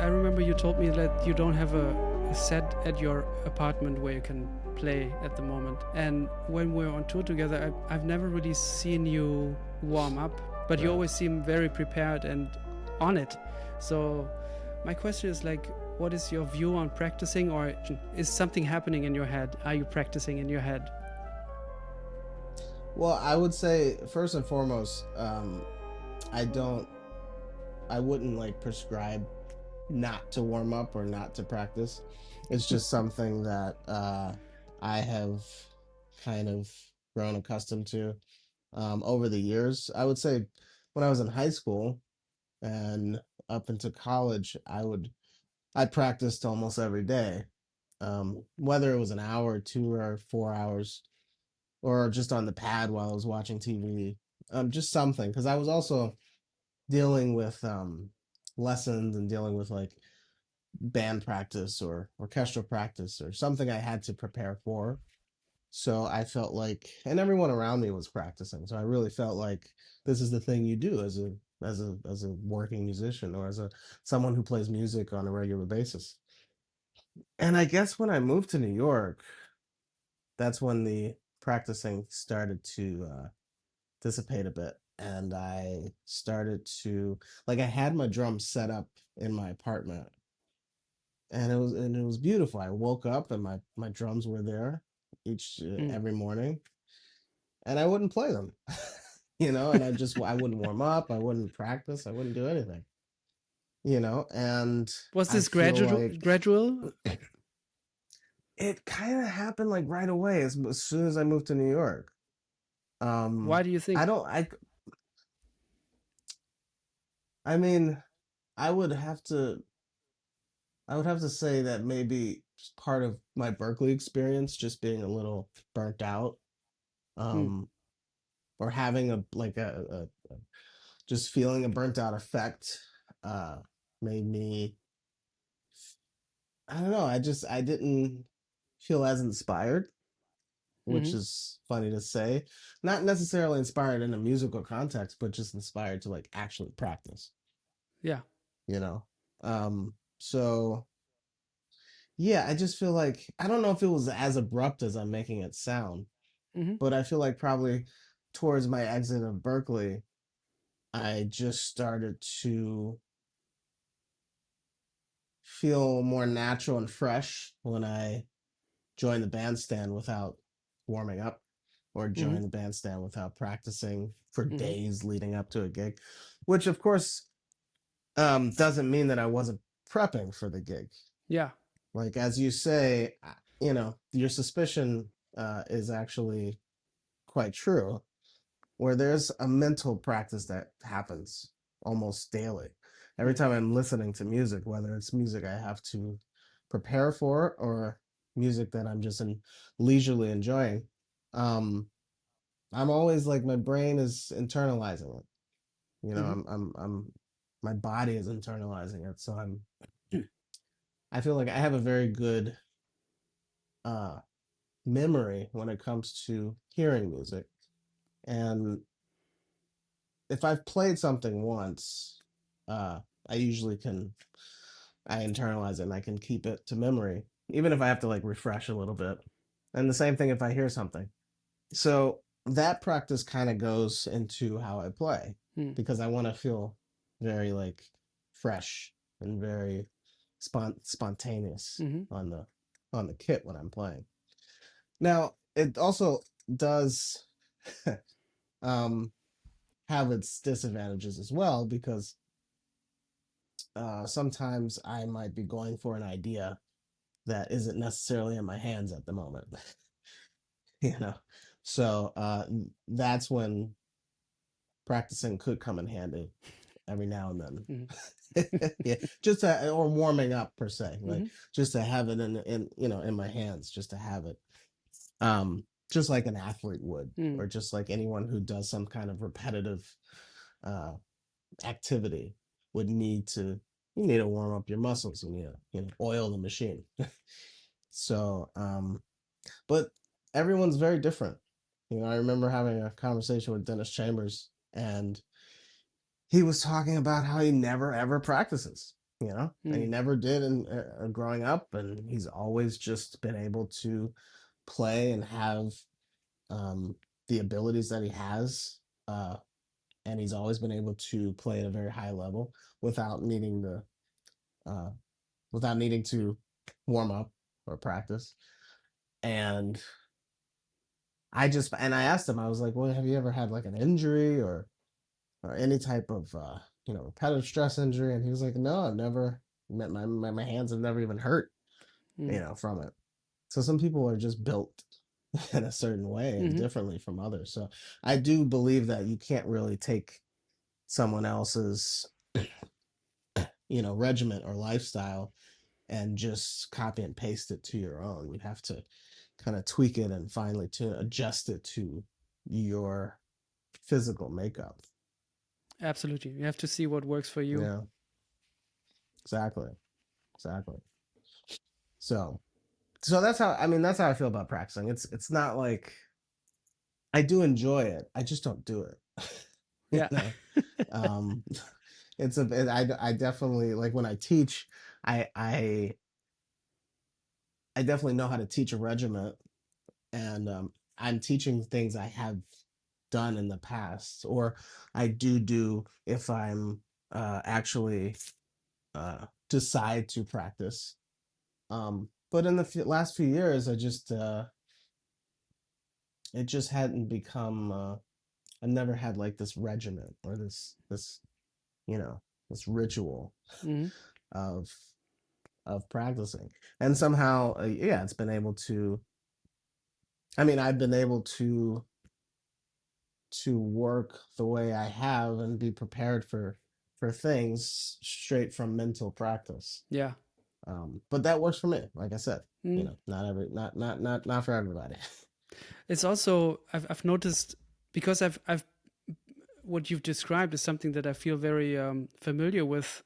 I remember you told me that you don't have a set at your apartment where you can play at the moment. And when we're on tour together, I've never really seen you warm up, but you always seem very prepared and on it. So my question is like, what is your view on practicing, or is something happening in your head? Are you practicing in your head? Well, I would say first and foremost, I wouldn't like prescribe not to warm up or not to practice. It's just something that I have kind of grown accustomed to over the years. I would say when I was in high school and up into college, I practiced almost every day, whether it was an hour, 2 or 4 hours, or just on the pad while I was watching TV, just something. Because I was also dealing with lessons and dealing with like band practice or orchestral practice or something I had to prepare for. So I felt like, and everyone around me was practicing. So I really felt like this is the thing you do as a working musician or as a someone who plays music on a regular basis. And I guess when I moved to New York, that's when the practicing started to dissipate a bit. And I started to like I had my drums set up in my apartment, and it was beautiful. I woke up and my drums were there each every morning, and I wouldn't play them, and I wouldn't warm up, I wouldn't practice, I wouldn't do anything, and Was I this feel like gradual? it kind of happened like right away as soon as I moved to New York. Why do you I think? don't I mean, I would have to I would have to say that maybe just part of my Berkeley experience just being a little burnt out, Hmm. um or having a just feeling a burnt out effect uh made me, I don't know, I didn't feel as inspired, which Hmm. is funny to say. Not necessarily inspired in a musical context, but just inspired to like actually practice, Yeah. you know? So yeah, I just feel like I don't know if it was as abrupt as I'm making it sound, Hmm. but I feel like probably towards my exit of Berkeley, I just started to feel more natural and fresh when I join the bandstand without warming up or Hmm. join the bandstand without practicing for Hmm. days leading up to a gig, which of course doesn't mean that I wasn't prepping for the gig. Yeah. Like as you say, your suspicion is actually quite true, where there's a mental practice that happens almost daily. Every Mm. time I'm listening to music, whether it's music I have to prepare for or music that I'm just leisurely enjoying, um, I'm always like my brain is internalizing it. Hmm. My body is internalizing it. So I feel like I have a very good uh memory when it comes to hearing music. And if I've played something once, uh, I usually I internalize it and I can keep it to memory, even if I have to like refresh a little bit. And the same thing if I hear something. So that practice kind of goes into how I play Mm. because I want to feel very like fresh and very spontaneous Hmm. on the kit when I'm playing. Now, it also does um have its disadvantages as well because sometimes I might be going for an idea that isn't necessarily in my hands at the moment, you know. So that's when practicing could come in handy every now and Hmm. then. Yeah, or warming up per se, like Hmm. just to have it in my hands, just to have it, just like an athlete would, Mm. or just like anyone who does some kind of repetitive uh, activity would need to you need to warm up your muscles. You need to oil the machine. So but everyone's very different. I remember having a conversation with Dennis Chambers, and he was talking about how he never ever practices. and he never did in growing up, and he's always just been able to play and have the abilities that he has, and he's always been able to play at a very high level without needing the uh, without needing to warm up or practice. And I asked him, I was like, well, have you ever had like an injury or any type of repetitive stress injury? And he was like, no, I've never. My hands have never even hurt, from it. So some people are just built in a certain way and differently from others. So I do believe that you can't really take someone else's regiment or lifestyle and just copy and paste it to your own. You have to kind of tweak it and finally to adjust it to your physical makeup. Absolutely. You have to see what works for you. Yeah. Exactly. So that's how I feel about practicing. It's not like I do enjoy it. I just don't do it. Yeah. I definitely, like, when I teach, I definitely know how to teach a regiment, and I'm teaching things I have done in the past, or I do if I'm actually decide to practice. But in the last few years, it just hadn't become. I never had like this regiment or this this ritual of practicing, and somehow it's been able to. I mean, I've been able to work the way I have and be prepared for things straight from mental practice. Yeah. But that works for me. Like I said, not for everybody. It's also I've noticed, because I've what you've described is something that I feel very familiar with.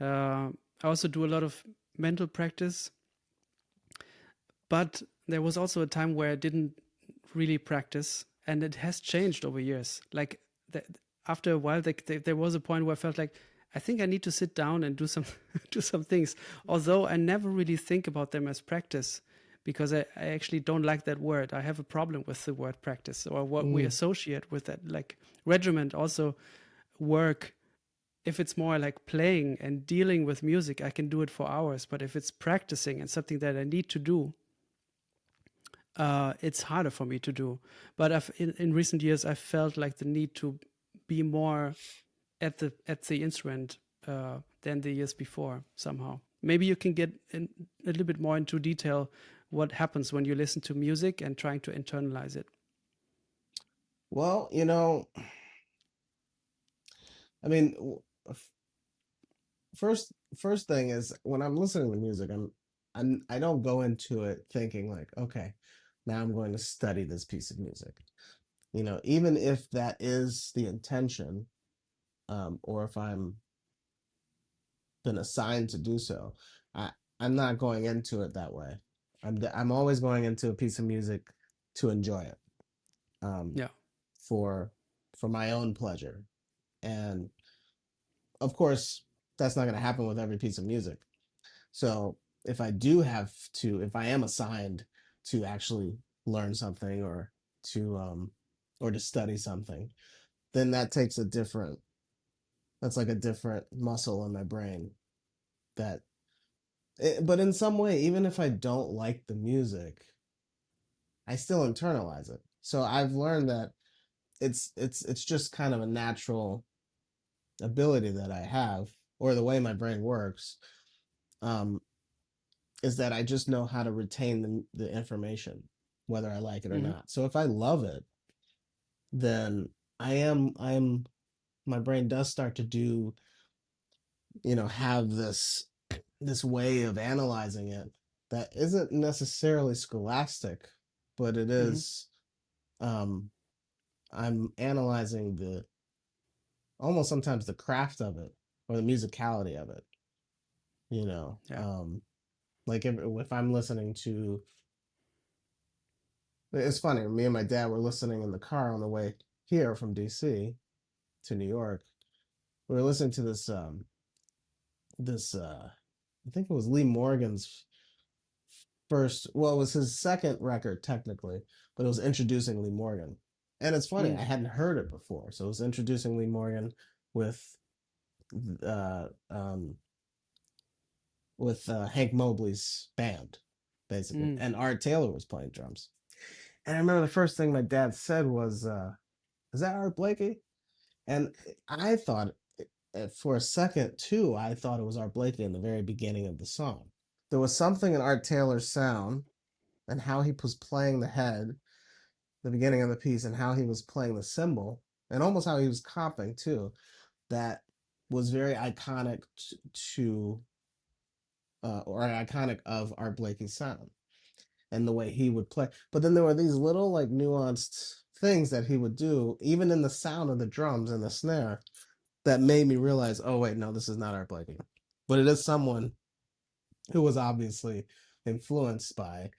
I also do a lot of mental practice, but there was also a time where I didn't really practice, and it has changed over years. Like after a while, there was a point where I felt like I think I need to sit down and do some do some things. Although I never really think about them as practice, because I actually don't like that word. I have a problem with the word practice, or what we associate with that. Like regiment also work. If it's more like playing and dealing with music, I can do it for hours. But if it's practicing and something that I need to do, it's harder for me to do. But in recent years, I felt like the need to be more at the instrument than the years before. Somehow, maybe you can get a little bit more into detail what happens when you listen to music and trying to internalize it. Well, I mean, first thing is, when I'm listening to music, I don't go into it thinking like, okay, now I'm going to study this piece of music. Even if that is the intention, or if I'm been assigned to do so, I'm not going into it that way. I'm always going into a piece of music to enjoy it. Yeah. For my own pleasure. And of course, that's not going to happen with every piece of music. So if I am assigned to actually learn something, or to study something, then that's like a different muscle in my brain but in some way, even if I don't like the music, I still internalize it. So I've learned that it's just kind of a natural ability that I have, or the way my brain works, is that I just know how to retain the information, whether I like it or not. So if I love it, then my brain does start to do, have this way of analyzing it that isn't necessarily scholastic, but it is, I'm analyzing almost sometimes the craft of it, or the musicality of it. Yeah. Like if I'm listening to, it's funny, me and my dad were listening in the car on the way here from DC to New York. We were listening to this this I think it was Lee Morgan's first, well, it was his second record technically, but it was introducing Lee Morgan. And it's funny, Mm. I hadn't heard it before. So it was introducing Lee Morgan with uh um Hank Mobley's band, basically. Mm. And Art Taylor was playing drums. And I remember the first thing my dad said was, is that Art Blakey? And I thought for a second too, I thought it was Art Blakey in the very beginning of the song. There was something in Art Taylor's sound and how he was playing the head, the beginning of the piece, and how he was playing the cymbal, and almost how he was comping too, that was very iconic to or iconic of Art Blakey's sound and the way he would play. But then there were these little like nuanced things that he would do, even in the sound of the drums and the snare, that made me realize, oh wait, no, this is not Art Blakey, but it is someone who was obviously influenced by,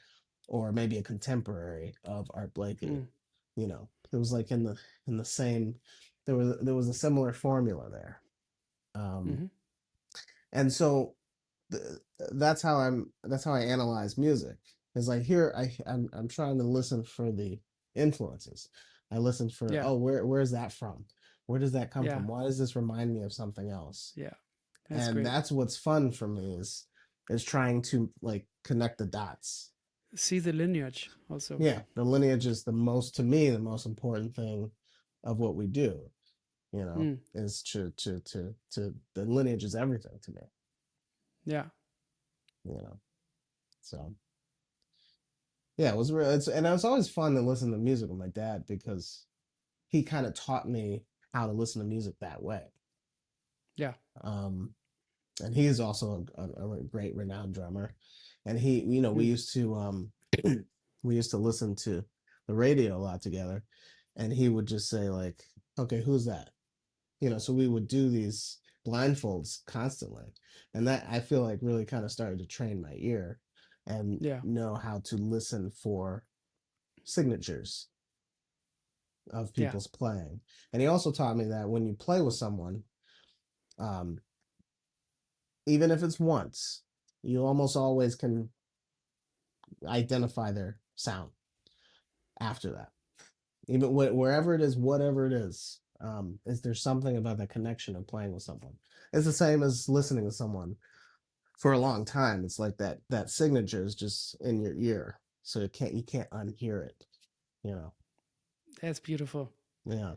or maybe a contemporary of Art Blakey. Mm. You know, it was like in the same. There was a similar formula there, Mm-hmm. and so th- that's how I analyze music. Is like here I'm trying to listen for the influences. I listen for, Yeah. oh, where's that from? Where does that come Yeah. from? Why does this remind me of something else? Yeah. That's And great. that's what's fun for me is trying to like connect the dots. See the lineage also. Yeah, the lineage is the most, to me, the most important thing of what we do. You know, Mm. is to the lineage is everything to me. Yeah. You know, so yeah, it was real. And it was always fun to listen to music with my dad because he kind of taught me how to listen to music that way. Yeah. Um, and he is also a great renowned drummer. And he, you know, we Mm. used to we used to listen to the radio a lot together, and he would just say like, "Okay, who's that?" You know, so we would do these blindfolds constantly, and that I feel like really kind of started to train my ear and Yeah. know how to listen for signatures of Yeah. people's playing. And he also taught me that when you play with someone, um, even if it's once, you almost always can identify their sound after that. Even wherever it is, whatever it is there something about that connection of playing with someone? It's the same as listening to someone for a long time. It's like that signature is just in your ear, so you can't unhear it. You know? That's beautiful. Yeah,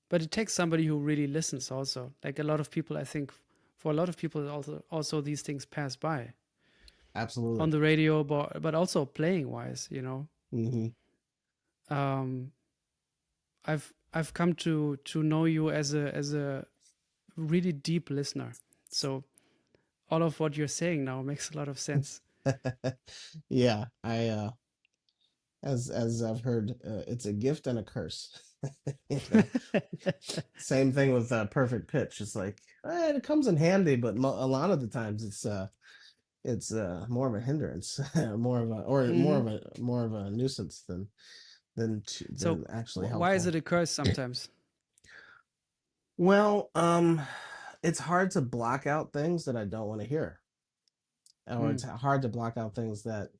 But it takes somebody who really listens also. Like a lot of people, I think for a lot of people also these things pass by absolutely. on the radio, but also playing wise, you know. Hmm. Um I've come to know you as a really deep listener. So all of what you're saying now makes a lot of sense. Yeah, I as I've heard, it's a gift and a curse. You know, same thing with perfect pitch. It's like it comes in handy, but a lot of the times it's more of a hindrance, Hmm. more of a nuisance So than actually why is helpful. it a curse sometimes? Well, it's hard to block out things that I don't want to hear, or Mm. it's hard to block out things that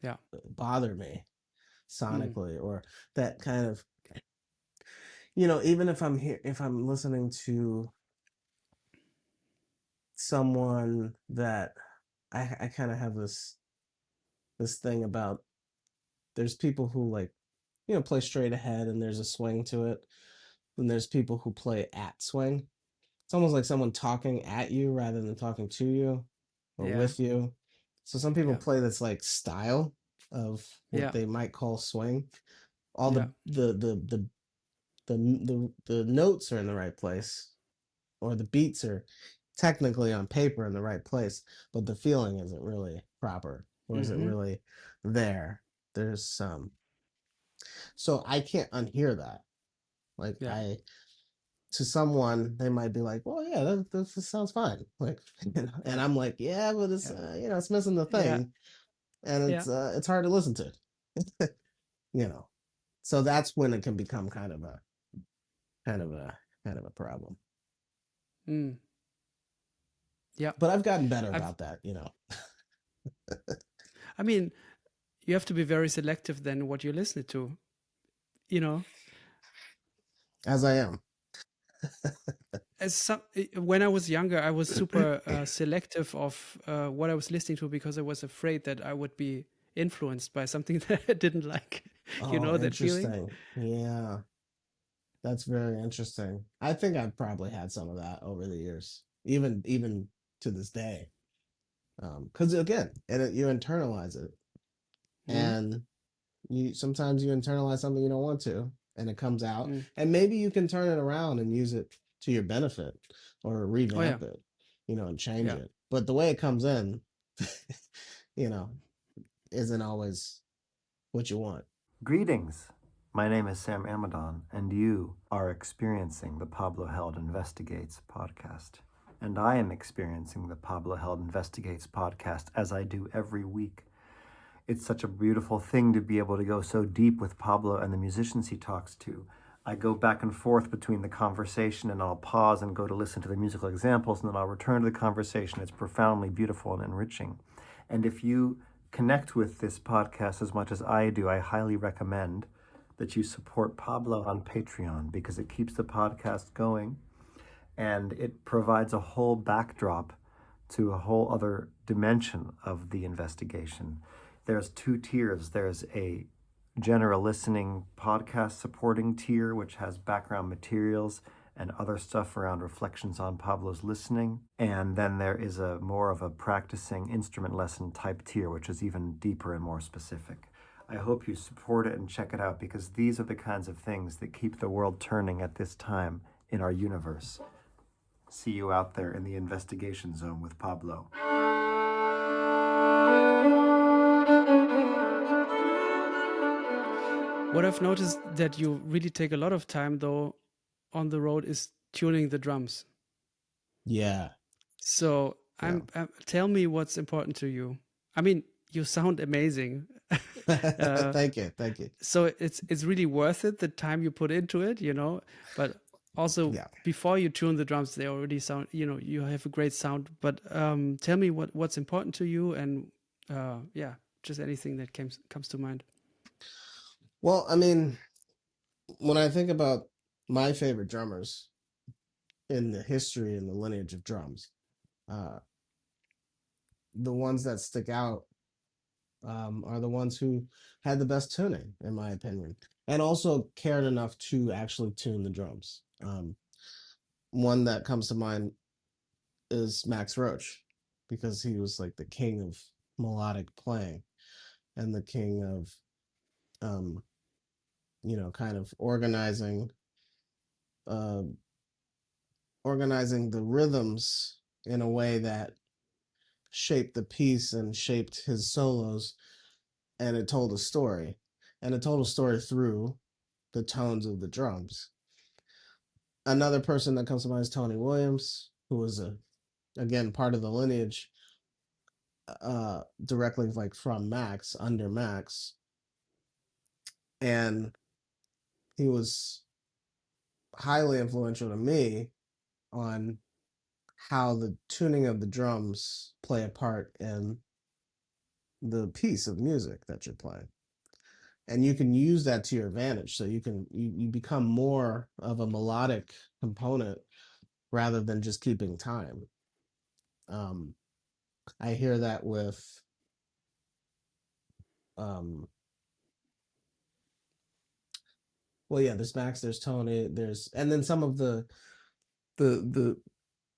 Yeah. bother me Mm. sonically, or that kind of, even if I'm listening to someone that I kind of have this thing about, there's people who like, play straight ahead and there's a swing to it, and there's people who play at swing. It's almost like someone talking at you rather than talking to you or Yeah. with you. So some people Yeah. play this like style of what Yeah. they might call swing. All Yeah. the notes are in the right place, or the beats are technically on paper in the right place, but the feeling isn't really proper, or isn't Hmm. really there. There's some, so I can't unhear that. Like Yeah. to someone, they might be like, "Well, yeah, that sounds fine." Like, and Yeah. I'm like, "Yeah, but it's Yeah. it's missing the Yeah. thing, and Yeah. it's hard to listen to." You know, so that's when it can become kind of a problem. Mm. Yeah. But I've gotten better I've about that, you know. I mean, you have to be very selective then what you listen to, you know. As I am. As some, when I was younger, I was super selective of what I was listening to because I was afraid that I would be influenced by something that I didn't like. You Oh, know that feeling? interesting. Yeah, that's very interesting. I think I've probably had some of that over the years, even to this day. Because again, you internalize it, Mm, and you sometimes you internalize something you don't want to, and it comes out, mm. and maybe you can turn it around and use it to your benefit, or Oh yeah, revamp it, you know, and change yeah. it. But the way it comes in, you know, isn't always what you want. Greetings. My name is Sam Amadon, and you are experiencing the Pablo Held Investigates podcast. And I am experiencing the Pablo Held Investigates podcast as I do every week. It's such a beautiful thing to be able to go so deep with Pablo and the musicians he talks to. I go back and forth between the conversation, and I'll pause and go to listen to the musical examples, and then I'll return to the conversation. It's profoundly beautiful and enriching. And if you connect with this podcast as much as I do, I highly recommend that you support Pablo on Patreon, because it keeps the podcast going and it provides a whole backdrop to a whole other dimension of the investigation. There's two tiers. There's a general listening podcast supporting tier, which has background materials and other stuff around reflections on Pablo's listening. And then there is a more of a practicing instrument lesson type tier, which is even deeper and more specific. I hope you support it and check it out, because these are the kinds of things that keep the world turning at this time in our universe. See you out there in the investigation zone with Pablo. What I've noticed that you really take a lot of time though on the road is tuning the drums. Yeah, So yeah. tell me what's important to you. I mean, you sound amazing. uh, Thank you, thank you. so it's really worth it, the time you put into it, you know. But also Yeah. before you tune the drums, they already sound, you know, you have a great sound. But tell me what's important to you, and yeah, just anything that comes to mind. Well, I mean, when I think about my favorite drummers in the history and the lineage of drums, uh, the ones that stick out are the ones who had the best tuning, in my opinion, and also cared enough to actually tune the drums. One that comes to mind is Max Roach, because he was like the king of melodic playing and the king of, um, kind of uh, organizing the rhythms in a way that shaped the piece and shaped his solos, and it told a story, and it told a story through the tones of the drums. Another person that comes to mind is Tony Williams, who was again part of the lineage, directly like from Max, under Max, and he was highly influential to me on how the tuning of the drums play a part in the piece of music that you're playing, and you can use that to your advantage, so you become more of a melodic component rather than just keeping time. um I hear that with, um well, yeah, there's Max, there's Tony, there's, and then some of the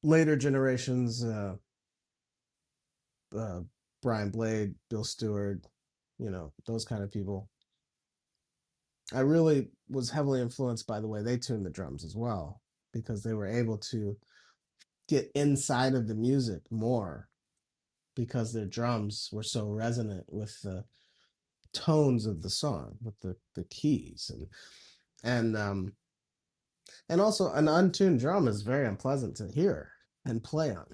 later generations, uh Brian Blade, Bill Stewart, those kind of people. I really was heavily influenced by the way they tuned the drums as well, because they were able to get inside of the music more, because their drums were so resonant with the tones of the song, with the keys, and also an untuned drum is very unpleasant to hear and play on.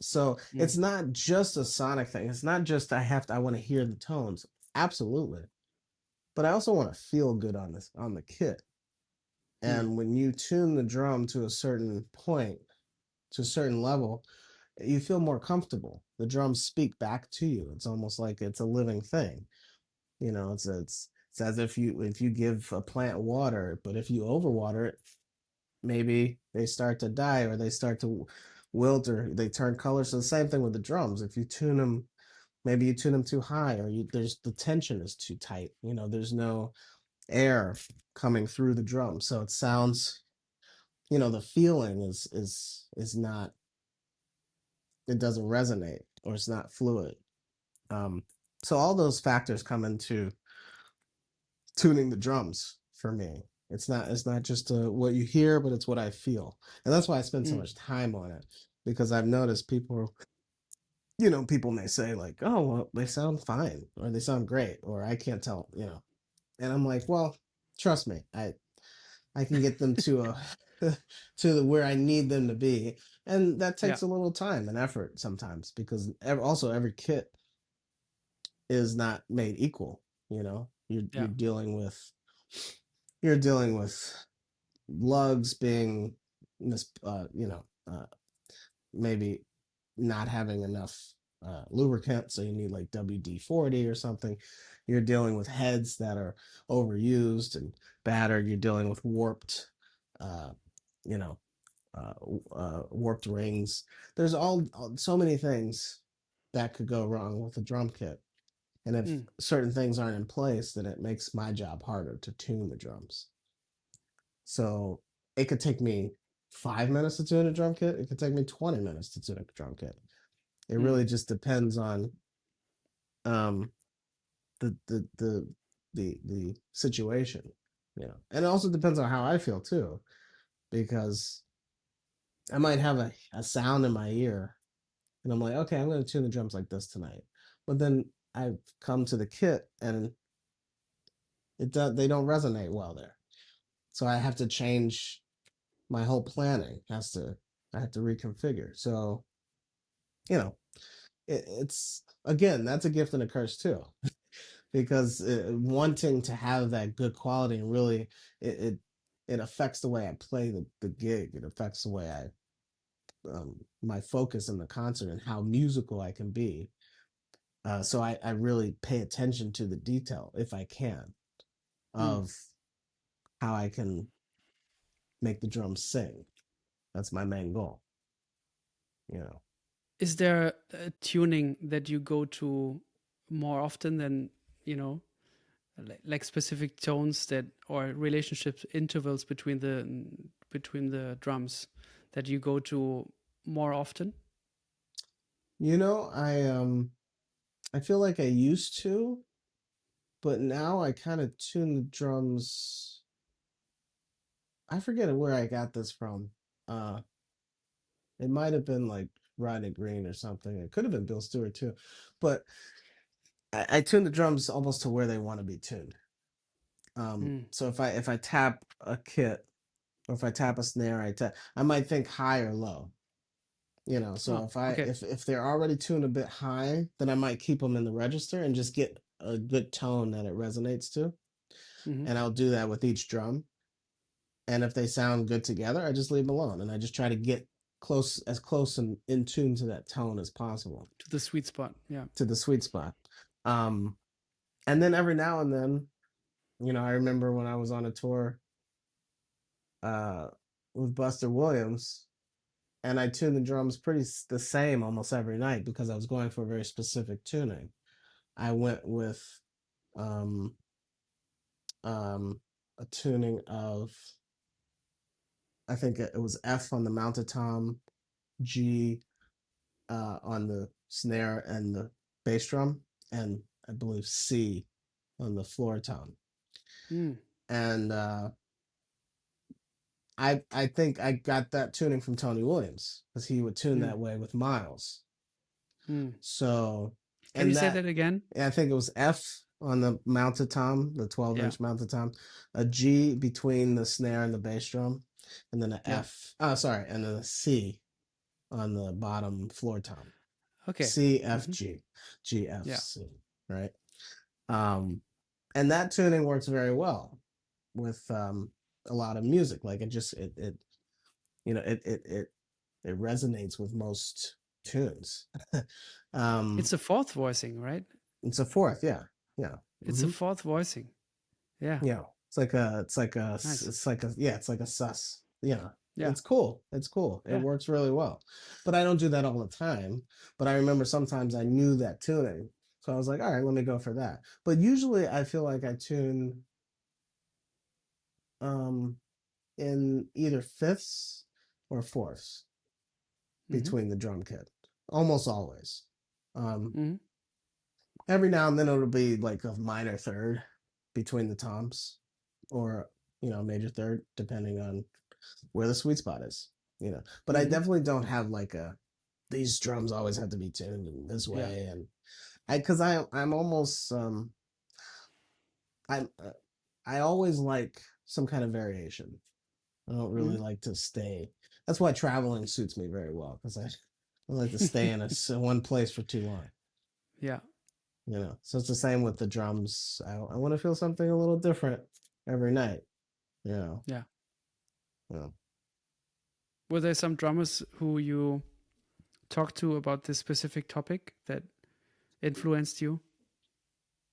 So Mm, it's not just a sonic thing. It's not just I want to hear the tones. Absolutely. But I also want to feel good on the kit. mm, And when you tune the drum to a certain point, to a certain level, you feel more comfortable. The drums speak back to you. It's almost like it's a living thing. It's as if you give a plant water, but if you overwater it, maybe they start to die or they start to wilt or they turn color. So the same thing with the drums. If you tune them, maybe you tune them too high or there's the tension is too tight. There's no air coming through the drum, so it sounds. The feeling is not. It doesn't resonate or it's not fluid. Um, so all those factors come into tuning the drums for me. It's not just what you hear, but it's what I feel, and that's why I spend so Mm. much time on it because I've noticed people may say like, oh well, they sound fine or they sound great or I can't tell, and I'm like, well, trust me, I can get them to a where I need them to be, and that Yeah. takes a little time and effort sometimes because also every kit is not made equal. You're Yeah. dealing with lugs being maybe not having enough lubricant, so you need like WD-40 or something. You're dealing with heads that are overused and battered. You're dealing with uh, you know, warped rings. There's so many things that could go wrong with a drum kit. And if Mm. certain things aren't in place, then it makes my job harder to tune the drums. So it could take me 5 minutes to tune a drum kit. It could take me 20 minutes to tune a drum kit. It Mm. really just depends on um, the the the the situation, and it also depends on how I feel too, because I might have a sound in my ear, and I'm like, okay, I'm going to tune the drums like this tonight, but then I come to the kit and they don't resonate well there, so I have to change my whole planning. I have to reconfigure. So you know, it's again that's a gift and a curse too. Because wanting to have that good quality and really it it, it affects the way I play the gig. It affects the way my focus in the concert and how musical I can be. So I really pay attention to the detail if I can Mm. of how I can make the drums sing. That's my main goal. You know. Is there a tuning that you go to more often than, you know, like specific tones that or relationships intervals between the drums that you go to more often? I feel like I used to, but now I kind of tune the drums. I forget where I got this from. Uh, it might have been like Rodney Green or something. It could have been Bill Stewart too, but I tune the drums almost to where they want to be tuned. Mm. So if I tap a kit or if I tap a snare, I might think high or low. So Oh, okay. if they're already tuned a bit high, then I might keep them in the register and just get a good tone that it resonates to, Hmm. and I'll do that with each drum. And if they sound good together, I just leave them alone, and I just try to get close and in tune to that tone as possible, To the sweet spot. Yeah. to the sweet spot. Um, and then every now and then, I remember when I was on a tour uh, with Buster Williams, and I tuned the drums the same almost every night because I was going for a very specific tuning. I went with um, a tuning of, I think it was F on the mounted tom, G on the snare and the bass drum, and I believe C on the floor tom. Mm. And I think I got that tuning from Tony Williams because he would tune Mm. that way with Miles. Mm. So, Can you and say that again? I think it was F on the mounted tom, the 12 Yeah. inch mounted tom, a G between the snare and the bass drum, and then an Yeah. F. Oh, sorry, and then a C on the bottom floor tom. Okay. C F Hmm. G, G F Yeah. C, right? Um, and that tuning works very well with a lot of music. Like it just it you know it resonates with most. tunes. It's a fourth voicing, right? It's a fourth, yeah, yeah. It's a fourth voicing. Yeah. Yeah, it's like Nice. it's like a sus. Yeah, Yeah. it's cool. It's cool. It Yeah. works really well. But I don't do that all the time. But I remember sometimes I knew that tuning. So I was like, all right, let me go for that. But usually I feel like I tune um in either fifths or fourths Mm-hmm. between the drum kit. Almost always. Um Mm-hmm. every now and then it'll be like a minor third between the toms or major third depending on where the sweet spot is, but I Mm-hmm. definitely don't have like these drums always have to be tuned in this Yeah. way. And I'm almost I'm I always like some kind of variation. I don't really Mm-hmm. like to stay. That's why traveling suits me very well, because I like to stay in one place for too long. Yeah. So it's the same with the drums. I want to feel something a little different every night. Yeah. Yeah. Were there some drummers who you talked to about this specific topic that influenced you?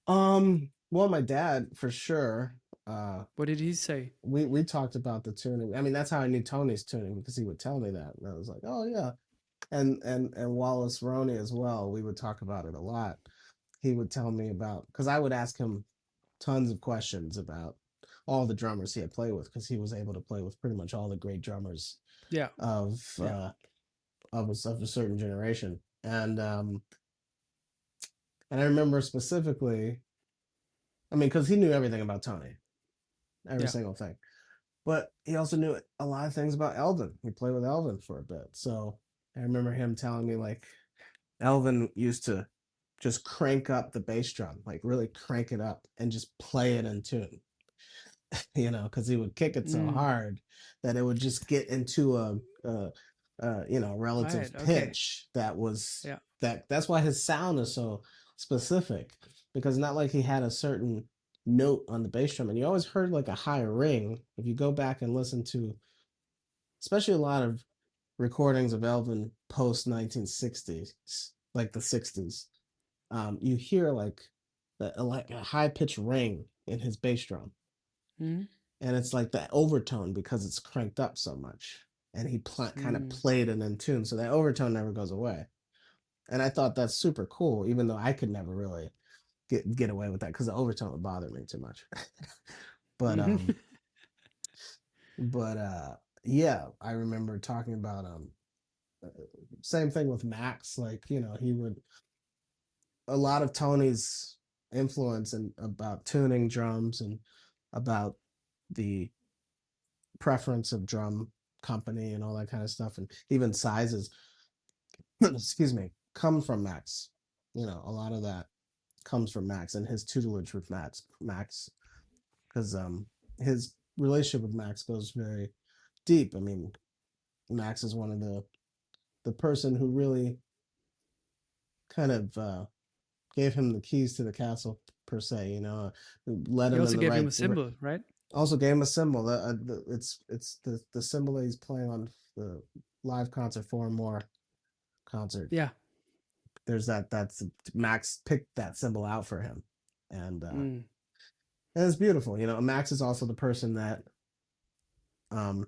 Well, my dad for sure. What did he say? We talked about the tuning. I mean, that's how I knew Tony's tuning, because he would tell me that, and I was like, oh yeah. And Wallace Roney as well. We would talk about it a lot. He would tell me about, because I would ask him tons of questions about all the drummers he had played with, because he was able to play with pretty much all the great drummers Yeah. of Yeah. of a certain generation. And I remember specifically, I mean, because he knew everything about Tony, every Yeah. single thing. But he also knew a lot of things about Elvin. He played with Elvin for a bit. So I remember him telling me, like, Elvin used to just crank up the bass drum, like really crank it up and just play it in tune, because he would kick it so Mm. hard that it would just get into a relative Right. Okay. pitch that was Yeah. that's why his sound is so specific, because not like he had a certain note on the bass drum and you always heard like a high ring. If you go back and listen to especially a lot of recordings of Elvin post 1960s, like the 60s, you hear like a high pitched ring in his bass drum, Mm. and it's like that overtone because it's cranked up so much, and he kind of Mm. played it in tune, so that overtone never goes away. And I thought that's super cool, even though I could never really get away with that because the overtone would bother me too much. but Mm-hmm. but yeah, I remember talking about same thing with Max. Like, he would, a lot of Tony's influence and about tuning drums and about the preference of drum company and all that kind of stuff, and even sizes, excuse me, come from Max. A lot of that comes from Max and his tutelage with Max, because his relationship with Max goes very deep. I mean, Max is one of the person who really kind of gave him the keys to the castle, per se. Led He him in also the gave him right. a symbol, right? Also gave him a symbol. It's the symbol that he's playing on the live concert, Four and More concert. Yeah. There's that's Max picked that symbol out for him, and Mm. it's beautiful. Max is also the person that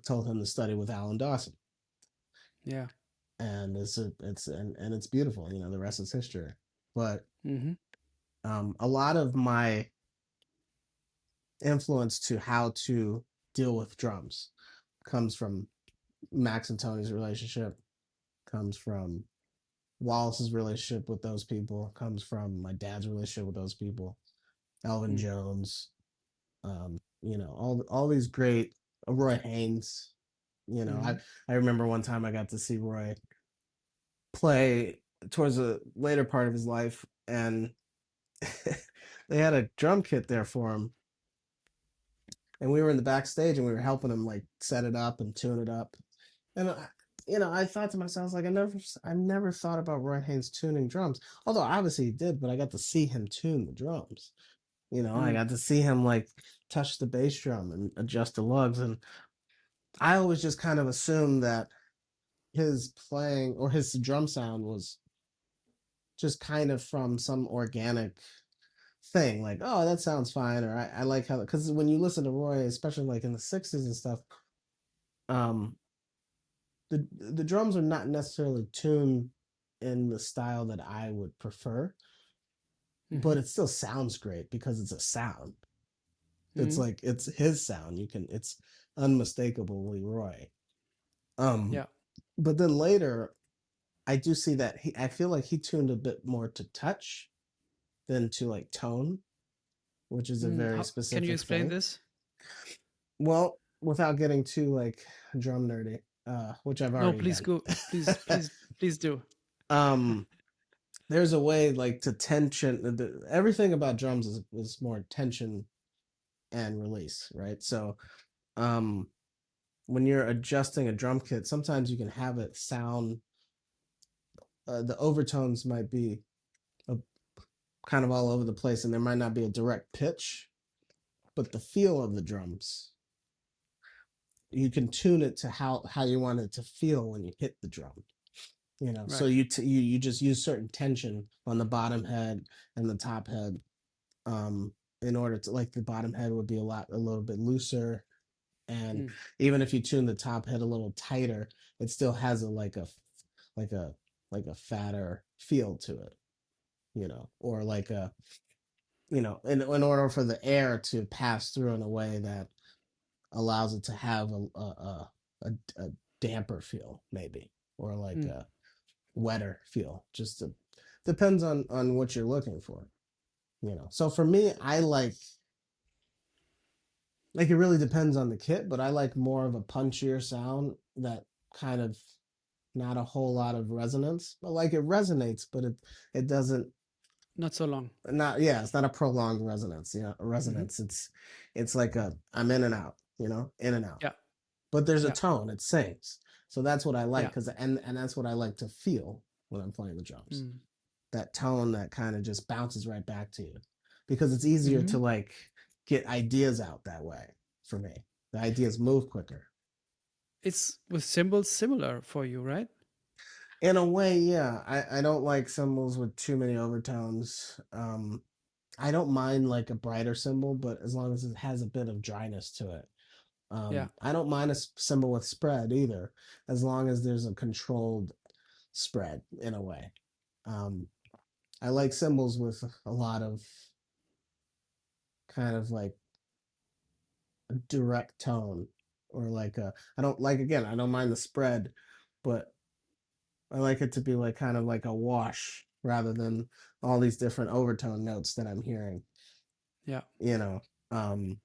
told him to study with Alan Dawson, Yeah. and it's beautiful. The rest is history. But Mm-hmm. a lot of my influence to how to deal with drums comes from Max and Tony's relationship, comes from Wallace's relationship with those people, comes from my dad's relationship with those people, Elvin Mm. Jones, all these great, Roy Haynes. Mm-hmm. I remember one time I got to see Roy play towards the later part of his life, and they had a drum kit there for him, and we were in the backstage and we were helping him like set it up and tune it up. And I thought to myself, like, I never thought about Roy Haynes tuning drums. Although obviously he did, but I got to see him tune the drums. I Mm. got to see him like touch the bass drum and adjust the lugs. And I always just kind of assumed that his playing or his drum sound was just kind of from some organic thing, like, oh, that sounds fine, or I like how, because when you listen to Roy, especially like in the 60s and stuff, um the drums are not necessarily tuned in the style that I would prefer, but it still sounds great because it's a sound. It's like it's his sound. It's unmistakably Roy. Yeah. But then later I do see that I feel like he tuned a bit more to touch than to like tone, which is a very Can you specific explain thing. this? Well, without getting too like drum nerdy, which I've No, already please done. go. Please do. um there's a way like to tension everything about drums is more tension and release, right? So um when you're adjusting a drum kit, sometimes you can have it sound, the overtones might be a, kind of all over the place, and there might not be a direct pitch, but the feel of the drums, you can tune it to how you want it to feel when you hit the drum. So Right. you just use certain tension on the bottom head and the top head, um in order to, like, the bottom head would be a little bit looser, and even if you tune the top head a little tighter, it still has like a like a fatter feel to it, or like a, in order for the air to pass through in a way that allows it to have a damper feel, maybe, or like a wetter feel. Depends on what you're looking for. So for me, I like it really depends on the kit, but I like more of a punchier sound that kind of, not a whole lot of resonance, but like it resonates, but it doesn't, Not so long. not, yeah, it's not a prolonged resonance. A Hmm. resonance. It's like I'm in and out, in and out. Yeah. But there's a Yeah. tone. It sings. So that's what I like, Yeah. because and that's what I like to feel when I'm playing the drums. Mm. That tone that kind of just bounces right back to you, because it's easier Hmm. to like get ideas out that way for me. The ideas move quicker. It's with cymbals similar for you, right? In a way, yeah. I don't like cymbals with too many overtones. I don't mind like a brighter cymbal, but as long as it has a bit of dryness to it. Yeah. I don't mind a cymbal with spread either, as long as there's a controlled spread in a way. Um, I like cymbals with a lot of kind of like a direct tone, or like I don't like, again, I don't mind the spread, but I like it to be like kind of like a wash rather than all these different overtone notes that I'm hearing, Yeah. you know. Um,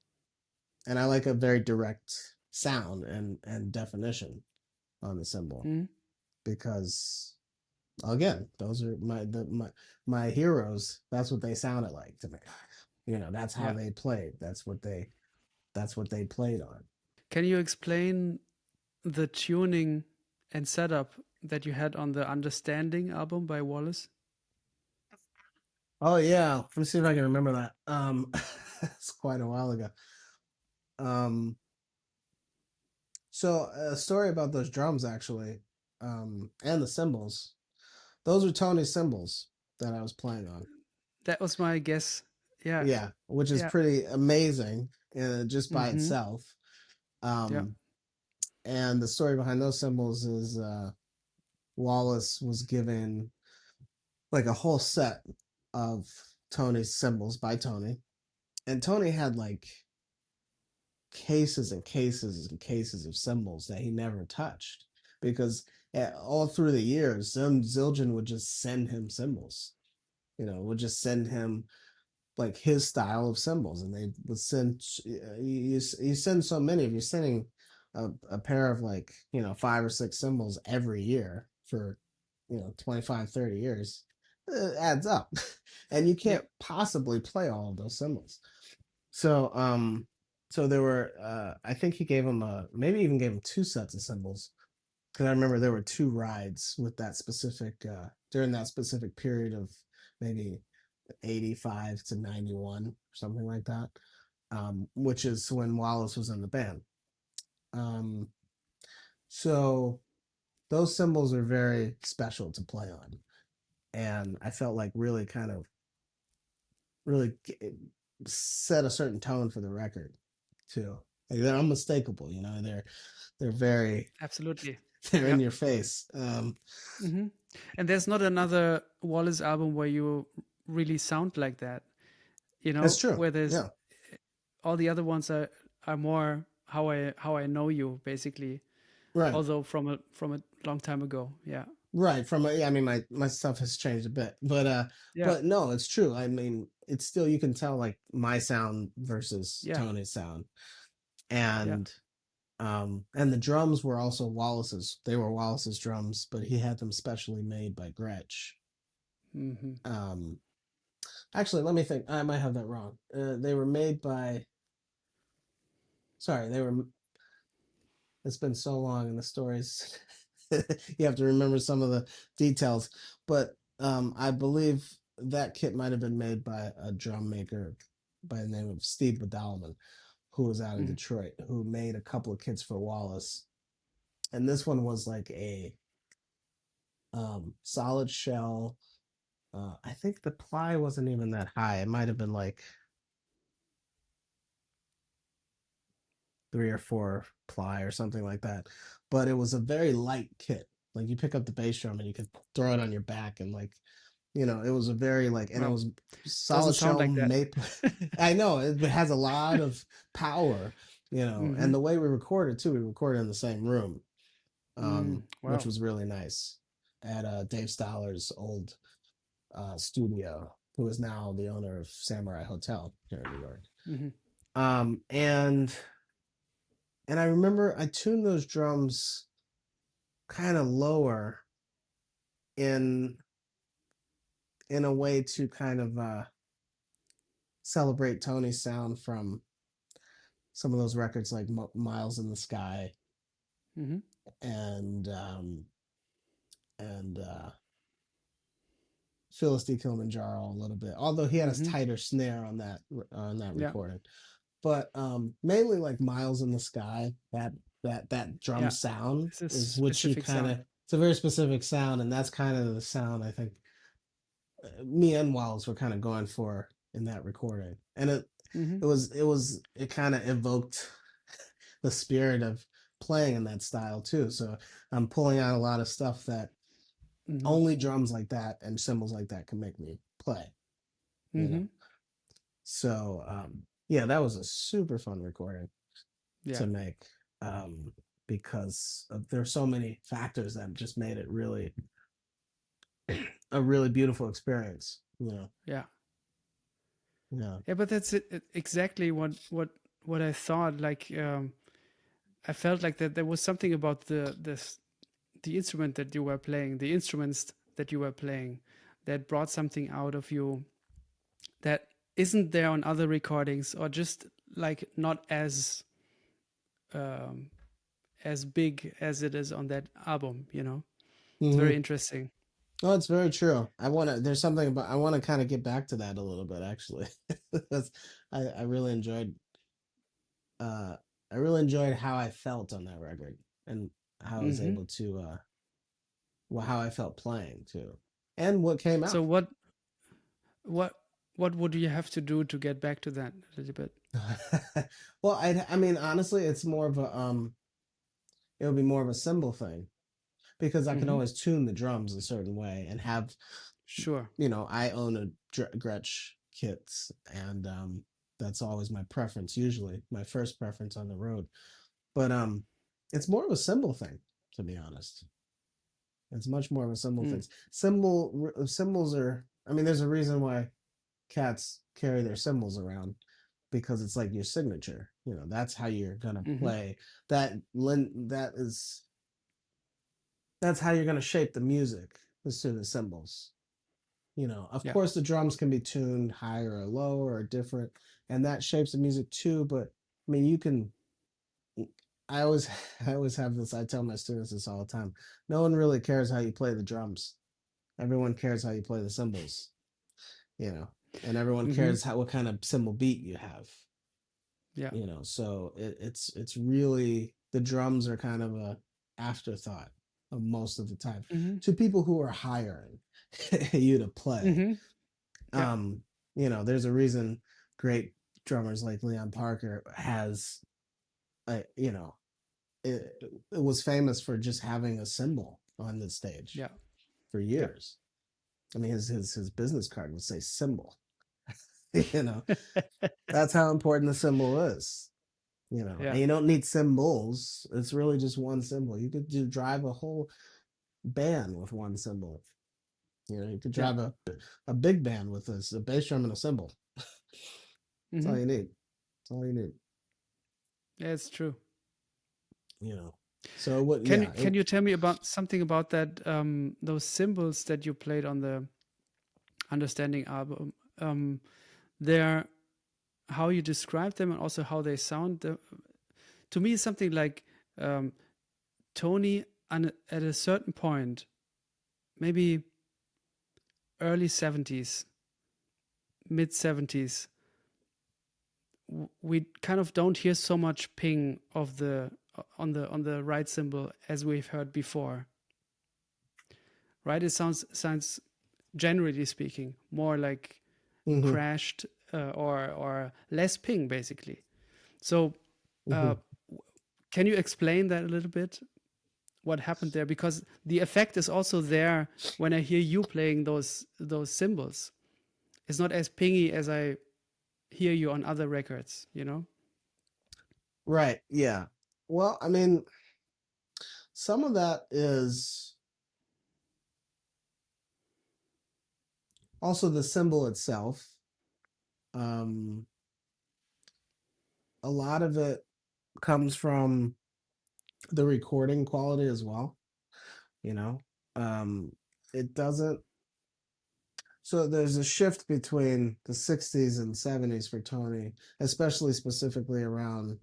and I like a very direct sound and definition on the cymbal, Mm. because again, those are my heroes. That's what they sounded like to me. That's how Yeah. they played. That's what they played on. Can you explain the tuning and setup that you had on the Understanding album by Wallace? Oh yeah, let me see if I can remember that. It's quite a while ago. Um, so a story about those drums, actually, and the cymbals. Those are Tony's cymbals that I was playing on. That was my guess. Yeah. Yeah, which is Yeah. pretty amazing, just by Mm-hmm. itself. Yeah. Um, and the story behind those cymbals is, Wallace was given like a whole set of Tony's cymbals by Tony, and Tony had like cases and cases and cases of cymbals that he never touched, because all through the years, Zildjian would just send him cymbals. Would just send him like his style of cymbals, and they would send, you send so many, if you're sending a pair of like 5 or 6 cymbals every year for 25, 30 years, it adds up. And you can't Yep. possibly play all of those cymbals. So there were, I think he gave him maybe even gave him 2 sets of cymbals, because I remember there were 2 rides with that specific, during that specific period of maybe 85 to 91 or something like that, which is when Wallace was in the band. Um, so those cymbals are very special to play on, and I felt like really kind of really set a certain tone for the record too. Like they're unmistakable, you know. They're very Absolutely. they're in Yep. your face. Hmm. And there's not another Wallace album where you really sound like that, That's true. where there's Yeah. all the other ones are more how I know you basically, Right. although from a long time ago. Yeah. Right. Yeah, I mean, my stuff has changed a bit, Yeah. but no, it's true. I mean, it's still, you can tell like my sound versus Yeah. Tony's sound, Yeah. and and the drums were also Wallace's. They were Wallace's drums, but he had them specially made by Gretsch. Hmm. Um, Actually, let me think. I might have that wrong. They were made by. Sorry, they were. It's been so long, and the stories. You have to remember some of the details, but I believe that kit might have been made by a drum maker by the name of Steve Badalman, who was out of Hmm. Detroit, who made a couple of kits for Wallace, and this one was like a solid shell. I think the ply wasn't even that high. It might have been like 3 or 4 ply or something like that. But it was a very light kit. Like you pick up the bass drum and you could throw it on your back, and like, it was a very like, and it Well, was doesn't solid sound shell like that. maple. I know it has a lot of power, Hmm. and the way we recorded too, we recorded in the same room, which Wow. was really nice at Dave Stoller's old studio, who is now the owner of Samurai Hotel here in New York. Hmm. Um, and and I remember I tuned those drums kind of lower in a way to kind of celebrate Tony's sound from some of those records like Miles in the Sky Hmm. and um, and Phyllis D. Kilimanjaro a little bit. Although he had a Hmm. tighter snare on that Yeah. recording, but mainly like Miles in the Sky. That drum Yeah. sound It's a is what you specific kind sound. of. It's a very specific sound, and that's kind of the sound I think me and Wallace were kind of going for in that recording, and Hmm. it kind of evoked the spirit of playing in that style too. So I'm pulling out a lot of stuff that Hmm. only drums like that and cymbals like that can make me play. You know, Hmm. so yeah, that was a super fun recording Yeah. to make, because there's so many factors that just made it really a really beautiful experience. Yeah. Yeah. Yeah. But that's exactly what I thought. Like, I felt like that there was something about the instrument that you were playing, the instruments that you were playing, that brought something out of you that isn't there on other recordings, or just like not um, as big as it is on that album. It's very Hmm. interesting. Oh, it's very true. There's something about, I want to kind of get back to that a little bit actually. Because I really enjoyed, uh, I really enjoyed how I felt on that record, and how I was Hmm. able to, well, how I felt playing too, and what came So out. what what would you have to do to get back to that a little bit? Well, I mean, honestly, it's more of a, it would be more of a cymbal thing, because I can Hmm. always tune the drums a certain way and have, Sure. I own a Gretsch kits, and that's always my preference, usually my first preference on the road. But it's more of a cymbal thing, to be honest. It's much more of a cymbal Mm. thing. Cymbals are. I mean, there's a reason why cats carry their cymbals around, because it's like your signature. That's how you're gonna Hmm. play. That is that's how you're gonna shape the music, is through the cymbals. Of Yeah. course the drums can be tuned higher or lower or different, and that shapes the music too. But I mean, you can. I always, I always have this. I tell my students this all the time. No one really cares how you play the drums. Everyone cares how you play the cymbals. You know, and everyone Hmm. cares what kind of cymbal beat you have. Yeah. So it's really, the drums are kind of a afterthought. most of the time Mm-hmm. to people who are hiring you to play. Mm-hmm. Yeah. There's a reason great drummers like Leon Parker has a, it, it was famous for just having a cymbal on the stage Yeah. for Yeah. years. I mean, his business card would say cymbal. you know, that's how important the cymbal is. Yeah. And you don't need cymbals. It's really just one cymbal. You could drive a whole band with one cymbal. You could Yeah. drive a big band with a bass drum and a cymbal. That's Mm-hmm. all you need. That's all you need. Yeah, it's true. So what? Can Yeah. you can you tell me about something about that those symbols that you played on the Understanding album? They're how you describe them and also how they sound. To me, it's something like Tony at a certain point, maybe early 70s, mid 70s, we kind of don't hear so much ping of the on the right cymbal as we've heard before. Right? It sounds generally speaking more like Mm-hmm, crashed or less ping basically. So mm-hmm. uh, can you explain that a little bit? What happened there? Because the effect is also there when I hear you playing those cymbals. It's not as pingy as I hear you on other records, you know? Right. Yeah. Well, I mean, some of that is also the cymbal itself. Um, a lot of it comes from the recording quality as well. You know, um, it doesn't. So there's a shift between the '60s and '70s for Tony, especially specifically around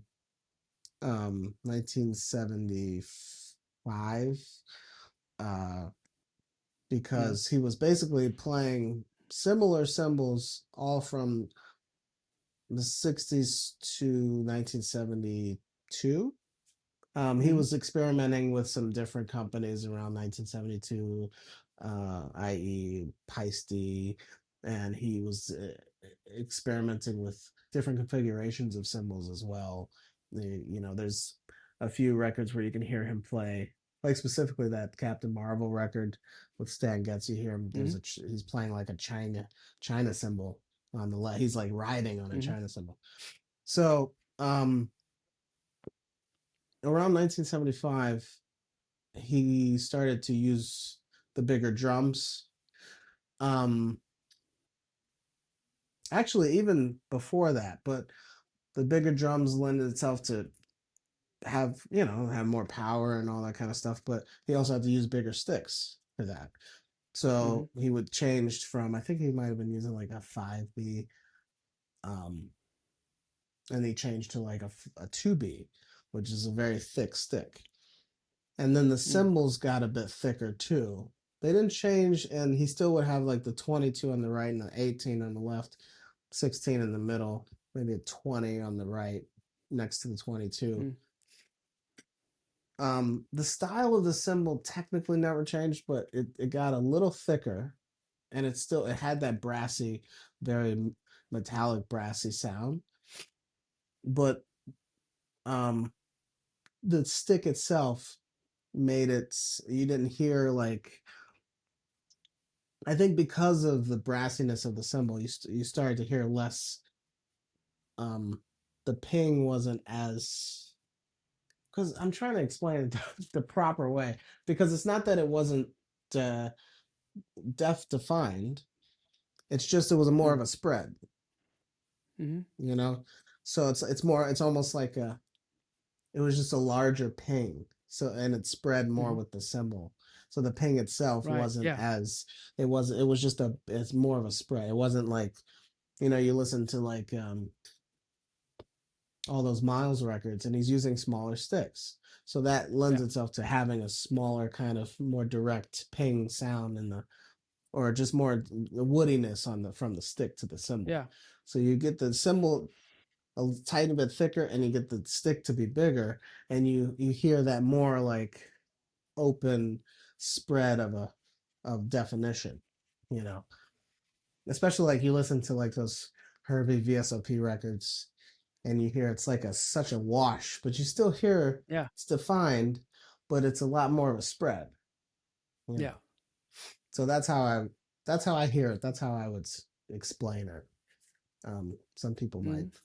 1975, uh, Mm-hmm. because he was basically playing similar cymbals all from the '60s to 1972. He Mm-hmm. was experimenting with some different companies around 1972, i.e., Paiste, and he was experimenting with different configurations of cymbals as well. There's a few records where you can hear him play, like specifically that Captain Marvel record with Stan Getz. You hear him. Mm-hmm. He's playing like a China cymbal on the left. He's like riding on a Mm-hmm. China cymbal. So around 1975, he started to use the bigger drums. Um, Actually, even before that, but the bigger drums lend itself to have more power and all that kind of stuff. But he also had to use bigger sticks for that. Mm-hmm. So he would change from, I think he might have been using like a 5B, um, and he changed to like a 2B, which is a very thick stick. And then the cymbals got a bit thicker too. They didn't change, and he still would have like the 22 on the right and the 18 on the left, 16 in the middle, maybe a 20 on the right next to the 22. Mm-hmm. The style of the cymbal technically never changed, but it got a little thicker, and it had that brassy, very metallic brassy sound. But um, the stick itself made it, you didn't hear like, I think because of the brassiness of the cymbal, you started to hear less. Um, the ping wasn't as, because I'm trying to explain it the proper way, because it's not that it wasn't uh, depth defined. It's just it was more of a spread, Mm-hmm. you know. So it's almost like it was just a larger ping. So and it spread more Mm-hmm. with the cymbal. So the ping itself Right. wasn't Yeah. as it was just it's more of a spread. It wasn't like you listen to like all those Miles records and he's using smaller sticks. So that lends Yeah. itself to having a smaller kind of more direct ping sound in the or just more woodiness on the from the stick to the cymbal. Yeah. So you get the cymbal a tiny bit thicker and you get the stick to be bigger and you hear that more like open spread of definition, you know. Especially like you listen to like those Herbie VSOP records and you hear it's like such a wash, but you still hear Yeah. it's defined, but it's a lot more of a spread, you Yeah. know. So that's how I hear it. That's how I would explain it. Some people might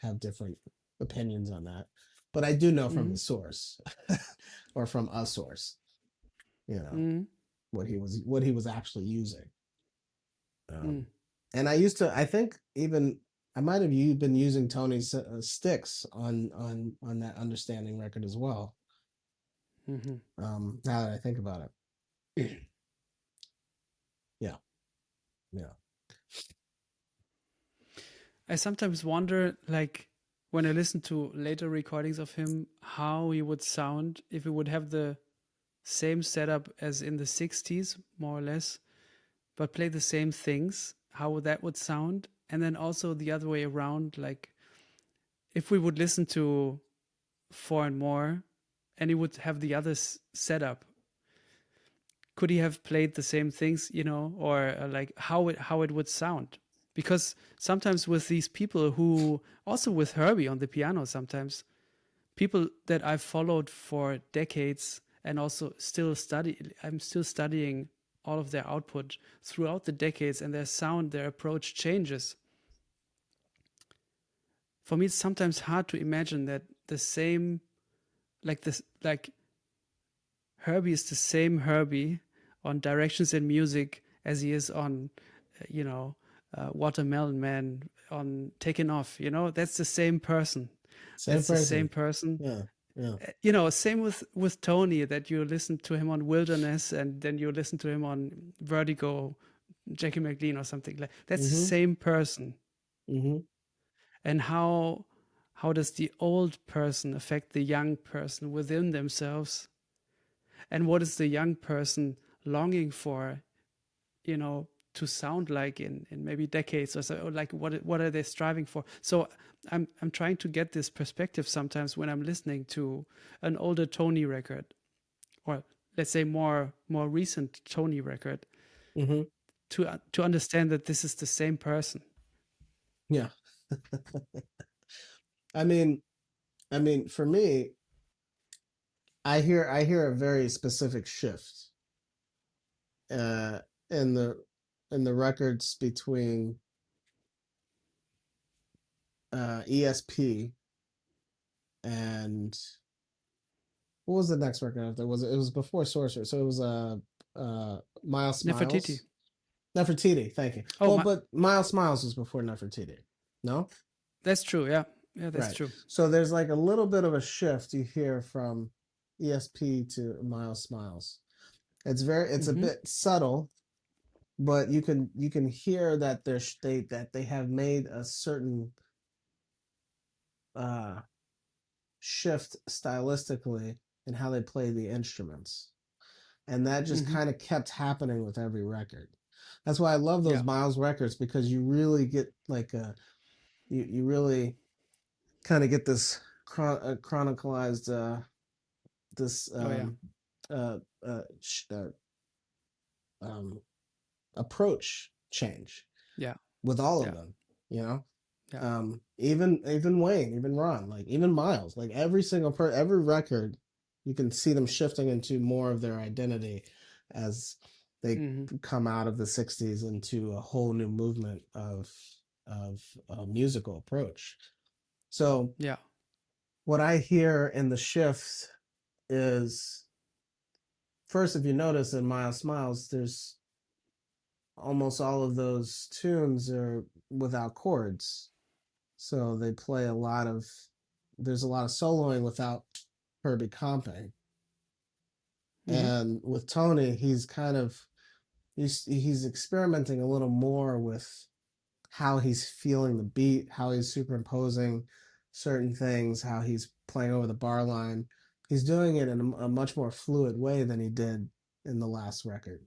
have different opinions on that, but I do know from the source or from a source, you know, what he was actually using. And I think even I might have been using Tony's sticks on that Understanding record as well. Now that I think about it, yeah, yeah. I sometimes wonder, like, when I listen to later recordings of him, how he would sound if he would have the same setup as in the 60s, more or less, but play the same things, how that would sound. And then also the other way around, like, if we would listen to Four and More and he would have the other setup, could he have played the same things, or like how it would sound? Because sometimes with these people who, also with Herbie on the piano, sometimes people that I've followed for decades and also I'm still studying all of their output throughout the decades, and their sound, their approach changes. For me, it's sometimes hard to imagine that the same, like Herbie is the same Herbie on Directions in Music as he is on, Watermelon Man, on Taking Off. That's the same person. That's the same person. Yeah. Same with Tony, that you listen to him on Wilderness and then you listen to him on Vertigo, Jackie McLean or something like that's the same person. And how does the old person affect the young person within themselves? And what is the young person longing for, to sound like in maybe decades or so? Or like what are they striving for? So I'm trying to get this perspective sometimes when I'm listening to an older Tony record, or let's say more recent Tony record, to understand that this is the same person. Yeah. I mean, for me, I hear a very specific shift in the records between ESP and what was the next record after? It was before Sorcerer, so it was Miles Nefertiti. Smiles. Nefertiti, thank you. Oh, but Miles Smiles was before Nefertiti. No? That's true, yeah. Yeah, that's Right. true. So there's like a little bit of a shift you hear from ESP to Miles Smiles. It's a bit subtle, but you can hear that they have made a certain shift stylistically in how they play the instruments, and that just kind of kept happening with every record. That's why I love those Miles records, because you really get like you really kind of get this chronicalized this approach change with all of them, even Wayne, even Ron, like even Miles, like every single every record, you can see them shifting into more of their identity as they come out of the 60s into a whole new movement of musical approach. So what I hear in the shifts is, first, if you notice in Miles Smiles, there's almost all of those tunes are without chords. So they play there's a lot of soloing without Herbie comping. And with Tony, he's experimenting a little more with how he's feeling the beat, how he's superimposing certain things, how he's playing over the bar line. He's doing it in a much more fluid way than he did in the last record,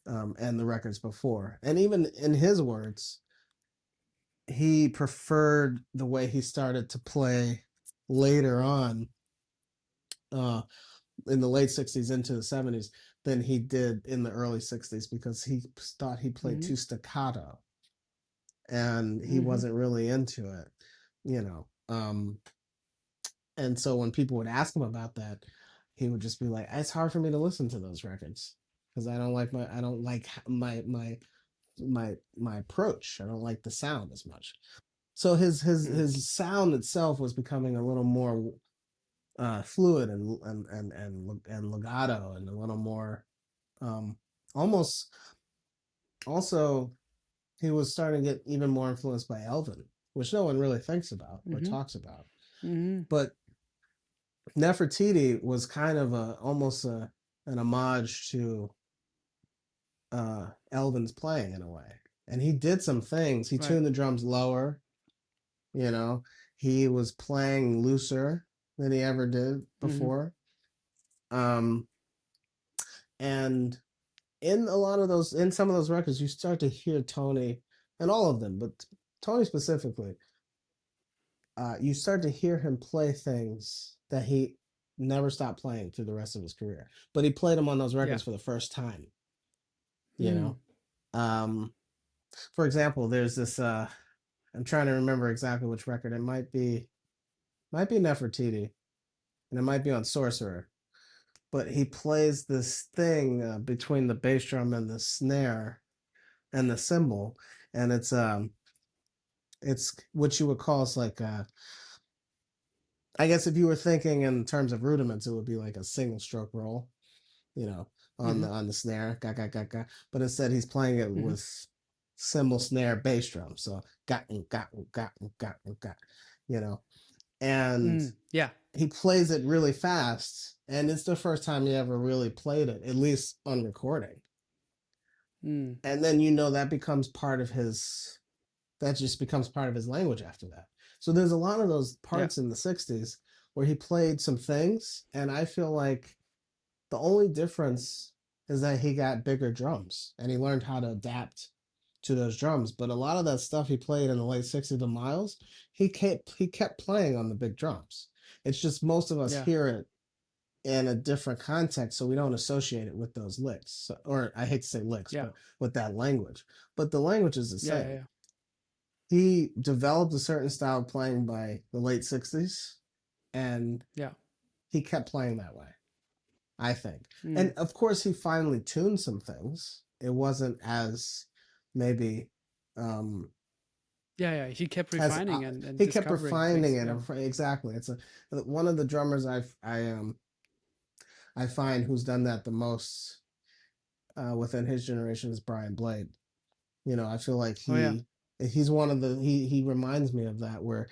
and the records before. And even in his words, he preferred the way he started to play later on, in the late 60s into the 70s than he did in the early 60s because he thought he played too staccato and he wasn't really into it, you know. And so when people would ask him about that, he would just be like, "It's hard for me to listen to those records because I don't like my approach. I don't like the sound as much." So his sound itself was becoming a little more fluid and legato and a little more almost. Also, he was starting to get even more influenced by Elvin, which no one really thinks about or talks about. But Nefertiti was kind of almost an homage to Elvin's playing in a way, and he did some things. He tuned the drums lower, you know. He was playing looser than he ever did before, and in some of those records, you start to hear Tony, and all of them, but Tony specifically. You start to hear him play things that he never stopped playing through the rest of his career, but he played them on those records for the first time. You know, for example, there's this. I'm trying to remember exactly which record. It might be Nefertiti, and it might be on Sorcerer. But he plays this thing between the bass drum and the snare and the cymbal, and it's what you would call like I guess if you were thinking in terms of rudiments, it would be like a single stroke roll, you know, on the snare, ga ga ga ga. But instead, he's playing it with cymbal, snare, bass drum. So ga ga ga ga ga, you know, and he plays it really fast, and it's the first time he ever really played it, at least on recording. And then that becomes part of his. That just becomes part of his language after that. So there's a lot of those parts in the 60s where he played some things, and I feel like the only difference is that he got bigger drums and he learned how to adapt to those drums. But a lot of that stuff he played in the late 60s, the Miles, he kept playing on the big drums. It's just most of us hear it in a different context, so we don't associate it with those licks. Or I hate to say licks, but with that language. But the language is the same. He developed a certain style of playing by the late 60s, and he kept playing that way, I think. And of course, he finally tuned some things. It wasn't as maybe... he kept refining and he kept refining things, it. Exactly. It's one of the drummers I find who's done that the most within his generation is Brian Blade. I feel like he's one of he reminds me of that, where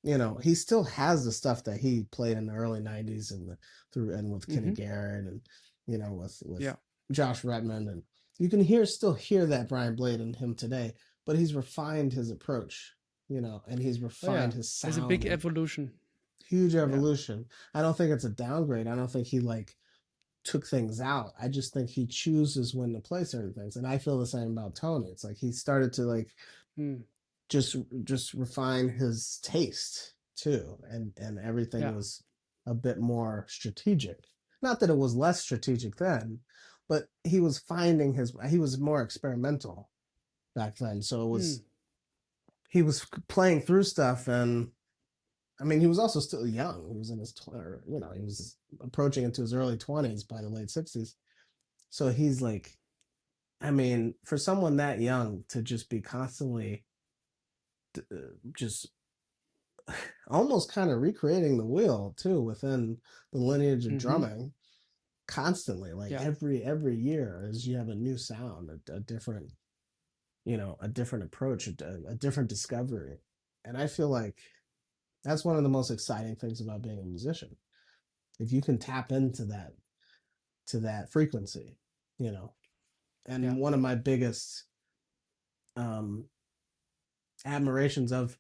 he still has the stuff that he played in the early 90s and with Kenny Garrett and with Josh Redman, and you can still hear that Brian Blade in him today, but he's refined his approach, and he's refined his sound. There's a big evolution. Huge evolution. I don't think it's a downgrade. I don't think he took things out. I just think he chooses when to play certain things. And I feel the same about Tony. It's like he started to just refine his taste too. And everything was a bit more strategic. Not that it was less strategic then, but he was he was more experimental back then. So it was, he was playing through stuff, and I mean, he was also still young. He was in his, he was approaching into his early 20s by the late 60s. So he's like, I mean, for someone that young to just be constantly just almost kind of recreating the wheel too within the lineage of drumming constantly, every year, as you have a new sound, a different, a different approach, a different discovery. And I feel like that's one of the most exciting things about being a musician. If you can tap into that frequency, And one of my biggest admirations of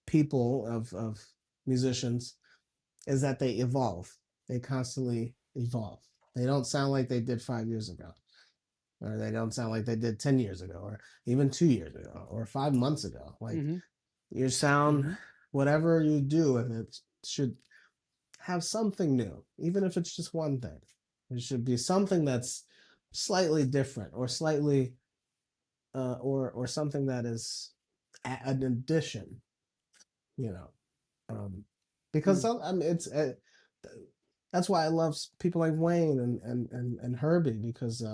people, of musicians, is that they evolve. They constantly evolve. They don't sound like they did 5 years ago, or they don't sound like they did 10 years ago, or even 2 years ago, or 5 months ago. Your sound, whatever you do, and it should have something new, even if it's just one thing. It should be something that's slightly different, or slightly, or something that is an addition, you know. Because I mean, it's that's why I love people like Wayne and Herbie, because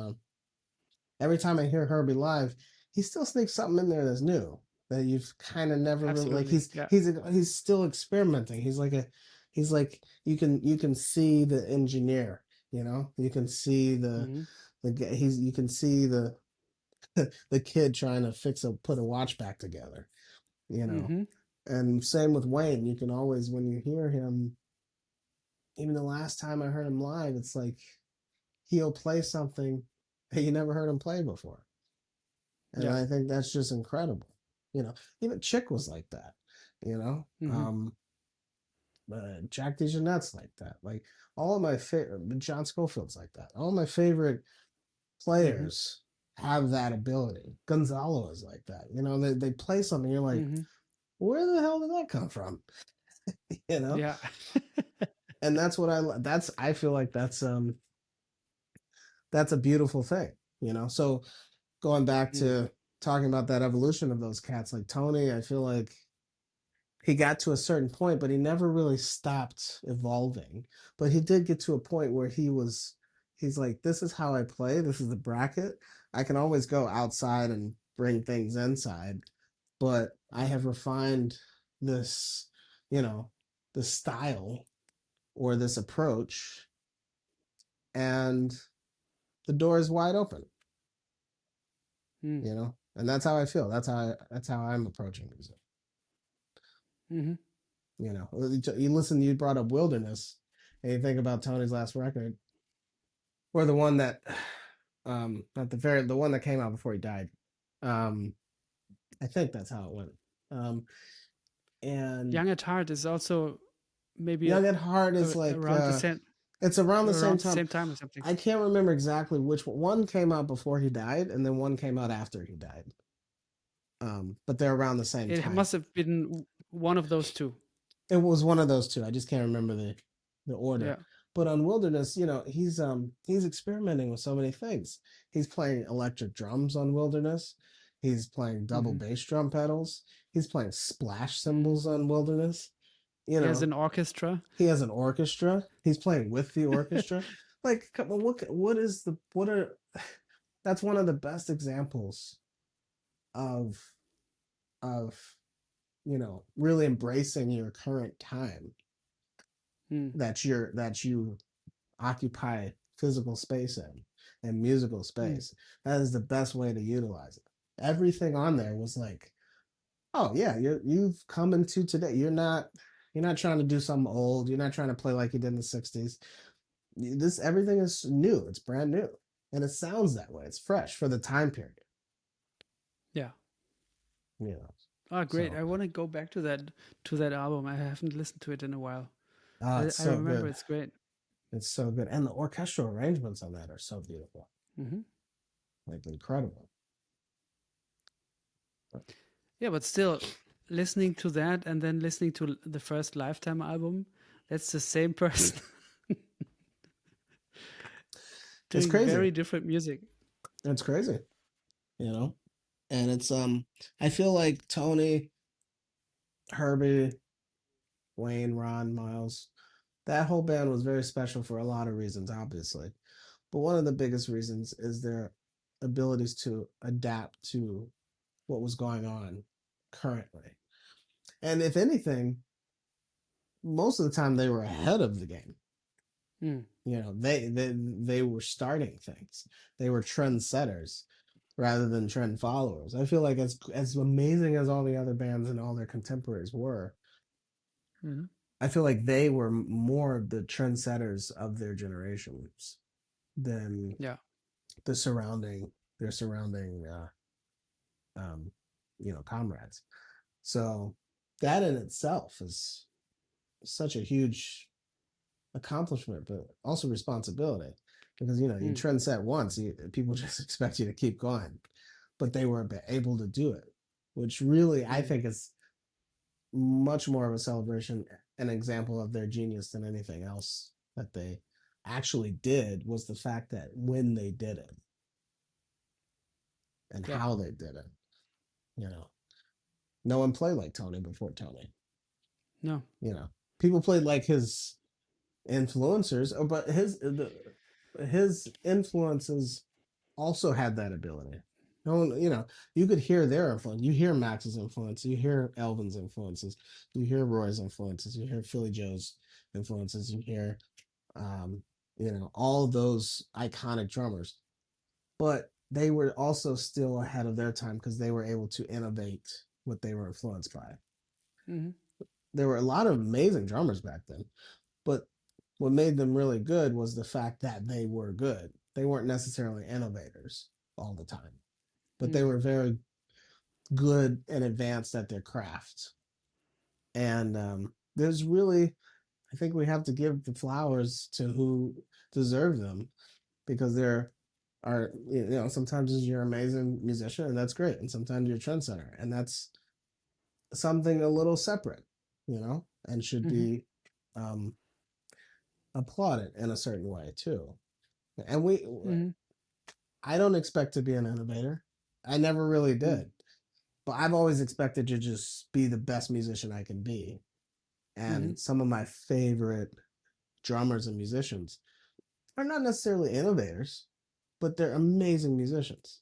every time I hear Herbie live, he still sneaks something in there that's new, that you've kind of never really, like, Absolutely. Yeah. he's still experimenting. He's like you can see the engineer, you know, you can see Mhm. you can see the the kid trying to put a watch back together, you know. Mhm. And same with Wayne, you can always, when you hear him, even the last time I heard him live, it's like he'll play something that you never heard him play before. And Yeah. I think that's just incredible. You know, even Chick was like that, you know. Mhm. Jack DeJohnette's like that. Like, all of my favorite, John Scofield's like that. All my favorite Mhm. players have that ability. Gonzalo is like that. You know, they play something, you're like, Mhm. where the hell did that come from? You know? Yeah. And that's what I feel like that's a beautiful thing, you know. So going back Mm. to talking about that evolution of those cats, like Tony, I feel like he got to a certain point, but he never really stopped evolving. But he did get to a point where he's like, this is how I play, this is the bracket. I can always go outside and bring things inside, but I have refined this, you know, this style or this approach, and the door is wide open, Mm. you know. And that's how I feel. That's how I'm approaching music. Mhm. You know, you brought up Wilderness, and you think about Tony's last record, or the one that, at the one that came out before he died. Um, I think that's how it went. Um, and Young at Heart is also maybe Young at Heart is like, it's around the same time or something. I can't remember exactly which one came out before he died, and then one came out after he died. But they're around the same It time. must have been one of those two. It was one of those two. I just can't remember the order. Yeah. But on Wilderness, you know, he's experimenting with so many things. He's playing electric drums on Wilderness. He's playing double Mhm. bass drum pedals. He's playing splash Mm. cymbals on Wilderness. You He has know, an orchestra. he has an orchestra. He's playing with the orchestra. Like, come on, what are that's one of the best examples of of you know, really embracing your current time, Mm. that you occupy physical space in, and musical Mm. space. That is the best way to utilize it. Everything on there was like, oh yeah, you've come into today. You're not trying to do something old. You're not trying to play like you did in the 60s. This Everything is new. It's brand new. And it sounds that way. It's fresh for the time period. Yeah. You know. Oh, great! So I want to go back to that album. I haven't listened to it in a while. it's I so remember good. it's great. It's so good. And the orchestral arrangements on that are so beautiful. Hmm. Like, incredible. Yeah, but still, listening to that and then listening to the first Lifetime album, that's the same person It's doing crazy. very different music. It's crazy, you know? And I feel like Tony, Herbie, Wayne, Ron, Miles, that whole band was very special for a lot of reasons, obviously. But one of the biggest reasons is their abilities to adapt to what was going on currently. And if anything, most of the time they were ahead of the game. Mm. You know, they were starting things. They were trendsetters rather than trend followers. I feel like as amazing as all the other bands and all their contemporaries were, Hmm. I feel like they were more the trendsetters of their generations than Yeah. the surrounding their surrounding um, you know, comrades. So that in itself is such a huge accomplishment, but also responsibility, because you know, you Mm. trend set once, people just expect you to keep going. But they were able to do it, which really I Mm. think is much more of a celebration an example of their genius than anything else that they actually did was the fact that when they did it and Yeah. how they did it, you know, no one played like Tony before Tony. No. You know, people played like his influencers, but his influences also had that ability. No, you know, you could hear their influence. You hear Max's influence. You hear Elvin's influences. You hear Roy's influences. You hear Philly Joe's influences. You hear, um, you know, all those iconic drummers. But they were also still ahead of their time because they were able to innovate what they were influenced by. Mm-hmm. There were a lot of amazing drummers back then, but what made them really good was the fact that they were good. They weren't necessarily innovators all the time, but they Mm. were very good and advanced at their craft. And there's really, I think we have to give the flowers to who deserve them because there are, you know, sometimes you're an amazing musician and that's great. And sometimes you're a trendsetter and that's something a little separate, you know, and should Mm-hmm. be um, applauded in a certain way too. And Mm-hmm. I don't expect to be an innovator. I never really Mm. did. But I've always expected to just be the best musician I can be. Mm-hmm. And some of my favorite drummers and musicians are not necessarily innovators, but they're amazing musicians.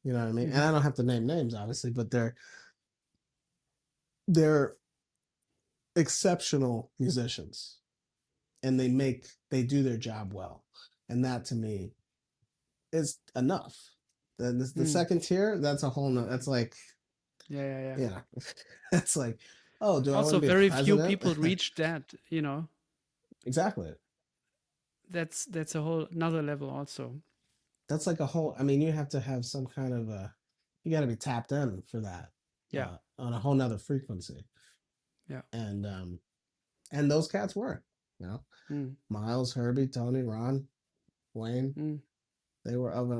You know what I mean? And Mm-hmm. I don't have to name names, obviously, but they're exceptional musicians, and they do their job well, and that to me is enough. The Mm. second tier, that's a whole no. That's like, Yeah, yeah, yeah. yeah, that's like, oh, do I want Also, to be a very few president? people reach that, Exactly. That's a whole another level also. That's like a whole. I mean, you have to have some kind of a. You got to be tapped in for that, Yeah. on a whole nother frequency, Yeah. and those cats were, you know, Mm. Miles, Herbie, Tony, Ron, Wayne. Mm. They were of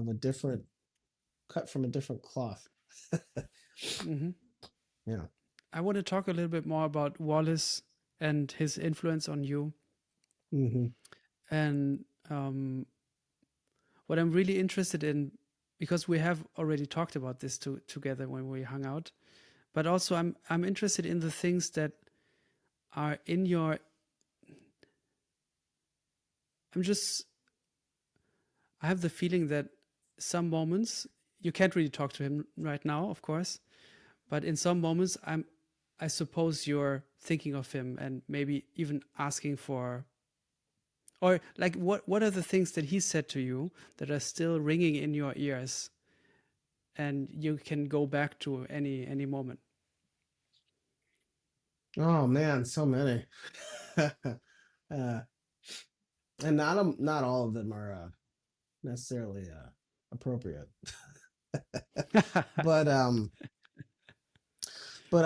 a different cut from a different cloth. Mm-hmm. Yeah. I want to talk a little bit more about Wallace and his influence on you. Mm-hmm. And what I'm really interested in, because we have already talked about this together when we hung out, but also I'm interested in the things that are in your. I'm just. I have the feeling that some moments you can't really talk to him right now, of course, but in some moments I suppose you're thinking of him and maybe even asking for, or like what are the things that he said to you that are still ringing in your ears and you can go back to any moment. Oh man, so many. uh, and not all of them are necessarily appropriate. But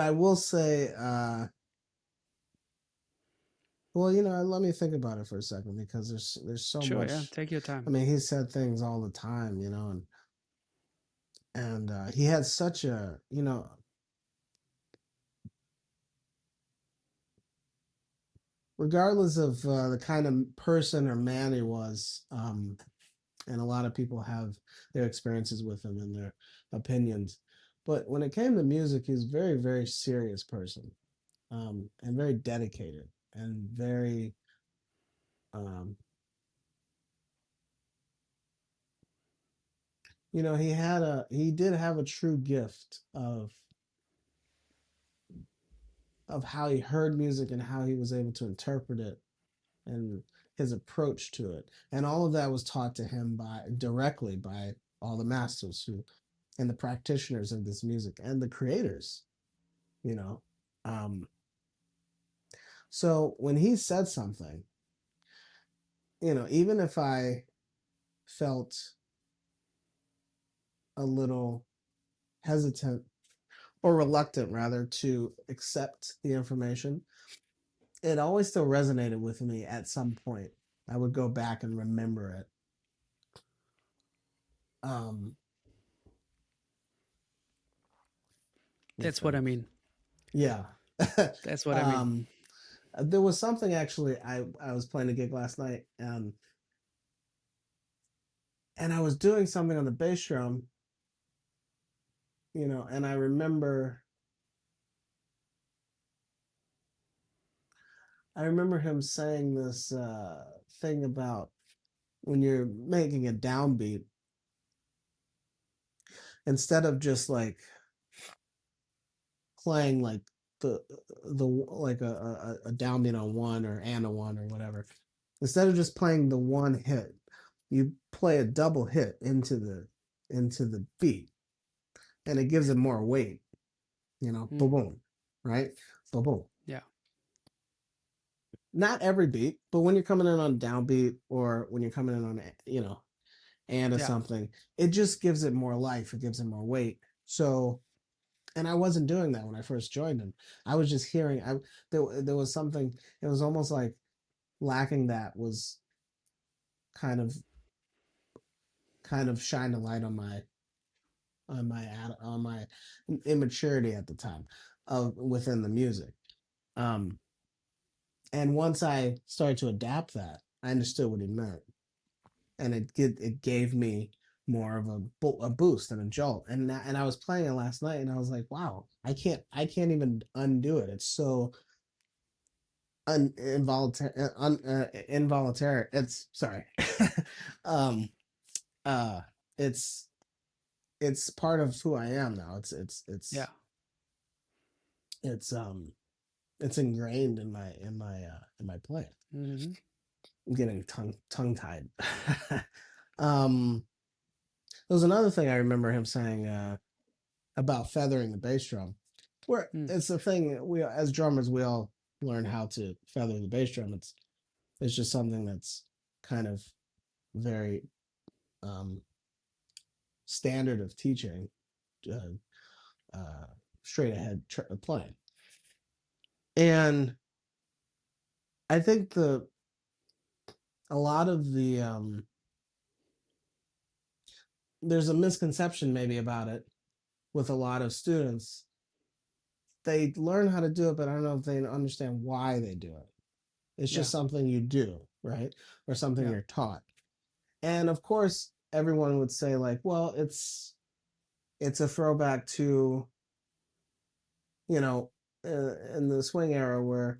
I will say, well, you know, let me think about it for a second because there's so Sure, yeah, much. take your I time. mean, he said things all the time, you know, and he had such a, you know, regardless of the kind of person or man he was, and a lot of people have their experiences with him and their opinions. But when it came to music, he was a very, very serious person, and very dedicated and very, um, you know, he did have a true gift of how he heard music and how he was able to interpret it and his approach to it. And all of that was taught to him directly by all the masters who and the practitioners of this music and the creators, you know. Um, so when he said something, you know, even if I felt a little hesitant or reluctant rather to accept the information, it always still resonated with me at some point. I would go back and remember it. Um, That's what I think. mean. Yeah. That's what I mean. um, There was something actually. I was playing a gig last night, and I was doing something on the bass drum, and I remember him saying this thing about when you're making a downbeat, instead of just like playing like the like a downbeat on one or and a one or whatever, instead of just playing the one hit, you play a double hit into the beat, and it gives it more weight. Boom, boom, right? Boom, boom. Yeah. Not every beat, but when you're coming in on downbeat or when you're coming in on and or something, it just gives it more life. It gives it more weight. So, and I wasn't doing that when I first joined him. I was just hearing. There was something. It was almost like lacking that was kind of shine a light on my immaturity at the time of within the music. And once I started to adapt that, I understood what he meant, and it gave me more of a boost and a jolt. And I was playing it last night, and I was like, wow, I can't even undo it. It's so involuntary. It's sorry. um, it's part of who I am now. Yeah. It's ingrained in my play. Mm-hmm. I'm getting tongue tied. There was another thing I remember him saying about feathering the bass drum, where it's a thing we as drummers we all learn how to feather the bass drum. It's just something that's kind of very standard of teaching, straight ahead playing. And I think a lot of the there's a misconception maybe about it with a lot of students. They learn how to do it, but I don't know if they understand why they do it. It's just something you do, right? Or something you're taught. And of course, everyone would say like, well, it's a throwback to, in the swing era where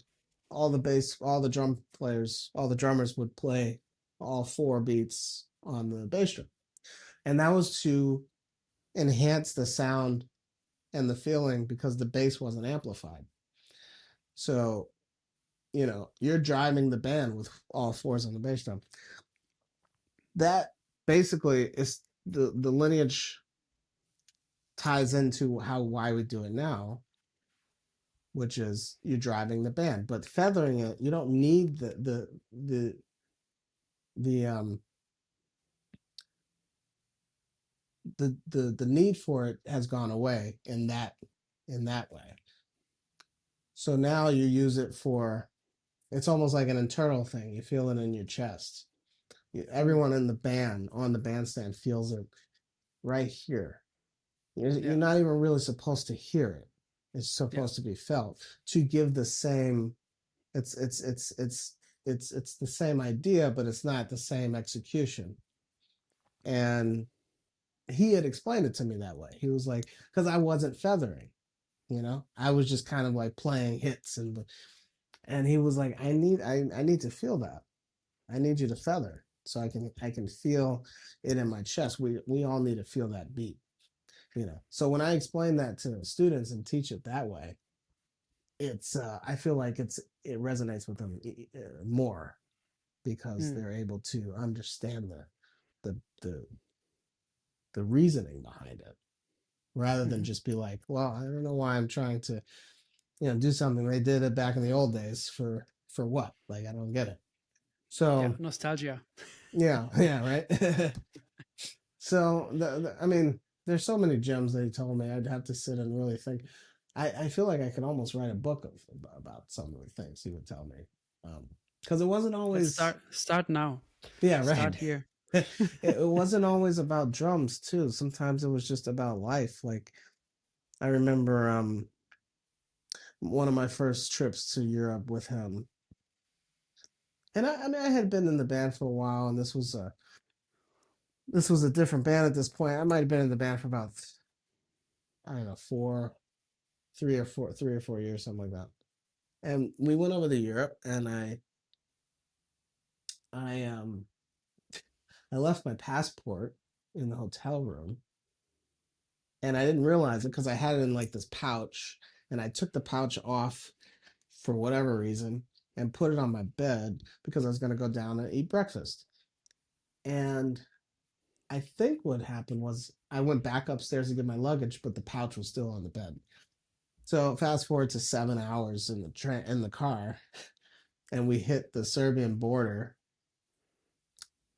all the drum players, all the drummers would play all four beats on the bass drum. And that was to enhance the sound and the feeling because the bass wasn't amplified. So, you're driving the band with all fours on the bass drum. That basically is the lineage ties into why we do it now, which is you're driving the band. But feathering it, you don't need the need for it has gone away in that way. So now you use it for, it's almost like an internal thing. You feel it in your chest. Everyone in the band on the bandstand feels it right here. You're not even really supposed to hear it. It's supposed to be felt to give the same. It's the same idea, but it's not the same execution. And he had explained it to me that way. He was like, because I wasn't feathering, I was just kind of like playing hits, and he was like, I need to feel that. I need you to feather so I can feel it in my chest. We all need to feel that beat, So when I explain that to students and teach it that way, it's I feel like it resonates with them more because they're able to understand the reasoning behind it rather than just be like, well, I don't know why I'm trying to do something. They did it back in the old days for what? Like, I don't get it. So nostalgia. Yeah, right. So I mean, there's so many gems that he told me. I'd have to sit and really think. I feel like I could almost write a book about some of the things he would tell me, because it wasn't always. Let's start now. Yeah, right. Start here. It wasn't always about drums too. Sometimes it was just about life. Like I remember one of my first trips to Europe with him. And I mean, I had been in the band for a while, and this was a different band at this point. I might have been in the band for about, I don't know, 3 or 4 years, something like that. And we went over to Europe, and I I left my passport in the hotel room, and I didn't realize it because I had it in like this pouch, and I took the pouch off for whatever reason and put it on my bed because I was going to go down and eat breakfast. And I think what happened was I went back upstairs to get my luggage, but the pouch was still on the bed. So fast forward to 7 hours in the car, and we hit the Serbian border,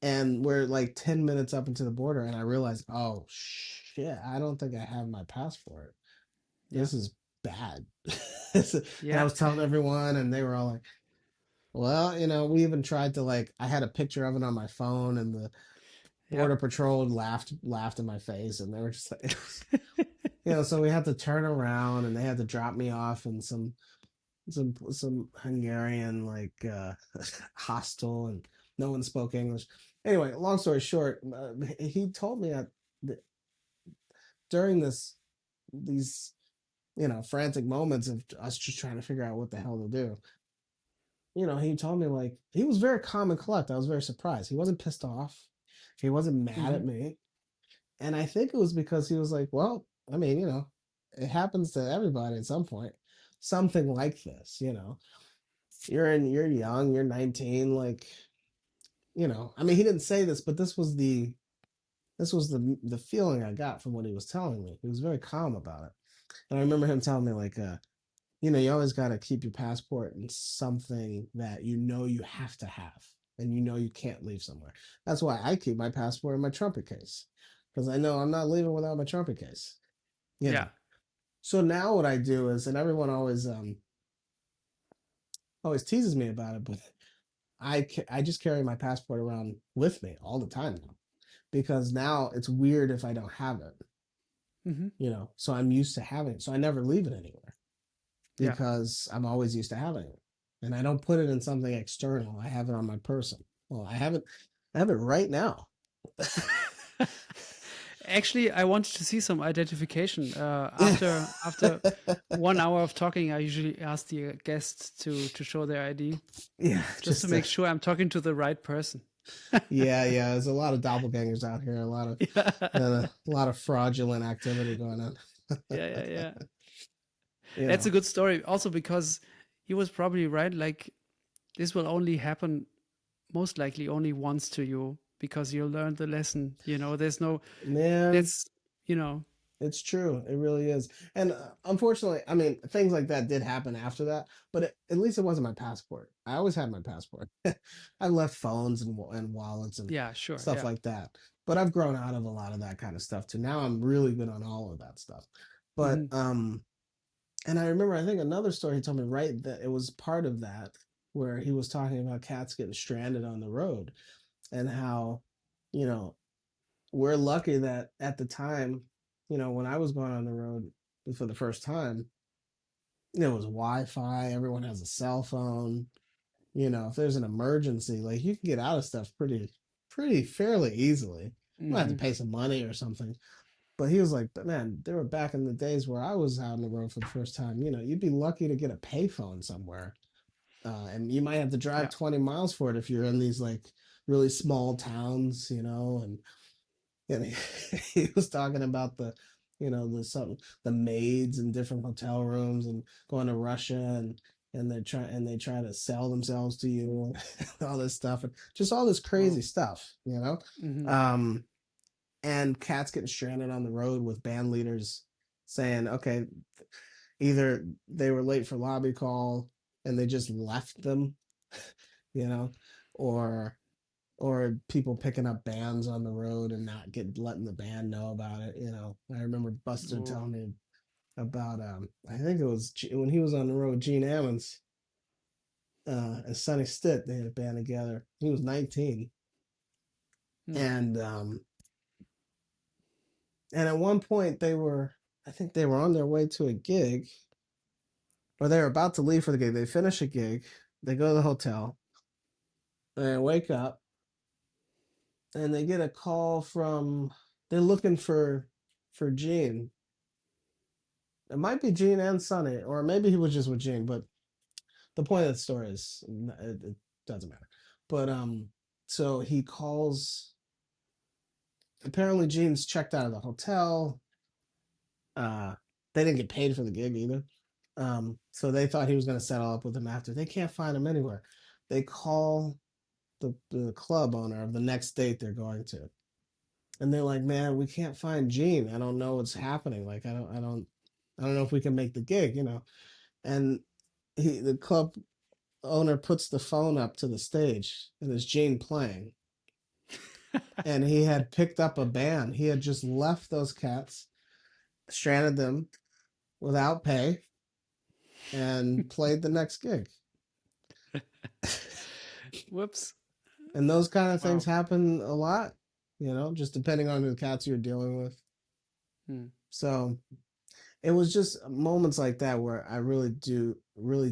and we're like 10 minutes up into the border, and I realized, oh shit, I don't think I have my passport. Yeah. This is bad. And I Yeah. was telling everyone, and they were all like, well, we even tried to like, I had a picture of it on my phone, and the Yeah. border patrol laughed in my face, and they were just like, so we had to turn around, and they had to drop me off in some Hungarian like hostel, and no one spoke English. Anyway, long story short, he told me that during these frantic moments of us just trying to figure out what the hell to do, he told me like he was very calm and collected. I was very surprised. He wasn't pissed off. He wasn't mad Mm-hmm. at me. And I think it was because he was like, well, I mean, it happens to everybody at some point. Something like this. You're young, you're 19, like, I mean, he didn't say this, but this was the feeling I got from what he was telling me. He was very calm about it. And I remember him telling me like you always got to keep your passport in something that you have to have, and you can't leave somewhere. That's why I keep my passport in my trumpet case, because I know I'm not leaving without my trumpet case. You Yeah. know. So now what I do is, and everyone always teases me about it, but I just carry my passport around with me all the time now, because now it's weird if I don't have it. Mm-hmm. So I'm used to having it, so I never leave it anywhere, Yeah. because I'm always used to having it. And I don't put it in something external. I have it on my person. Well, I have it right now. Actually, I wanted to see some identification. Yeah. After 1 hour of talking, I usually ask the guests to show their ID, Yeah, just to make sure I'm talking to the right person. yeah. There's a lot of doppelgangers out here, Yeah. a lot of fraudulent activity going on. Yeah. you That's a know, good story. Also because he was probably right. Like this will only happen most likely only once to you because you learned the lesson. There's no man, that's you know it's true. It really is. And unfortunately, I mean, things like that did happen after that, but at least it wasn't my passport. I always had my passport. I left phones and wallets and Yeah, sure. stuff Yeah. like that. But I've grown out of a lot of that kind of stuff too. Now I'm really good on all of that stuff. But Hmm. and I remember, I think another story he told me, right, that it was part of that, where he was talking about cats getting stranded on the road, and how, you know, we're lucky that at the time, when I was going on the road for the first time, there was Wi-Fi, everyone has a cell phone. If there's an emergency, like, you can get out of stuff pretty fairly easily. You might have to Hmm. pay some money or something. But he was like, but man, there were back in the days where I was out on the road for the first time. You'd be lucky to get a payphone somewhere, and you might have to drive Yeah. 20 miles for it if you're in these like really small towns, and he was talking about the maids in different hotel rooms, and going to Russia, and they try to sell themselves to you, and all this stuff, and just all this Wow. crazy stuff. Hmm. Um, and cats getting stranded on the road with band leaders saying, okay, either they were late for lobby call and they just left them, you know, or people picking up bands on the road and not letting the band know about it. I remember Buster Oh. telling me about I think it was when he was on the road, Gene Ammons and Sonny Stitt, they had a band together. He was 19, Hmm. and at one point I think they were on their way to a gig, or they're about to leave for the gig. They finish a gig, they go to the hotel, and wake up, and they get a call from. They're looking for Gene. It might be Gene and Sonny, or maybe he was just with Gene. But the point of the story is it doesn't matter. But so he calls. Apparently, Gene's checked out of the hotel. They didn't get paid for the gig either. So they thought he was going to settle up with him after. They can't find him anywhere. They call the club owner of the next date they're going to, and they're like, "Man, we can't find Gene. I don't know what's happening. Like, I don't know if we can make the gig, you know." And the club owner puts the phone up to the stage, and there's Gene playing. And he had picked up a band. He had just left those cats, stranded them without pay, and played the next gig. Whoops. And those kind of things Wow. happen a lot, you know, just depending on the cats you're dealing with. So it was just moments like that where I really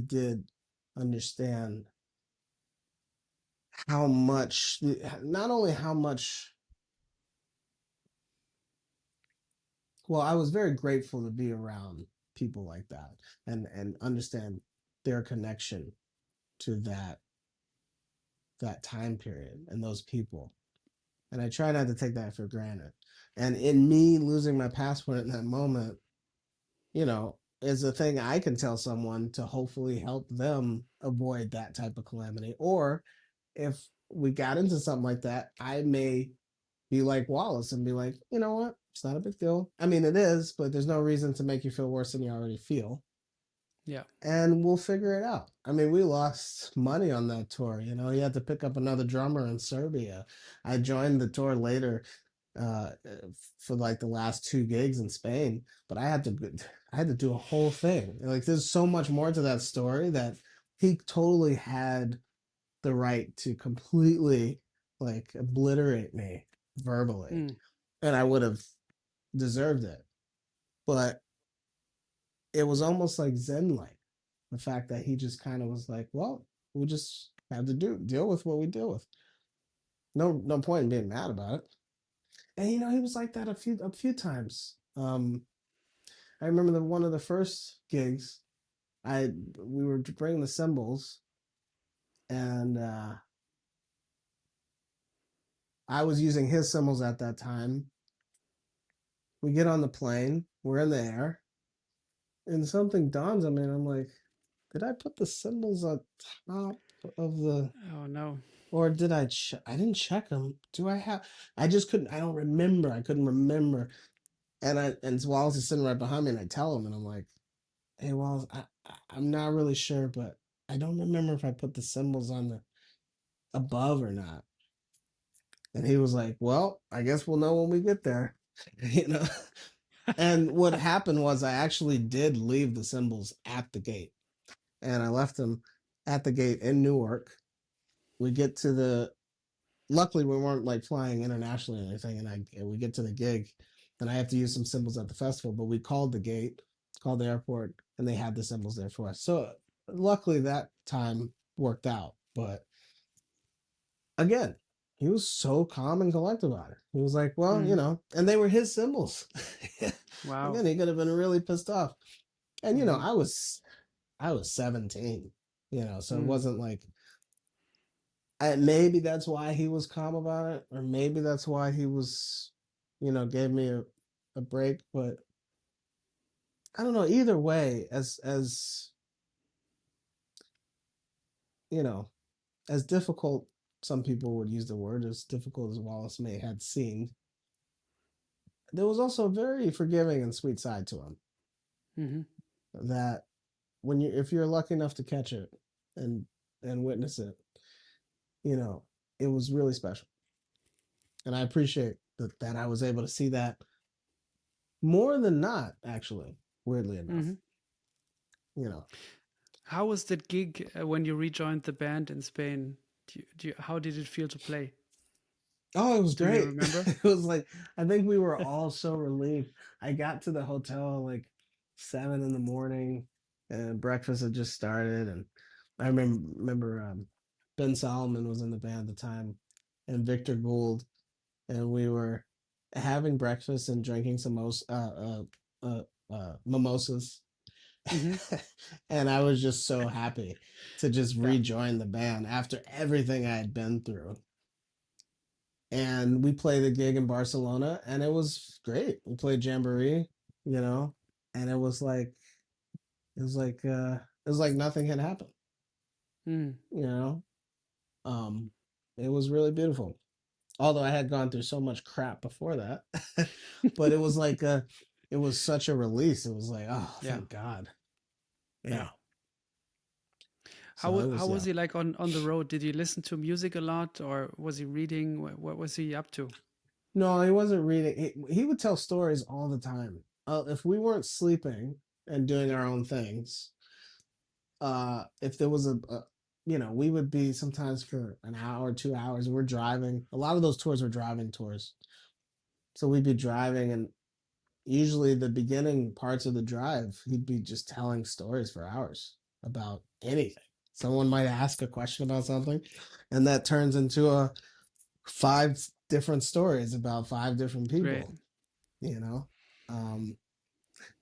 did understand how much, not only how much, well, I was very grateful to be around people like that and understand their connection to that time period and those people. And I try not to take that for granted. And in me losing my passport in that moment, you know, is a thing I can tell someone to hopefully help them avoid that type of calamity. Or if we got into something like that, I may be like Wallace and be like, you know what? It's not a big deal. I mean, it is, but there's no reason to make you feel worse than you already feel. Yeah. And we'll figure it out. I mean, we lost money on that tour. You know, he had to pick up another drummer in Serbia. I joined the tour later uh, for like the last 2 gigs in Spain, but I had to do a whole thing. Like, there's so much more to that story that he totally had the right to completely like obliterate me verbally, and I would have deserved it. But it was almost like Zen-like, the fact that he just kind of was like, well, we just have to deal with what we deal with. No point in being mad about it. And you know, he was like that a few times. I remember one of the first gigs, we were bringing the cymbals, and I was using his cymbals at that time. We get on the plane, we're in the air, and something dawns on me, and I'm like, did I put the cymbals on top of the? Oh no. Or did I? I didn't check them. Do I have? I just couldn't. I don't remember. I couldn't remember. And Wallace is sitting right behind me, and I tell him, and I'm like, "Hey, Wallace, I'm not really sure, but I don't remember if I put the cymbals on the above or not." And he was like, "Well, I guess we'll know when we get there," you know. And what happened was I actually did leave the cymbals at the gate, and I left them at the gate in Newark. We get to the luckily we weren't like flying internationally or anything, and we get to the gig, and I have to use some symbols at the festival, but we called the gate, called the airport, and they had the symbols there for us. So luckily that time worked out. But again, he was so calm and collected about it. He was like, well, you know, and they were his symbols. Wow. Again, he could have been really pissed off. And you know, I was 17, you know, so it wasn't like maybe that's why he was calm about it, or maybe that's why he was, you know, gave me a break. But I don't know. Either way, as you know, as difficult some people would use the word, as difficult as Wallace may had seemed, there was also a very forgiving and sweet side to him. That if you're lucky enough to catch it and witness it, you know, it was really special. And I appreciate that I was able to see that more than not, actually, weirdly enough. You know. How was that gig when you rejoined the band in Spain? How did it feel to play? Oh, it was great. Do you remember? It was like, I think we were all so relieved. I got to the hotel like 7 in the morning. and breakfast had just started, and I remember Ben Solomon was in the band at the time, and Victor Gould, and we were having breakfast and drinking some mimosas. Mm-hmm. And I was just so happy to just Yeah. rejoin the band after everything I had been through. And we played a gig in Barcelona, and it was great. We played Jamboree, and it was like nothing had happened, Mm. you know. Um, it was really beautiful. Although I had gone through so much crap before that, but it was such a release. It was like, oh, Yeah. thank God. Yeah. Yeah. How So it was, how was he like on the road? Did he listen to music a lot, or was he reading? What was he up to? No, he wasn't reading. He would tell stories all the time. If we weren't sleeping and doing our own things, if there was we would be sometimes for an hour, 2 hours, and we're driving. A lot of those tours were driving tours. So we'd be driving, and usually the beginning parts of the drive, he'd be just telling stories for hours about anything. Someone might ask a question about something, and that turns into five different stories about five different Great. people, you know? Um,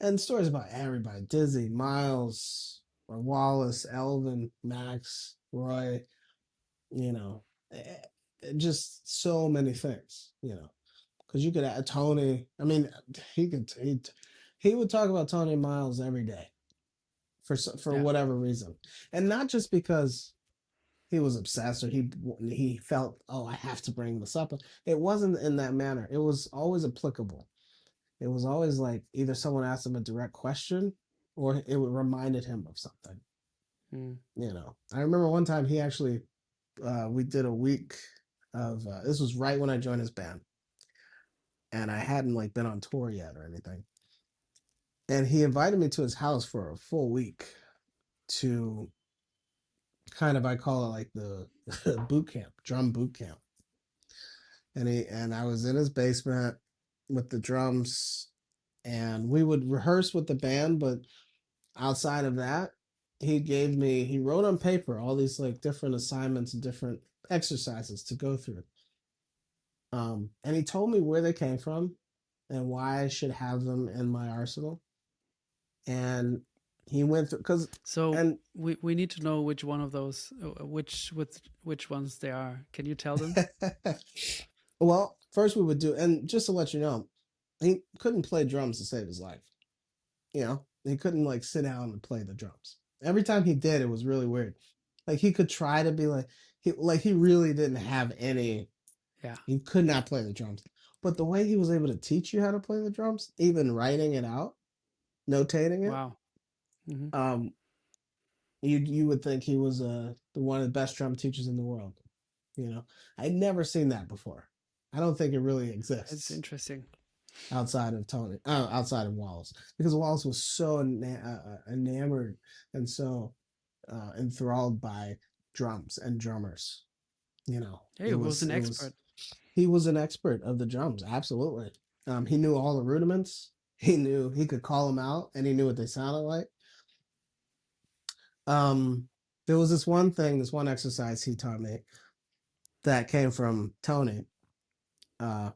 and stories about everybody: Dizzy, Miles, or Wallace, Elvin, Max, Roy, you know, just so many things, because you could add Tony. I mean, he would talk about Tony and Miles every day for Yeah. whatever reason, and not just because he was obsessed or he felt, oh, I have to bring this up. It wasn't in that manner. It was always applicable. It was always like either someone asked him a direct question or it reminded him of something. Mm. I remember one time he actually we did a week of this was right when I joined his band, and I hadn't like been on tour yet or anything. And he invited me to his house for a full week to kind of, I call it like the boot camp, drum boot camp. And I was in his basement with the drums, and we would rehearse with the band, but outside of that, he wrote on paper all these like different assignments and different exercises to go through. And he told me where they came from and why I should have them in my arsenal. And he went through because So and we need to know which one of those, which ones they are. Can you tell them? well, first we would do, and just to let you know, he couldn't play drums to save his life. He couldn't like sit down and play the drums. Every time he did, it was really weird. Like he could try to be he really didn't have any. Yeah. He could not play the drums. But the way he was able to teach you how to play the drums, even writing it out, notating it, Wow. Mm-hmm. um, you would think he was the one of the best drum teachers in the world. I'd never seen that before. I don't think it really It's exists interesting. outside of outside of Wallace, because Wallace was so enamored and so enthralled by drums and drummers. Hey, he was an expert. He was an expert of the drums, absolutely. He knew all the rudiments. He could call them out, and he knew what they sounded like. There was this one exercise he taught me that came from Tony. And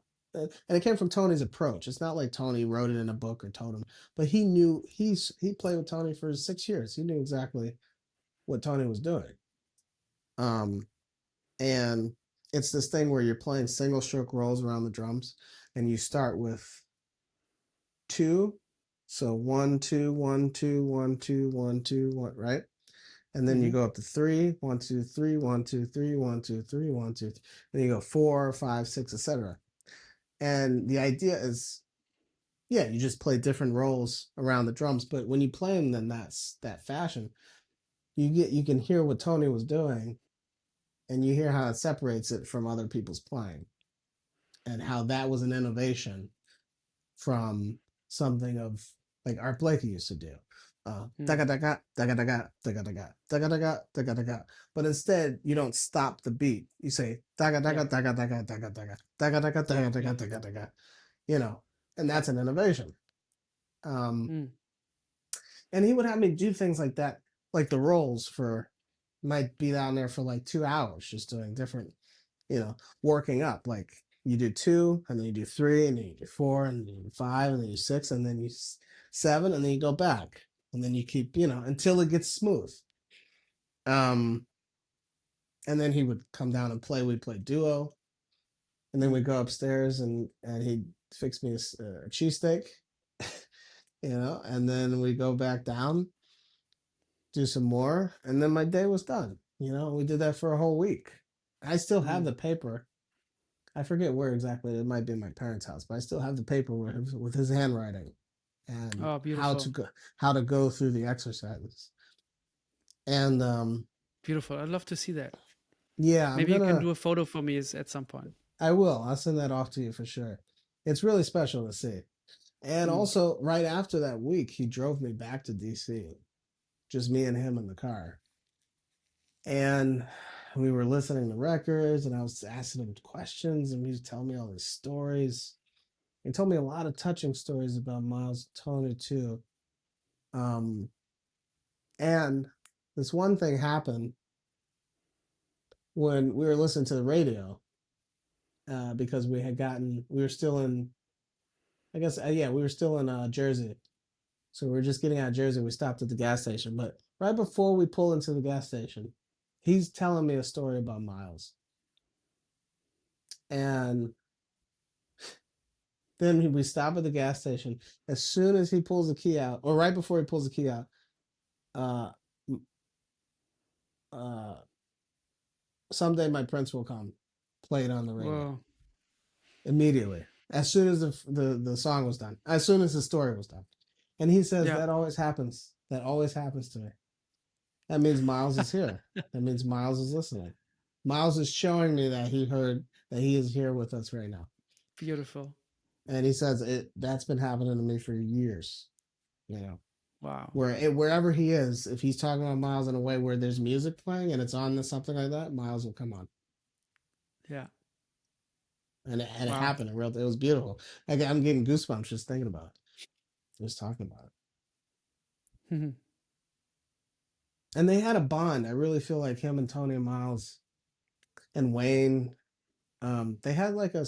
it came from Tony's approach. It's not like Tony wrote it in a book or told him, but he knew he played with Tony for 6 years. He knew exactly what Tony was doing. And it's this thing where you're playing single stroke rolls around the drums, and you start with 2. So 1, 2, 1, 2, 1, 2, 1, 2, 1, right? And then you Mm-hmm. go up to 3, 1, 2, 3, 1, 2, 3, 1, 2, 3, 1, 2, 3. Then you go 4, 5, 6, etc. And the idea is, yeah, you just play different rolls around the drums, but when you play them in that fashion, you can hear what Tony was doing, and you hear how it separates it from other people's playing, and how that was an innovation from something of like Art Blakey used to do. Daga daga daga daga daga daga daga daga daga daga. But instead, you don't stop the beat. You say daga daga daga daga daga daga daga daga daga daga daga daga. And that's an innovation. And he would have me do things like that, like the rolls for, might be down there for like 2 hours just doing different, working up. Like you do 2, and then you do 3, and then you do 4, and then you do 5, and then you 6, and then you 7, and then you go back, and then you keep, until it gets smooth. And then he would come down and play. We'd play duo, and then we'd go upstairs, and he'd fix me a cheesesteak, and then we go back down, do some more, and then my day was done. We did that for a whole week. I still have the paper. I forget where exactly. It might be in my parents' house, but I still have the paper with his handwriting and how beautiful. to go through the exercises. And beautiful. I'd love to see that. Yeah, maybe you can do a photo for me at some point. I will. I'll send that off to you for sure. It's really special to see. And also, right after that week, he drove me back to DC, just me and him in the car. And we were listening to records, and I was asking him questions, and he was telling me all these stories. He told me a lot of touching stories about Miles and Tony too. And this one thing happened when we were listening to the radio, because we were still in, I guess, we were still in Jersey. So we were just getting out of Jersey. We stopped at the gas station. But right before we pull into the gas station, he's telling me a story about Miles. And then we stop at the gas station. As soon as he pulls the key out, or right before he pulls the key out, Someday My Prince Will Come played on the radio. Whoa. Immediately. As soon as the song was done. As soon as the story was done. And he says, that always happens. That always happens to me. That means Miles is here. That means Miles is listening. Miles is showing me that he is here with us right now. Beautiful. And he says that's been happening to me for years. Wow. Wherever he is, if he's talking about Miles in a way where there's music playing and it's on something like that, Miles will come on. Yeah. And it happened in real. It was beautiful. I'm getting goosebumps just thinking about it. Just talking about it. Mm-hmm. And they had a bond. I really feel like him and Tony and Miles and Wayne, they had like a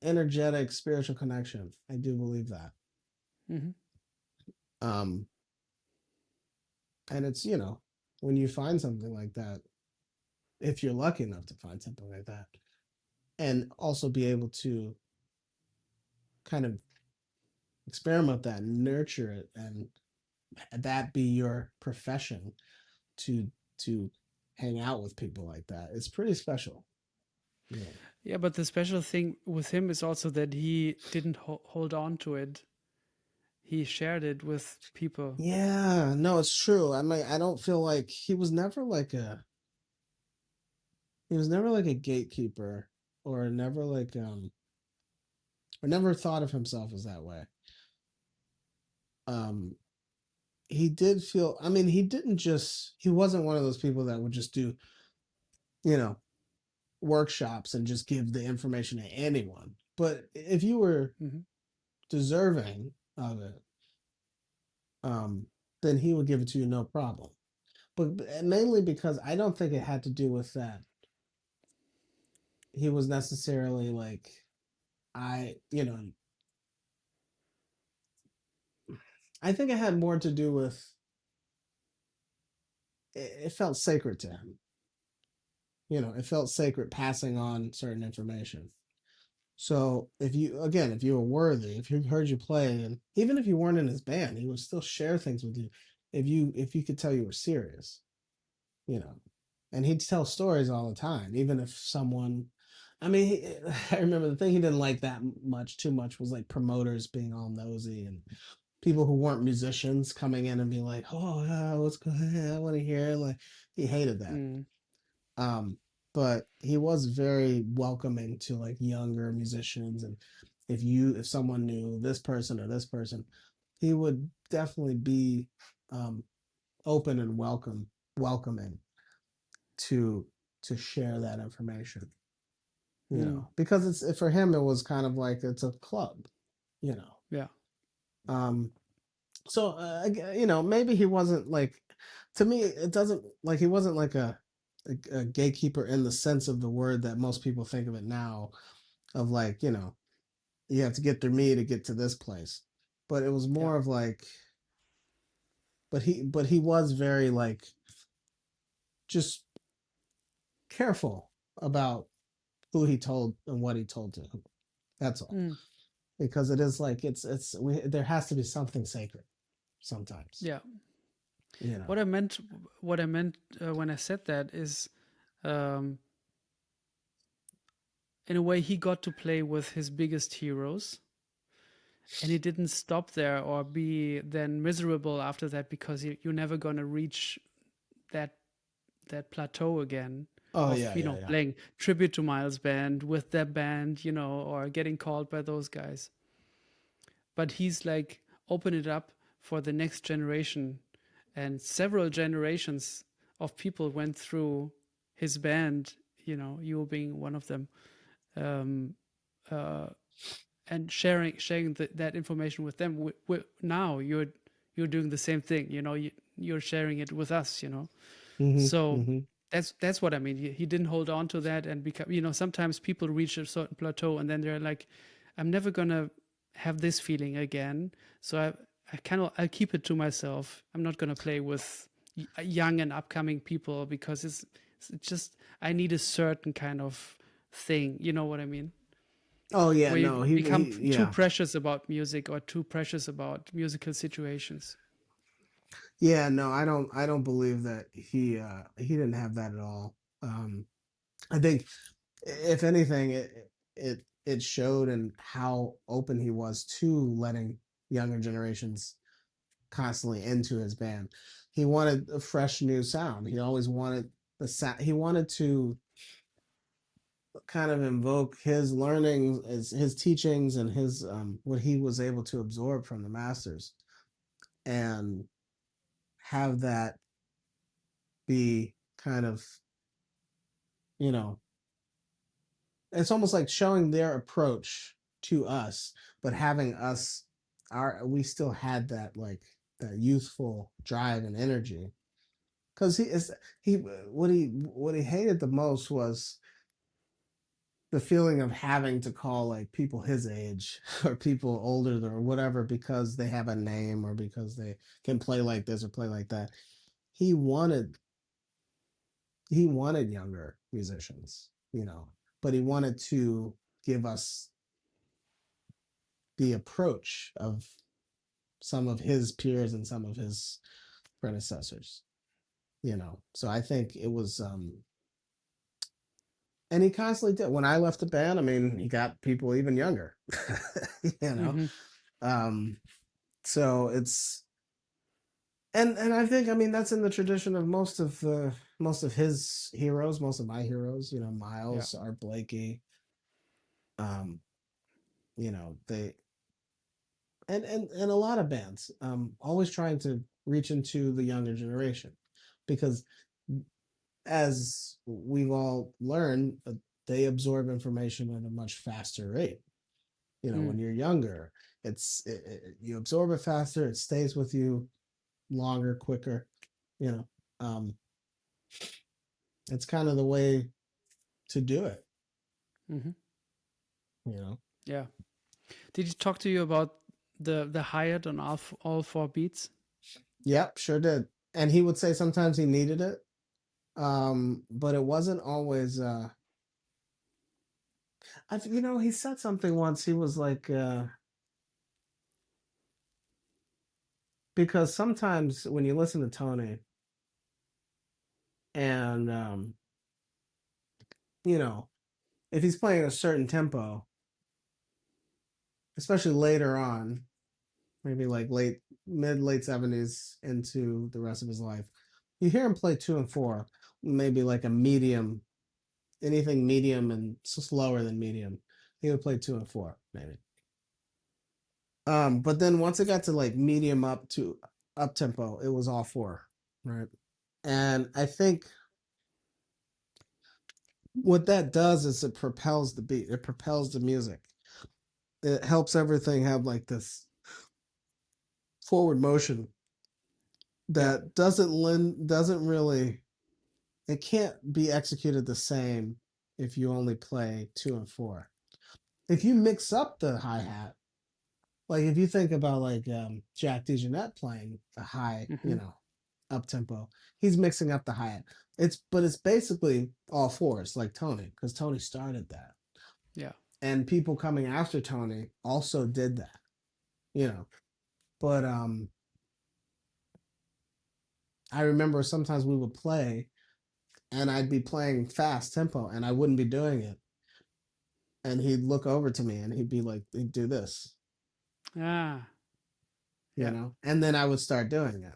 energetic spiritual connection. I do believe that. Mm-hmm. And it's, when you find something like that, if you're lucky enough to find something like that, and also be able to kind of experiment that and nurture it, and that be your profession, to hang out with people like that, it's pretty special. Yeah, but the special thing with him is also that he didn't hold on to it. He shared it with people. Yeah, no, it's true. I mean, I don't feel like he was never like a gatekeeper, or never like or never thought of himself as that way. He did feel, I mean, he wasn't one of those people that would just do, workshops and just give the information to anyone. But if you were deserving of it, then he would give it to you, no problem. But mainly because I don't think it had to do with that. He was necessarily like, I think it had more to do with, it felt sacred to him. It felt sacred passing on certain information. So if you were worthy, if he heard you play, and even if you weren't in his band, he would still share things with you if you could tell you were serious. And he'd tell stories all the time, even if someone, I mean, I remember the thing he didn't like too much was like promoters being all nosy, and people who weren't musicians coming in and being like, oh, what's going on? I want to hear. Like, he hated that. But he was very welcoming to like younger musicians, and if someone knew this person or this person, he would definitely be open and welcoming to share that information. Because for him it was kind of like it's a club. Yeah. So you know, maybe he wasn't like, to me it doesn't, like, he wasn't like a gatekeeper in the sense of the word that most people think of it now, of like, you know, you have to get through me to get to this place. But it was Yeah. more of like, but he was very like, just careful about who he told and what he told to who. That's all. Mm. Because it is like, there has to be something sacred sometimes, Yeah. you know. What I meant, when I said that is, um, in a way, he got to play with his biggest heroes, and he didn't stop there or be then miserable after that, because you're never gonna reach that plateau again Oh of, yeah, yeah, yeah. playing tribute to Miles band with that band, or getting called by those guys. But he's like open it up for the next generation, and several generations of people went through his band, you being one of them, um, uh, and sharing that information with them. Now you're doing the same thing, you're sharing it with us, Mm-hmm, so mm-hmm. that's what I mean. He didn't hold on to that and become, sometimes people reach a certain plateau and then they're like, I'm never gonna have this feeling again. So I'll keep it to myself. I'm not gonna play with young and upcoming people, because it's just, I need a certain kind of thing. You know what I mean? Oh yeah, Where you no, become too yeah. precious about music or too precious about musical situations. Yeah, no, I don't believe that he didn't have that at all. I think, if anything, it showed in how open he was to letting younger generations constantly into his band. He wanted a fresh new sound. He always wanted the sound. He wanted to kind of invoke his learnings, his teachings, and his what he was able to absorb from the masters, and have that be kind of, you know, it's almost like showing their approach to us, but having us, we still had that, like, that youthful drive and energy. Because he what he hated the most was the feeling of having to call, like, people his age or people older or whatever, because they have a name or because they can play like this or play like that. He wanted he wanted younger musicians, you know, but he wanted to give us the approach of some of his peers and some of his predecessors, you know. So I think it was, and he constantly did. When I left the band, I mean, he got people even younger, you know. Hmm. Um, so it's, and I think, I mean, that's in the tradition of most of his heroes, most of my heroes, you know, Yeah. Miles, Art Blakey, um, you know, they, and a lot of bands, always trying to reach into the younger generation, because as we've all learned, they absorb information at a much faster rate. You know, Mm. when you're younger, you absorb it faster, it stays with you longer, quicker. You know, um, it's kind of the way to do it. Hmm. You know. Yeah. Did he talk to you about the hi-hat on all four beats? Yep, sure did. And he would say sometimes he needed it, but it wasn't always. You know, he said something once. He was like, because sometimes when you listen to Tony, and you know, if he's playing a certain tempo, especially later on, maybe like late 70s into the rest of his life, you hear him play 2 and 4, maybe like a medium, anything medium and slower than medium. He would play 2 and 4, maybe. But then once it got to like medium up to up tempo, it was all 4, right? And I think what that does is it propels the beat, it propels the music, it helps everything have like this forward motion that doesn't really, it can't be executed the same if you only play 2 and 4. If you mix up the hi-hat, like if you think about like Jack DeJohnette playing a high, Mm-hmm. up tempo, he's mixing up the hi-hat. It's basically all fours like Tony, because Tony started that. Yeah. And people coming after Tony also did that. But I remember sometimes we would play and I'd be playing fast tempo and I wouldn't be doing it. And he'd look over to me and he'd be like, he'd do this, Ah. Yeah. and then I would start doing it.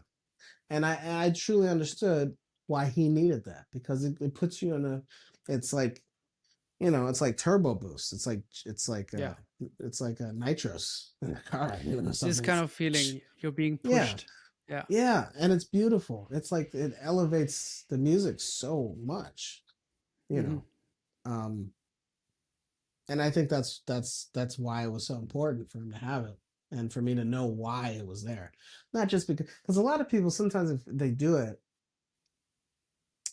And I truly understood why he needed that, because it puts you in it's like, it's like turbo boost. Yeah. It's like a nitros in a car, This something. kind of feeling you're being Yeah. pushed. Yeah. Yeah, and it's beautiful. It's like it elevates the music so much, you Mm-hmm. know. And I think that's why it was so important for him to have it, and for me to know why it was there. Not just because a lot of people sometimes, if they do it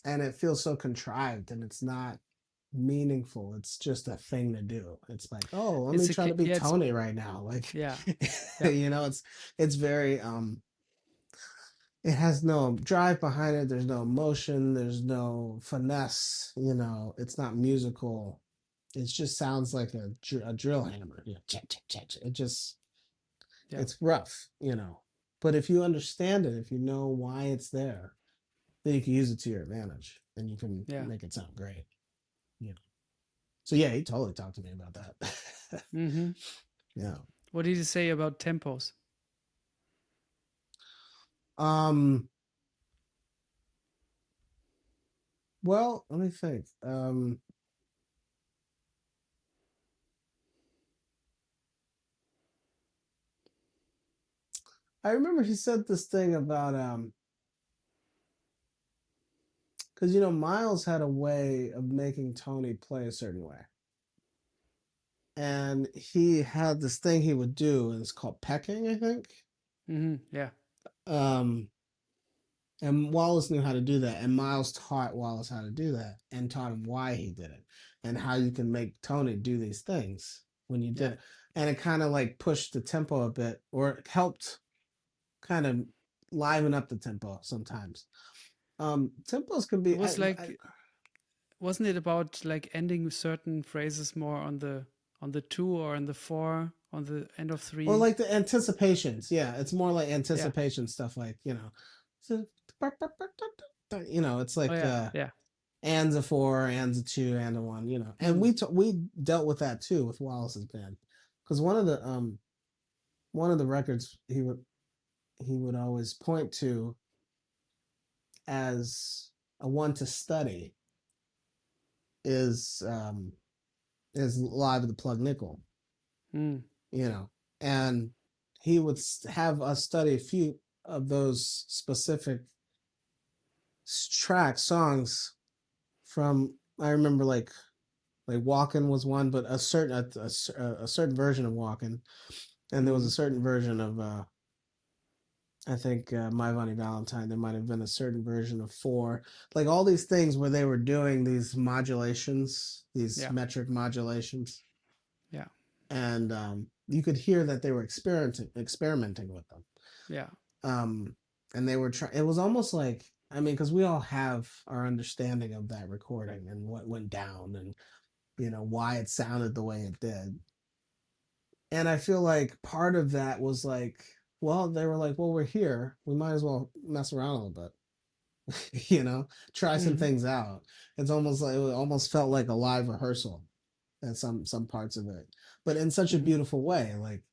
and it feels so contrived and it's not meaningful, it's just a thing to do. It's like, oh, let me try to be Tony right now. Like, Yeah. it's very it has no drive behind it. There's no emotion. There's no finesse. It's not musical. It just sounds like a drill hammer. It just, it's rough, But if you understand it, if you know why it's there, then you can use it to your advantage and you can make it sound great. So yeah, he totally talked to me about that. Mm-hmm. Yeah. What did you say about tempos? Well, let me think. I remember he said this thing about because Miles had a way of making Tony play a certain way, and he had this thing he would do, and it's called pecking, I think. Mm-hmm. Yeah. And Wallace knew how to do that, and Miles taught Wallace how to do that, and taught him why he did it, and how you can make Tony do these things when you did it, and it kind of like pushed the tempo a bit, or it helped kind of liven up the tempo sometimes. Tempos can be. It was wasn't it about like ending certain phrases more on the 2 or on the 4 on the end of 3? Or like the anticipations. Yeah, it's more like anticipation stuff. Like so, it's like ands a 4, ands a 2, and a 1. And we dealt with that too with Wallace's band, because one of the records he would always point to as a one to study is Live at the Plug Nickel. And he would have us study a few of those specific songs from, I remember like Walkin' was one, but a certain version of Walkin', and there was a certain version of I think My Funny Valentine. There might have been a certain version of 4, like all these things where they were doing these modulations, these metric modulations. Yeah. And you could hear that they were experimenting with them. Yeah. And they were trying. It was almost like, because we all have our understanding of that recording and what went down, and why it sounded the way it did. And I feel like part of that was like, well, they were like, well, we're here, we might as well mess around a little bit, try some things out. It's almost like, it almost felt like a live rehearsal at some parts of it, but in such a beautiful way. Like,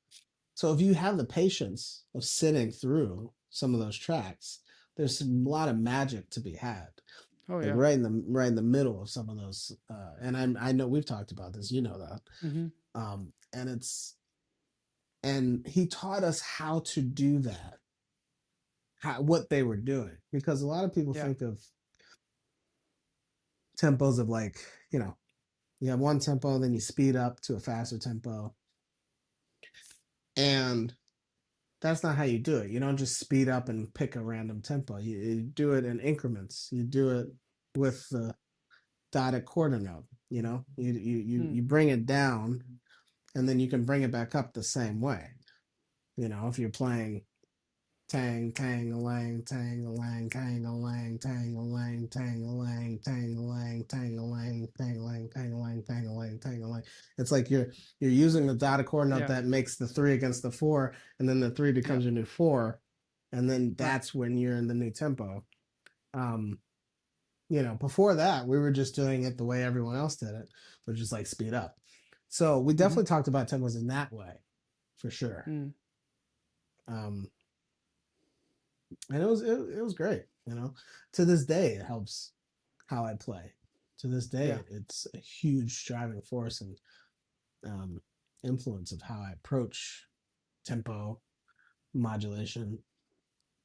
so if you have the patience of sitting through some of those tracks, there's a lot of magic to be had. Oh, like right in the middle of some of those. And I know we've talked about this, that. And he taught us how to do that, what they were doing, because a lot of people think of tempos of like, you have one tempo, then you speed up to a faster tempo. And that's not how you do it. You don't just speed up and pick a random tempo. You do it in increments. You do it with the dotted quarter note. You know, you bring it down, and then you can bring it back up the same way. You know, if you're playing tang tang a lang tang a lang tang a lang tang a lang tang a lang tang a lang tang a lang tang a lang tang a lang tang a lang tang a lang, it's like you're using the dotted quarter note Yeah. that makes the 3 against the 4, and then the 3 becomes your new 4, and then that's when you're in the new tempo. You know, before that we were just doing it the way everyone else did it, which is like speed up. So we definitely talked about tempos in that way, for sure. And it was great, you know. To this day, it helps how I play. To this day, it's a huge driving force and influence of how I approach tempo, modulation,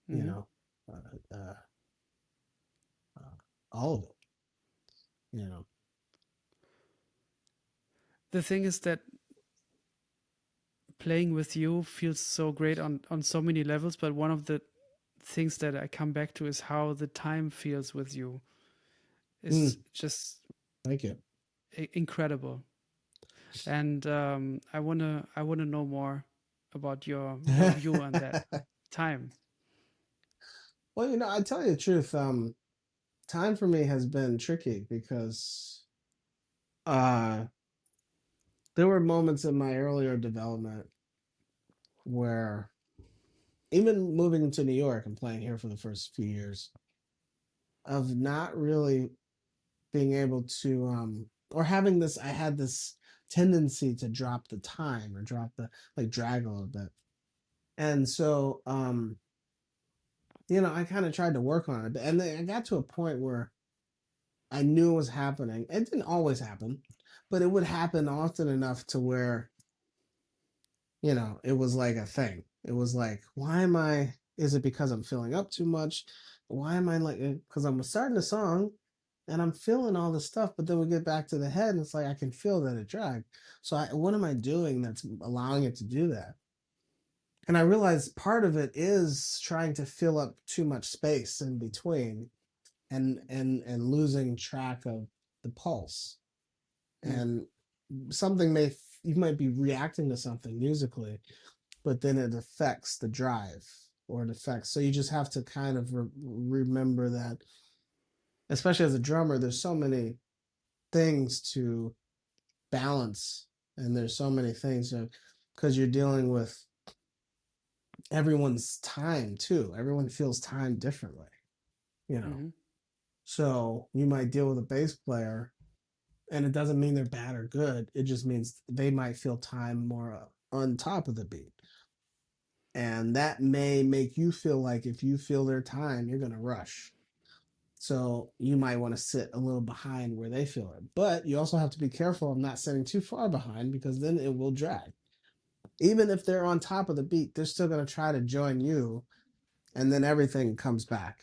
you know, all of it, you know. The thing is that playing with you feels so great on so many levels, but one of the things that I come back to is how the time feels with you. It's just thank you, incredible. And I wanna know more about your view on that time. Well, you know, I tell you the truth, time for me has been tricky because there were moments in my earlier development where, even moving to New York and playing here for the first few years, of not really being able to or having this, I had this tendency to drop the time, or drop the, like, drag a little bit. And so you know, I kind of tried to work on it, and then I got to a point where I knew it was happening. It didn't always happen, but it would happen often enough to where, you know, it was like a thing. It was like, why am I, is it because I'm filling up too much? Why am I like, because I'm starting a song and I'm feeling all this stuff, but then we get back to the head and it's like, I can feel that it dragged. So what am I doing that's allowing it to do that? And I realized part of it is trying to fill up too much space in between, and losing track of the pulse. And something you might be reacting to something musically, but then it affects the drive, or it affects, so you just have to kind of remember that, especially as a drummer, there's so many things to balance, and there's so many things because you're dealing with everyone's time too. Everyone feels time differently, you know. So you might deal with a bass player, and it doesn't mean they're bad or good. It just means they might feel time more on top of the beat. And that may make you feel like if you feel their time, you're going to rush. So you might want to sit a little behind where they feel it. But you also have to be careful of not sitting too far behind, because then it will drag. Even if they're on top of the beat, they're still going to try to join you, and then everything comes back.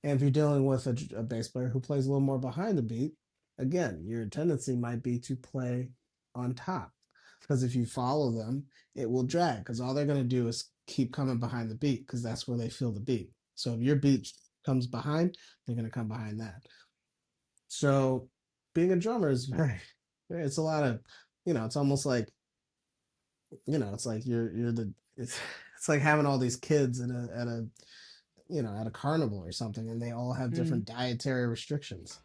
And if you're dealing with a bass player who plays a little more behind the beat, again, your tendency might be to play on top, because if you follow them, it will drag, because all they're going to do is keep coming behind the beat, because that's where they feel the beat. So if your beat comes behind, they're going to come behind that. So being a drummer is it's a lot of, you know, it's almost like, you know, it's like it's like having all these kids at a you know, at a carnival or something, and they all have different dietary restrictions,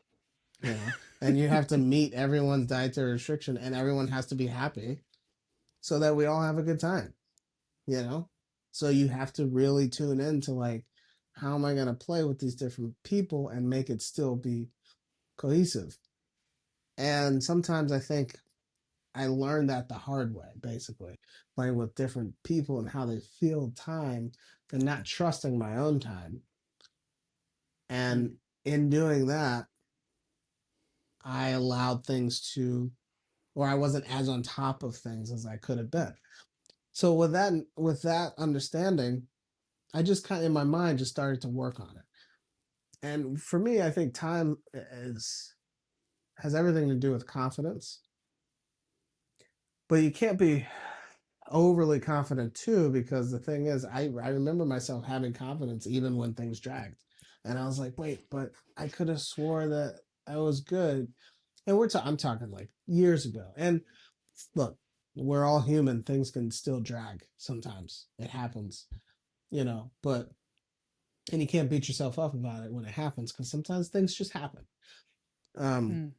you know, and you have to meet everyone's dietary restriction, and everyone has to be happy so that we all have a good time, you know. So you have to really tune into, like, how am I going to play with these different people and make it still be cohesive? And sometimes I think I learned that the hard way, basically, playing with different people and how they feel time, and not trusting my own time. And in doing that, I allowed things to, or I wasn't as on top of things as I could have been. So with that understanding, I just kind of, in my mind, just started to work on it. And for me, I think time has everything to do with confidence. But you can't be overly confident too, because the thing is, I remember myself having confidence even when things dragged. And I was like, wait, but I could have swore that I was good. And I'm talking like years ago. And look, we're all human. Things can still drag sometimes. It happens, but, and you can't beat yourself up about it when it happens, because sometimes things just happen.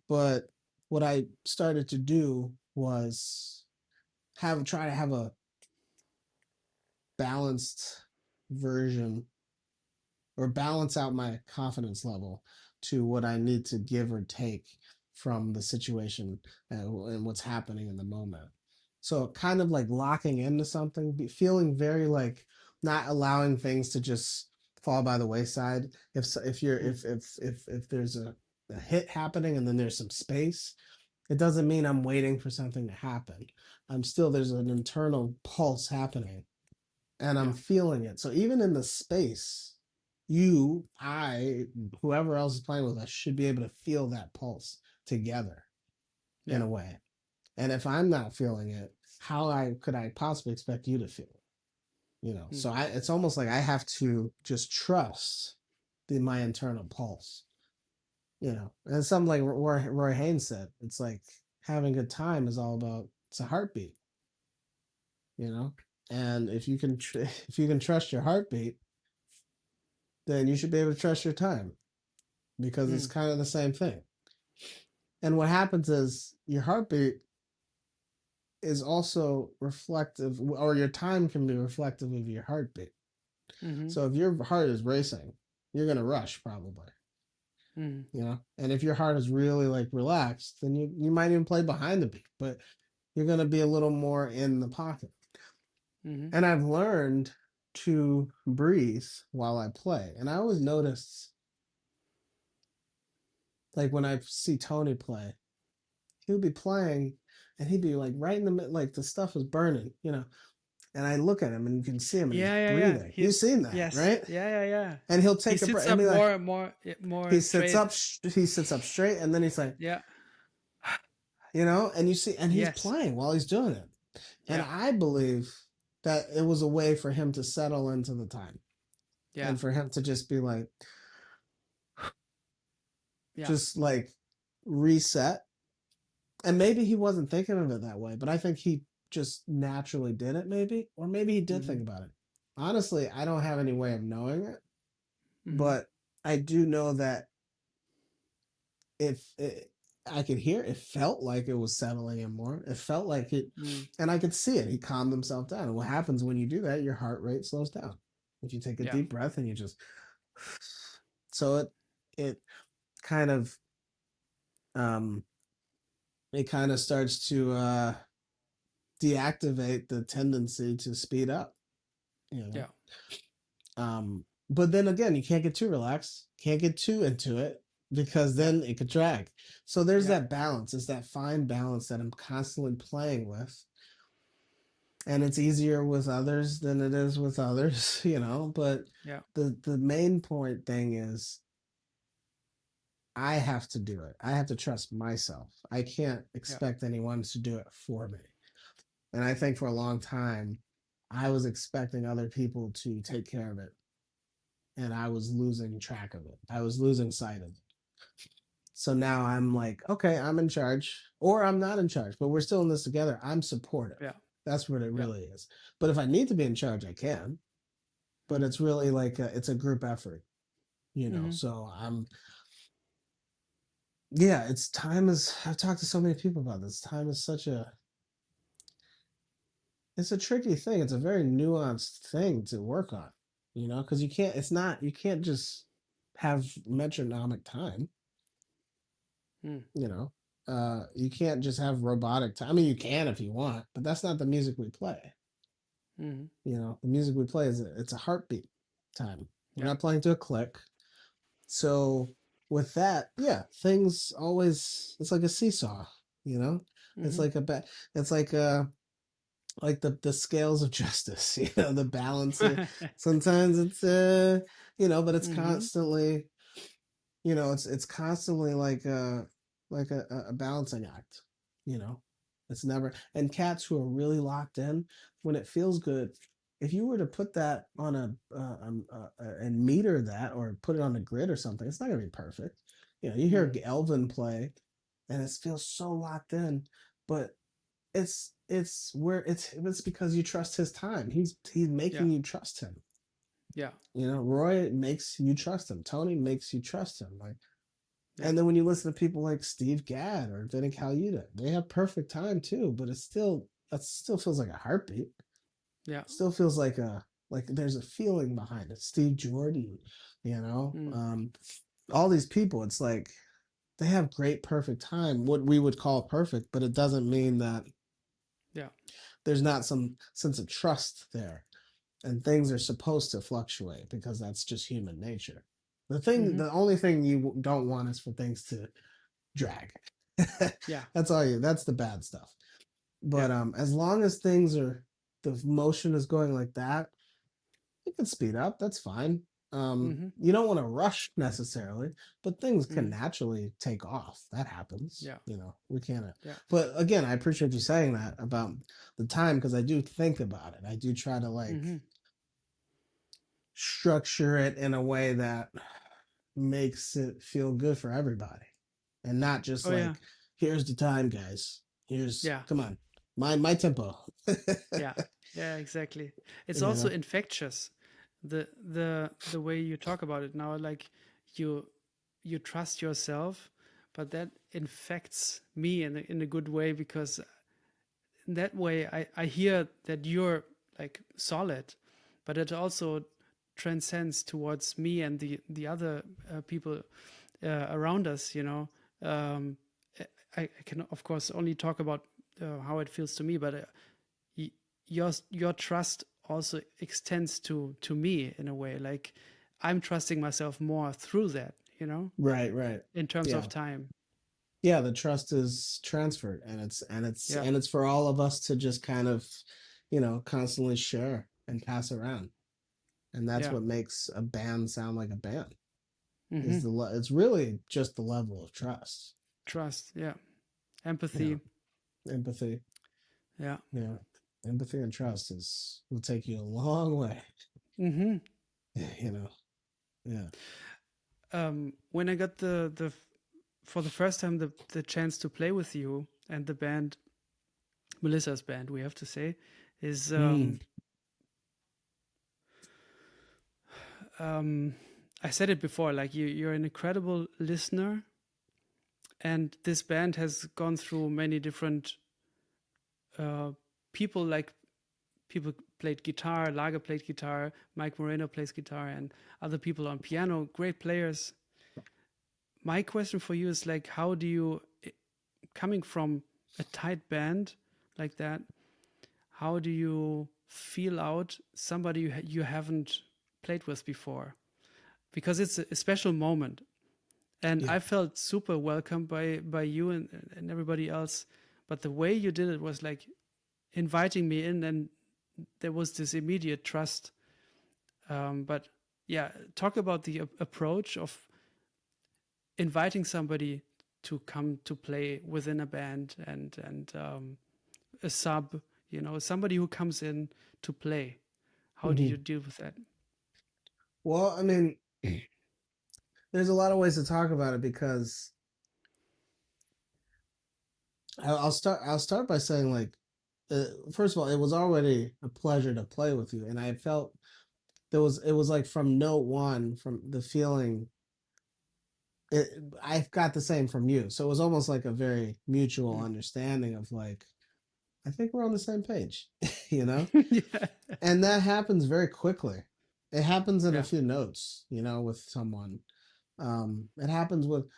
But what I started to do was try to have a balanced version, or balance out my confidence level to what I need to give or take from the situation and what's happening in the moment. So kind of like locking into something, feeling very like not allowing things to just fall by the wayside. If there's a hit happening and then there's some space, it doesn't mean I'm waiting for something to happen. There's an internal pulse happening and I'm feeling it. So even in the space, whoever else is playing with us should be able to feel that pulse together in a way. And if I'm not feeling it, could I possibly expect you to feel it? So it's almost like I have to just trust my internal pulse, and something like Roy Haynes said, it's like having a good time is all about, it's a heartbeat, and if you can trust your heartbeat, then you should be able to trust your time, because it's kind of the same thing. And what happens is your heartbeat is also reflective, or your time can be reflective of your heartbeat. So if your heart is racing, you're going to rush probably, and if your heart is really like relaxed, then you might even play behind the beat, but you're going to be a little more in the pocket. And I've learned to breathe while I play. And I always notice, like when I see Tony play, he'll be playing and he'd be like right in the middle, like the stuff is burning, and I look at him and you can see him and he's breathing. You've seen that, right? Yeah. And he'll take a breath and be like, more he sits up straight, and then he's like, and you see, and he's playing while he's doing it. And I believe that it was a way for him to settle into the time. And for him to just be like, just like reset. And maybe he wasn't thinking of it that way, but I think he just naturally did it, maybe. Or maybe he did think about it. Honestly, I don't have any way of knowing it. But I do know that I could hear it felt like it was settling in more. It felt like it, and I could see it. He calmed himself down. And what happens when you do that? Your heart rate slows down. If you take a deep breath and you just, so it kind of, starts to deactivate the tendency to speed up. But then again, you can't get too relaxed, can't get too into it, because then it could drag. So there's that balance. It's that fine balance that I'm constantly playing with. And it's easier with others than it is with others, but the main thing is I have to do it. I have to trust myself. I can't expect anyone to do it for me. And I think for a long time, I was expecting other people to take care of it. And I was losing track of it. I was losing sight of it. So now I'm like, okay, I'm in charge, or I'm not in charge, but we're still in this together. I'm supportive. That's what it really is. But if I need to be in charge, I can. But it's really like it's a group effort, So I've talked to so many people about this. Time is it's a tricky thing. It's a very nuanced thing to work on, because you can't just have metronomic time. You can't just have robotic time. I mean, you can if you want, but that's not the music we play. The music we play it's a heartbeat time. We're not playing to a click. So with that, things always, it's like a seesaw, it's like it's like the scales of justice, the balance. Sometimes it's but it's constantly, it's constantly like a balancing act, It's never. And cats who are really locked in, when it feels good, if you were to put that on and meter that or put it on a grid or something, it's not gonna be perfect. You know, you hear Mm. Elvin play, and it feels so locked in, but it's because you trust his time. He's Yeah. making you trust him. Yeah. You know, Roy makes you trust him. Tony makes you trust him. Like, Yeah. and then when you listen to people like Steve Gadd or Vinny Colaiuta, they have perfect time too, but that still feels like a heartbeat. Yeah. Still feels like there's a feeling behind it. Steve Jordan, you know, Mm. all these people, it's like they have great perfect time, what we would call perfect, but it doesn't mean that Yeah. there's not some sense of trust there. And things are supposed to fluctuate because that's just human nature. Mm-hmm. The only thing you don't want is for things to drag. Yeah. That's the bad stuff. Yeah. But as long as the motion is going like that, you can speed up. That's fine. Mm-hmm. You don't want to rush necessarily, but things can Mm. naturally take off. That happens. Yeah. You know, we can't. Yeah. But again, I appreciate you saying that about the time because I do think about it. I do try to like Mm-hmm. structure it in a way that makes it feel good for everybody, and not just Oh yeah. like, here's the time, guys. Yeah. Come on, my tempo. Yeah. Yeah. Exactly. It's You also know. infectious. The way you talk about it now, like you you trust yourself, but that infects me in a good way because in that way I hear that you're like solid, but it also transcends towards me and the other people around us. You know, um, I can of course only talk about how it feels to me, but your trust also extends to me in a way. Like I'm trusting myself more through that. You know, Right, right. in terms Yeah. of time. Yeah, the trust is transferred, and Yeah, it's for all of us to just kind of, constantly share and pass around. And that's yeah. what makes a band sound like a band. Mm-hmm. It's really just the level of trust. Trust. Yeah, Yeah. empathy. Empathy. Yeah. Yeah. Empathy and trust will take you a long way. Mm-hmm. You know. Yeah. When I got the for the first time the chance to play with you and the band, Melissa's band, we have to say, is Mm. um, I said it before, like you're an incredible listener, and this band has gone through many different uh, people. Like people played guitar, Lager played guitar, Mike Moreno plays guitar, and other people on piano, great players. My question for you is like, how do you, coming from a tight band like that, how do you feel out somebody you haven't played with before? Because it's a special moment, and Yeah. I felt super welcomed by you and everybody else. But the way you did it was like inviting me in, and there was this immediate trust. But yeah, talk about the approach of inviting somebody to come to play within a band and a sub, you know, somebody who comes in to play. How do you Hmm. deal with that? Well, I mean, there's a lot of ways to talk about it because I'll start by saying like, first of all, it was already a pleasure to play with you, and I felt it was like from note one, from the feeling. It, I got the same from you, so it was almost like a very mutual Mm. understanding of like, I think we're on the same page, you know, Yeah, and that happens very quickly. It happens in a yeah, few notes, with someone. It happens with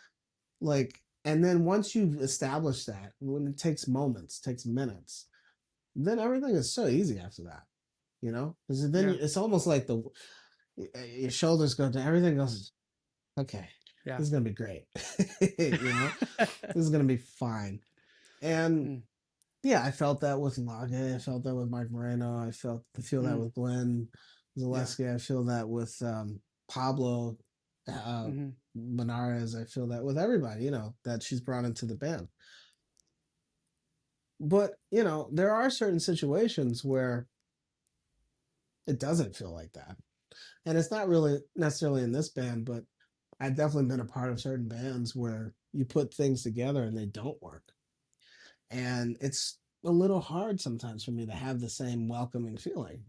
like, and then once you've established that, when it takes moments, takes minutes, then everything is so easy after that, because then yeah, it's almost like your shoulders go down, everything goes, okay, yeah. this is gonna be great. This is gonna be fine. And Mm, yeah, I felt that with Lage, I felt that with Mike Moreno, I feel that mm, with Glenn yeah. Zaleski, I feel that with Pablo uh Hmm. Benares, I feel that with everybody, that she's brought into the band. but you know, there are certain situations where it doesn't feel like that. And it's not really necessarily in this band, but I've definitely been a part of certain bands where you put things together and they don't work. And it's a little hard sometimes for me to have the same welcoming feeling,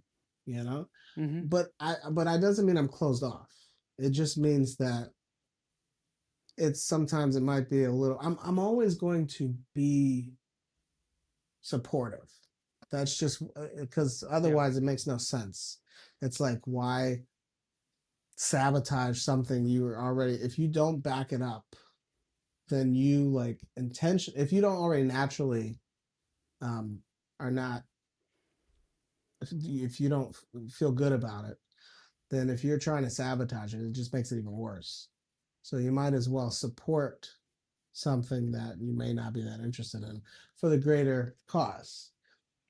you know? Mm-hmm. But I doesn't mean I'm closed off. It just means that it's sometimes it might be a little I'm always going to be supportive. That's just because Yeah. otherwise it makes no sense. It's like why sabotage something you were already if you don't back it up, then you like intention if you don't already naturally um are not if you don't feel good about it, then if you're trying to sabotage it, it just makes it even worse. So you might as well support something that you may not be that interested in for the greater cause.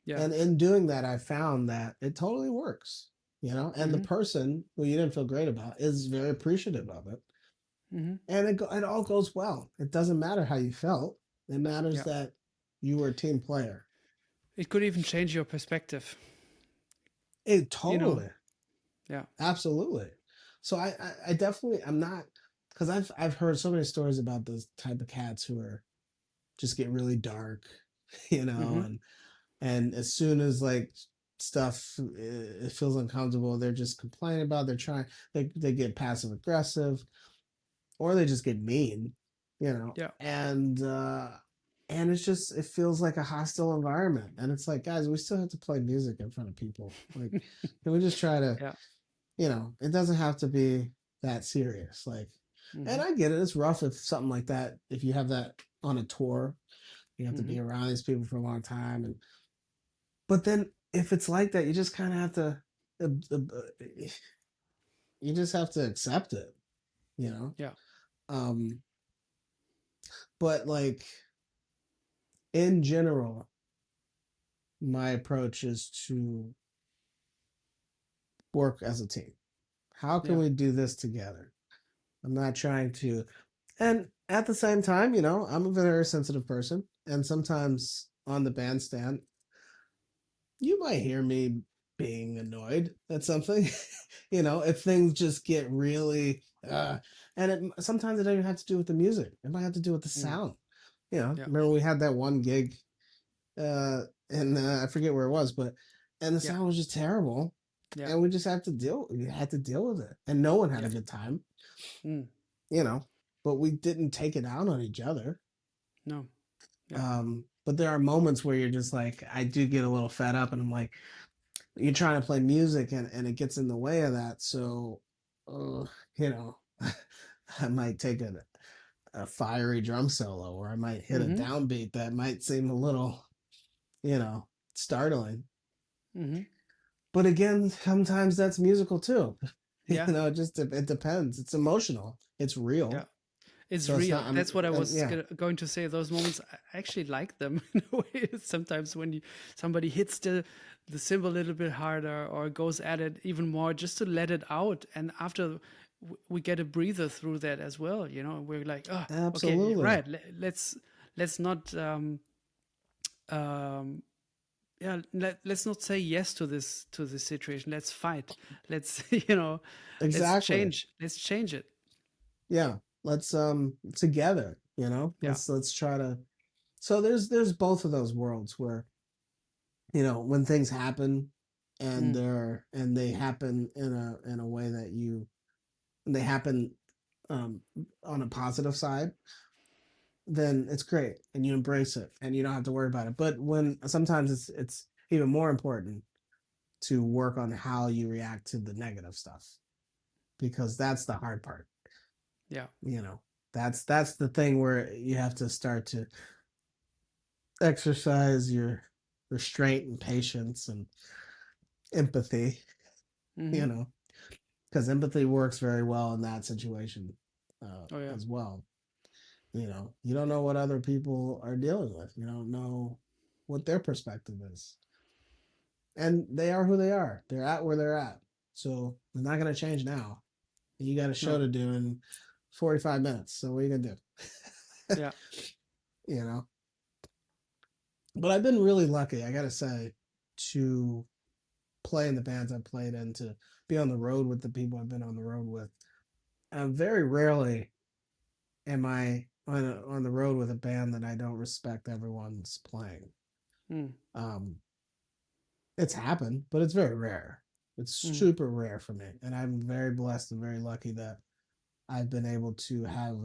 Yeah. And in doing that, I found that it totally works, you know, and the Mm-hmm. person who you didn't feel great about is very appreciative of it. Mm-hmm. And it all goes well. It doesn't matter how you felt. It matters Yeah. that you were a team player. It could even change your perspective. It You know. totally, Yeah. absolutely. So I definitely, I'm not, because I've heard so many stories about those type of cats who are just get really dark, you know, Mm-hmm. and as soon as like stuff it feels uncomfortable, they're just complaining about. They're trying. They get passive aggressive, or they just get mean, you know. Yeah. And it's just it feels like a hostile environment. And it's like, guys, we still have to play music in front of people. Like, can we just try to, Yeah. you know, it doesn't have to be that serious. Like, Mm-hmm. and I get it. It's rough if something like that. If you have that on a tour, you have to Mm-hmm. be around these people for a long time, and but then if it's like that, you just kind of have to, you just have to accept it, you know. Yeah. Um, but like in general, my approach is to work as a team. How can Yeah. we do this together? I'm not trying to, and at the same time, you know, I'm a very sensitive person, and sometimes on the bandstand, you might hear me being annoyed at something, you know, if things just get really, and sometimes it doesn't have to do with the music. It might have to do with the Mm. sound. You know, Yeah. remember we had that one gig, and I forget where it was, but and the Yeah. sound was just terrible, Yeah. and we just had to deal. We had to deal with it, and no one had Yeah. a good time, Mm. you know. But we didn't take it out on each other. No. Yeah. But there are moments where you're just like, I do get a little fed up, and I'm like, you're trying to play music, and it gets in the way of that. So, you know, I might take a fiery drum solo, or I might hit a Mm-hmm. downbeat that might seem a little, you know, startling. Mm-hmm. But again, sometimes that's musical too. You Yeah. know, it depends. It's emotional. It's Yeah. real. It's So it's real. not. That's what I was Yeah. going to say. Those moments, I actually like them in a way. Sometimes when somebody hits the cymbal a little bit harder or goes at it even more, just to let it out, and after we get a breather through that as well. You know, we're like, oh, okay, Absolutely. right. Let's not um, yeah, let's not say yes to this situation. Let's fight. Let's Exactly. let's change it. Yeah. Let's together. You know. Yeah. Let's try to. So there's both of those worlds where, you know, when things happen, and Mm. they happen in a way that they happen um, on a positive side, then it's great, and you embrace it, and you don't have to worry about it. But when sometimes it's even more important to work on how you react to the negative stuff, because that's the hard part. Yeah. You know, that's the thing where you have to start to exercise your restraint and patience and empathy. Mm-hmm. You know, because empathy works very well in that situation Oh yeah. as well. You know, you don't know what other people are dealing with. You don't know what their perspective is, and they are who they are. They're at where they're at, so they're not going to change now. You got a show No. to do in 45 minutes. So what are you gonna do? Yeah. You know. But I've been really lucky, I gotta say, to play in the bands I've played in, to be on the road with the people I've been on the road with. Very rarely am I on the road with a band that I don't respect everyone's playing. Mm. Um, it's happened, but it's very rare. It's Mm. super rare for me, and I'm very blessed and very lucky that I've been able to have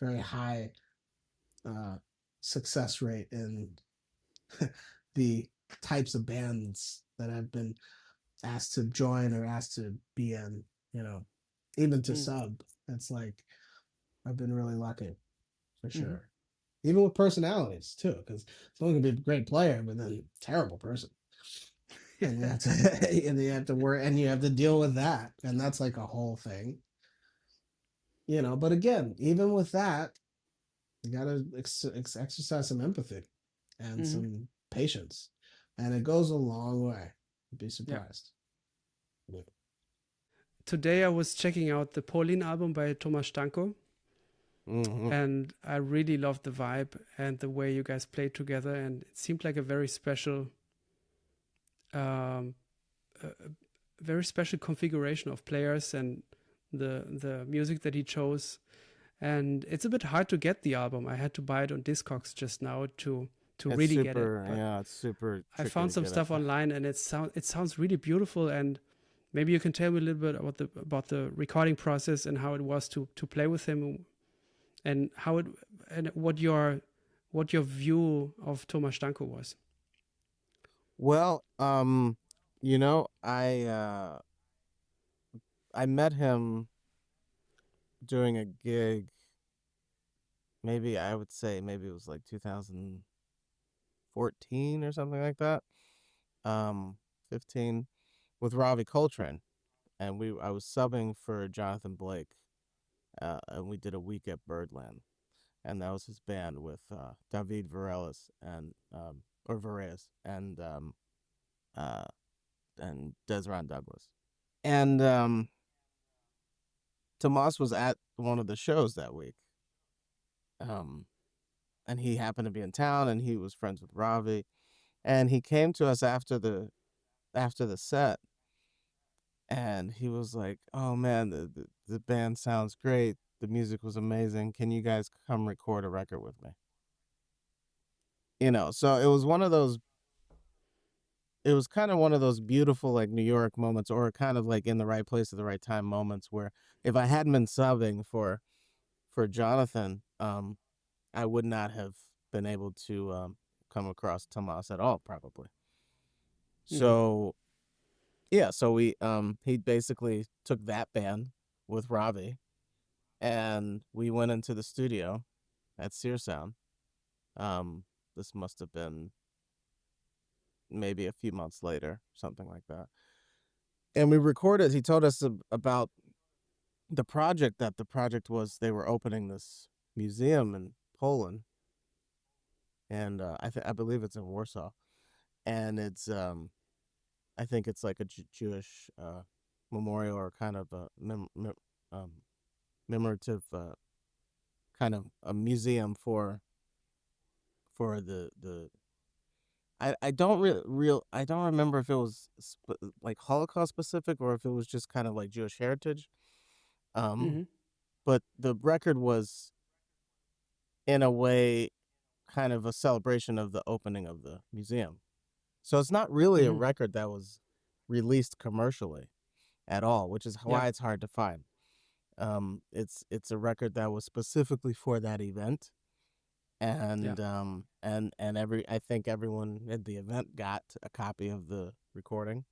very high uh, success rate in the types of bands that I've been asked to join or asked to be in. You know, even to Mm. sub. It's like I've been really lucky for Mm-hmm. sure. Even with personalities too, because someone can be a great player, but then terrible person, and you have to and you have to work and you have to deal with that, and that's like a whole thing, you know. But again, even with that, you gotta exercise some empathy and Mm-hmm. some patience, and it goes a long way. You'd be Yeah. surprised. Yeah. Today I was checking out the Pauline album by Tomasz Stańko, Mm-hmm. and I really loved the vibe and the way you guys played together, and it seemed like a very special, um, very special configuration of players and the music that he chose. And it's a bit hard to get the album. I had to buy it on Discogs just now to It's really get it. super, But yeah, it's super I tricky found to some get stuff it. online, and it sounds really beautiful. And maybe you can tell me a little bit about the recording process and how it was to play with him, and how it and what your view of Tomasz Stańko was. Well, you know, I met him doing a gig. Maybe I would say maybe it was like 2014 or something like that. 15 with Ravi Coltrane, and I was subbing for Jonathan Blake, and we did a week at Birdland, and that was his band with David Varelis or Varese uh, and Desron Douglas, and Tomas was at one of the shows that week, um, and he happened to be in town, and he was friends with Ravi, and he came to us after the set, and he was like, "Oh man, the band sounds great. The music was amazing. Can you guys come record a record with me?" You know, so it was one of those. It was kind of one of those beautiful like New York moments, or kind of like in the right place at the right time moments, where if I hadn't been subbing for Jonathan, I would not have been able to come across Tomas at all, probably. Mm-hmm. So yeah, so he basically took that band with Ravi, and we went into the studio at Sear Sound. Um, this must have been maybe a few months later, something like that. And we recorded. He told us about the project. That the project was they were opening this museum in Poland, and I believe it's in Warsaw, and it's I think it's like a Jewish memorial, or kind of a um, commemorative kind of a museum for the I don't I don't remember if it was like Holocaust specific, or if it was just kind of like Jewish heritage. Um, Mm-hmm. but the record was in a way kind of a celebration of the opening of the museum. So it's not really a Mm-hmm. record that was released commercially at all, which is Yeah. why it's hard to find. It's a record that was specifically for that event, Yeah. and I think everyone at the event got a copy of the recording.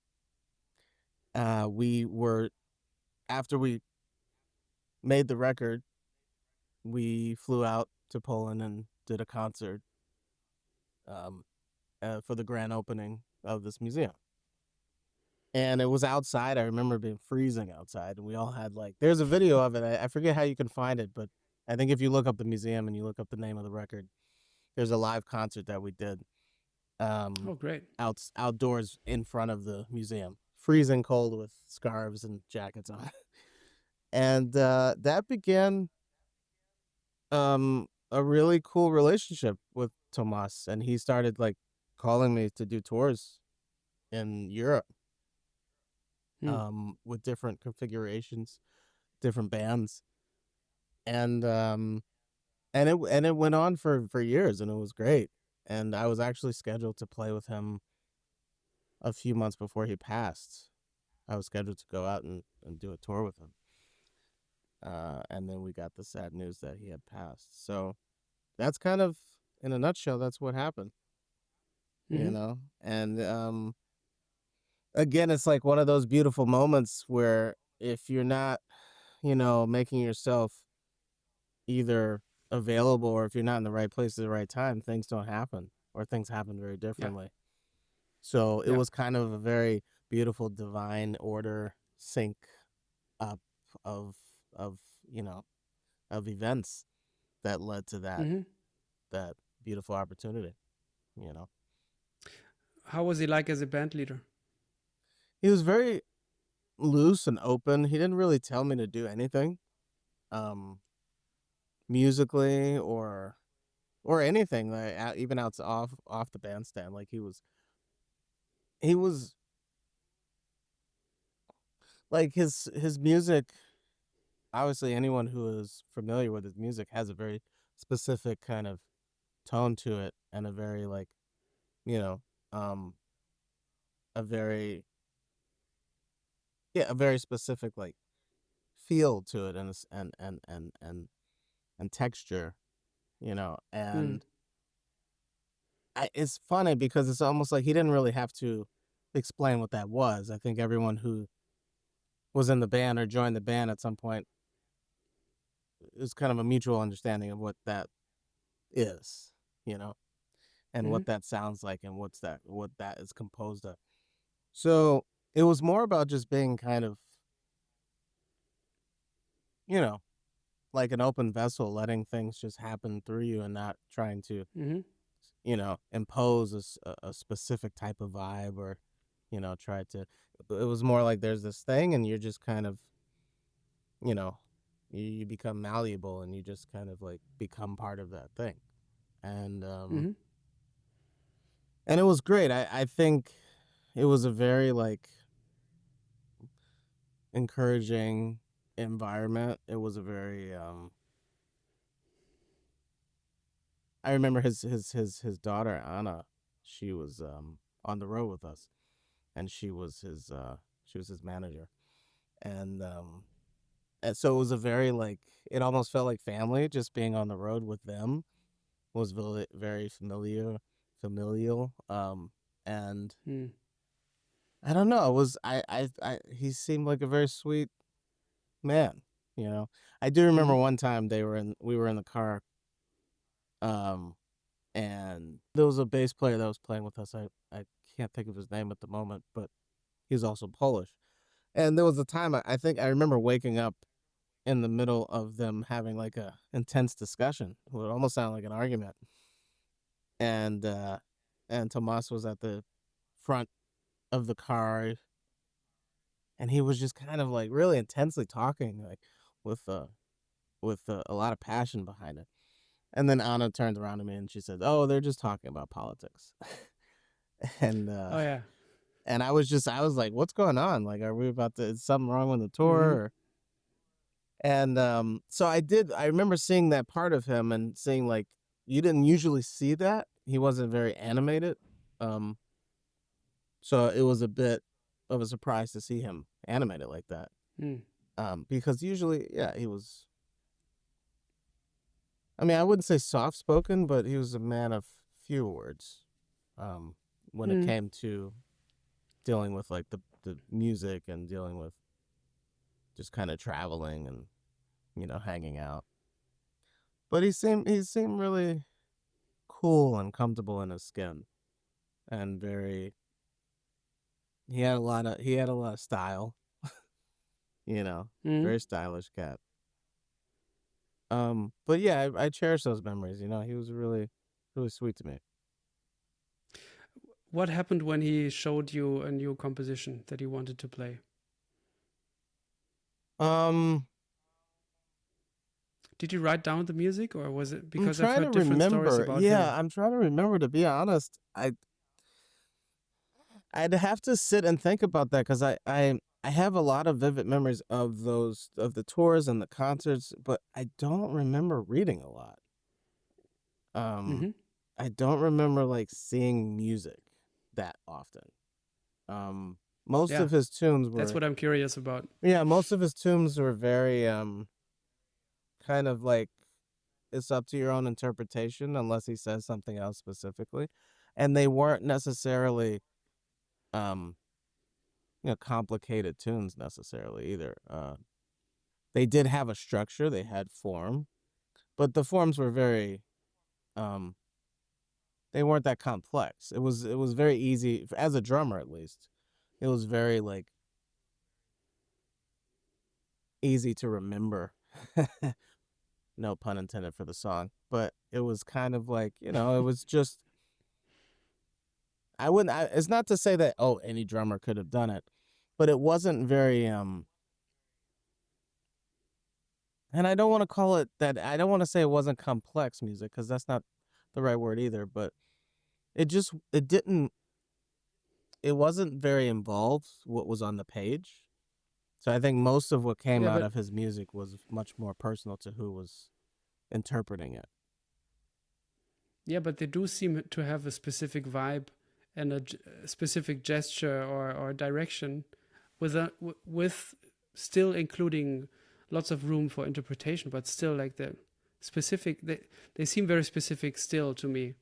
We were After we made the record, we flew out to Poland and did a concert um, for the grand opening of this museum. And it was outside. I remember being freezing outside, and we all had like. There's a video of it. I forget how you can find it, but I think if you look up the museum and you look up the name of the record, there's a live concert that we did Oh, great. outdoors in front of the museum, freezing cold with scarves and jackets on. And that began a really cool relationship with Tomasz, and he started like calling me to do tours in Europe, with different configurations, different bands, and it went on for years, and it was great. And I was actually scheduled to play with him a few months before he passed. I was scheduled to go out and do a tour with him. And then we got the sad news that he had passed. So that's kind of, in a nutshell, that's what happened, you know? And again, it's like one of those beautiful moments where if you're not, making yourself either available, or if you're not in the right place at the right time, things don't happen, or things happen very differently. So it was kind of a very beautiful divine order sync up of of events that led to that beautiful opportunity. How was he like as a band leader? He was very loose and open. He didn't really tell me to do anything, musically or anything, like even off the bandstand. Like he was like his music. Obviously, anyone who is familiar with his music has a very specific kind of tone to it, and a very like, a very a very specific like feel to it, and texture, and it's funny because it's almost like he didn't really have to explain what that was. I think everyone who was in the band or joined the band at some point, it was kind of a mutual understanding of what that is, and what that sounds like, and what that is composed of. So it was more about just being kind of, like an open vessel, letting things just happen through you, and not trying to, impose a specific type of vibe, or, try to. It was more like there's this thing, and you're just kind of, you become malleable, and you just kind of like become part of that thing. And and it was great. I think it was a very like encouraging environment. It was a very I remember his daughter Anna. She was on the road with us, and she was his manager, and so it was a very like, it almost felt like family. Just being on the road with them was very familial, and I don't know. It was he seemed like a very sweet man. I do remember one time we were in the car, and there was a bass player that was playing with us. I can't think of his name at the moment, but he's also Polish. And there was a time I think I remember waking up in the middle of them having like a intense discussion. It would almost sound like an argument. And Tomasz was at the front of the car, and he was just kind of like really intensely talking, like with a lot of passion behind it. And then Anna turned around to me and she said, "Oh, they're just talking about politics." And Oh yeah. and I was like, "What's going on? Like, are we about to? Is something wrong with the tour?" And so I remember seeing that part of him, and seeing like, you didn't usually see that. He wasn't very animated. So it was a bit of a surprise to see him animated like that. Because usually, he was, I mean, I wouldn't say soft-spoken, but he was a man of few words, when it came to dealing with like the music, and dealing with just kind of traveling, and hanging out. But he seemed really cool and comfortable in his skin, and very. He had a lot of style, very stylish cat. But yeah, I cherish those memories. He was really, really sweet to me. What happened when he showed you a new composition that he wanted to play? did you write down the music, or was it I'm because I've trying to heard different stories remember. about Yeah, him? I'm trying to remember. To be honest, I'd have to sit and think about that because I have a lot of vivid memories of the tours and the concerts, but I don't remember reading a lot. Hmm. I don't remember like seeing music that often. Most Yeah, of his tunes that's were what I'm curious about. most of his tunes were very kind of like it's up to your own interpretation unless he says something else specifically, and they weren't necessarily um complicated tunes necessarily either. They did have a structure, they had form, but the forms were very um they weren't that complex. It was very easy as a drummer at least. It was very like easy to remember. No pun intended for the song, but it was kind of like, it was just it's not to say that any drummer could have done it, but it wasn't very and I don't want to call it that. I don't want to say it wasn't complex music because that's not the right word either, but it wasn't very involved what was on the page. So I think most of what came Yeah, out but of his music was much more personal to who was interpreting it. they do seem to have a specific vibe and a specific gesture or direction, with still including lots of room for interpretation, but still like the specific. They seem very specific still to me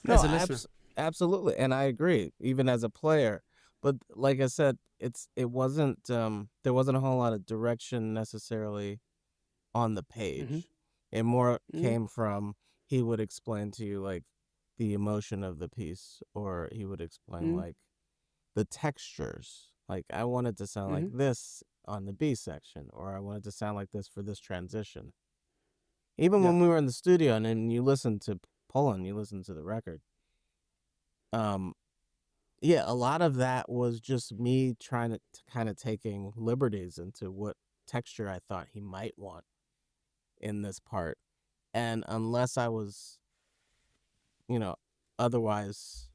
No, as a listener. absolutely, and I agree, even as a player. But like I said, it wasn't there wasn't a whole lot of direction necessarily on the Hmm. page. It more Mm. came from he would explain to you like the emotion of the piece, or he would explain Mm. like the textures. Like I wanted to sound like Hmm. this on the B section, or I wanted to sound like this for this transition. Even Yeah. when we were in the studio and then you listen to Poland, you listen to the record. Um, yeah, a lot of that was just me trying to kind of taking liberties into what texture I thought he might want in this part. And unless I was, you know, otherwise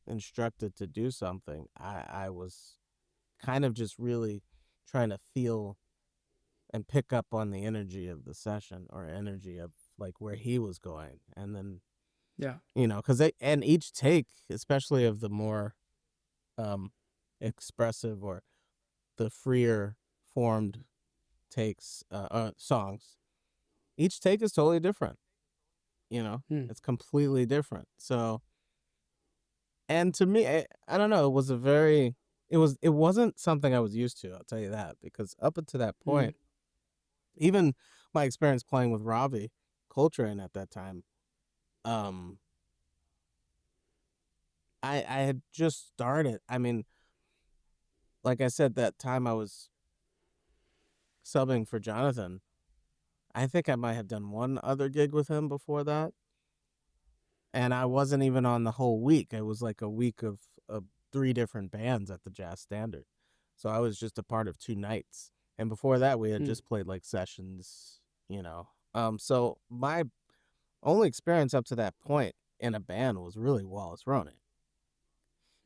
instructed to do something, I was kind of just really trying to feel and pick up on the energy of the session or energy of like where he was going. And then, Yeah. because and each take, especially of the more um, expressive or the freer formed takes, songs, each take is totally different. Mm. It's completely different. So, and to me, I don't know, it wasn't something I was used to, I'll tell you that, because up until that Mm. point, even my experience playing with Ravi Coltrane at that time, um, I had just started. I mean, like I said, that time I was subbing for Jonathan, I think I might have done one other gig with him before that. And I wasn't even on the whole week. It was like a week of 3 different bands at the Jazz Standard. So I was just a part of 2 nights. And before that, we had Mm. just played like sessions. So my only experience up to that point in a band was really Wallace Roney.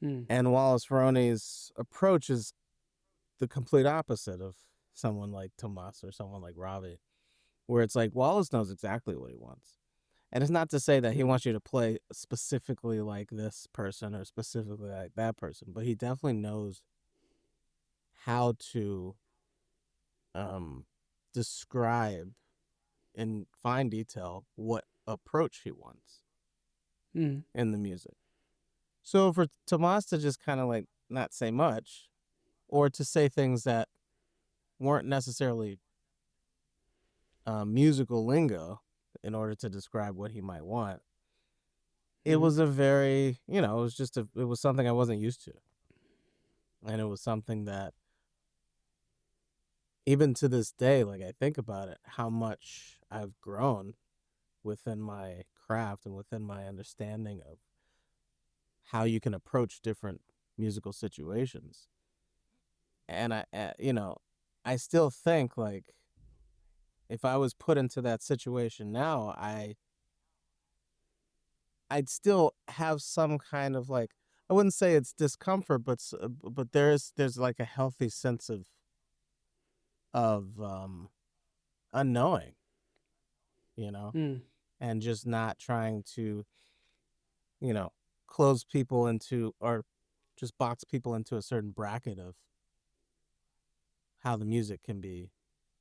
Mm. And Wallace Roney's approach is the complete opposite of someone like Tomasz or someone like Ravi, where it's like Wallace knows exactly what he wants. And it's not to say that he Mm. wants you to play specifically like this person or specifically like that person, but he definitely knows how to um, describe in fine detail what approach he wants Mm. in the music. So for Tomas to just kind of like not say much or to say things that weren't necessarily musical lingo in order to describe what he might want, it Mm. was a very, it was something I wasn't used to. And it was something that even to this day, like I think about it, how much I've grown within my craft and within my understanding of how you can approach different musical situations. And I still think like if I was put into that situation now, I'd still have some kind of like, I wouldn't say it's discomfort, but there's like a healthy sense of unknowing, you know, Mm. and just not trying to, you know, close people into or just box people into a certain bracket of how the music can be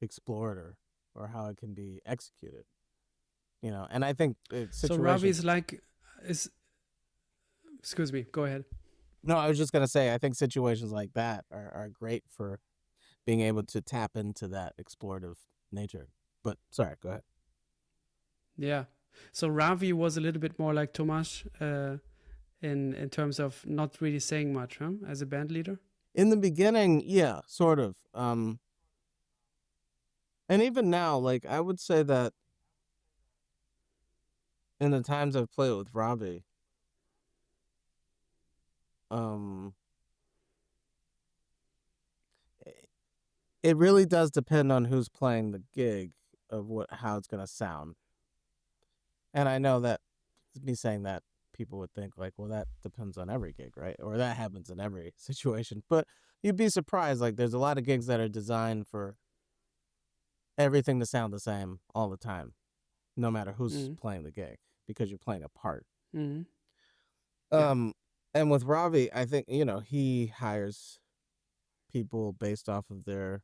explored or how it can be executed, you know. And I think So Ravi situations. is like, is excuse me, go ahead. No, I was just gonna say I think situations like that are great for being able to tap into that explorative nature. But sorry, go ahead. Yeah. So Ravi was a little bit more like Tomasz in terms of not really saying much, huh? As a band leader. In the beginning, yeah, sort of. And even now, like I would say that in the times I've played with Ravi, um, it really does depend on who's playing the gig of how it's gonna sound. And I know that me saying that people would think like, well, that depends on every gig, right? Or that happens in every situation. But you'd be surprised. Like, there's a lot of gigs that are designed for everything to sound the same all the time, no matter who's Mm. playing the gig, because you're playing a part. Mm. Yeah. And with Ravi, I think he hires people based off of their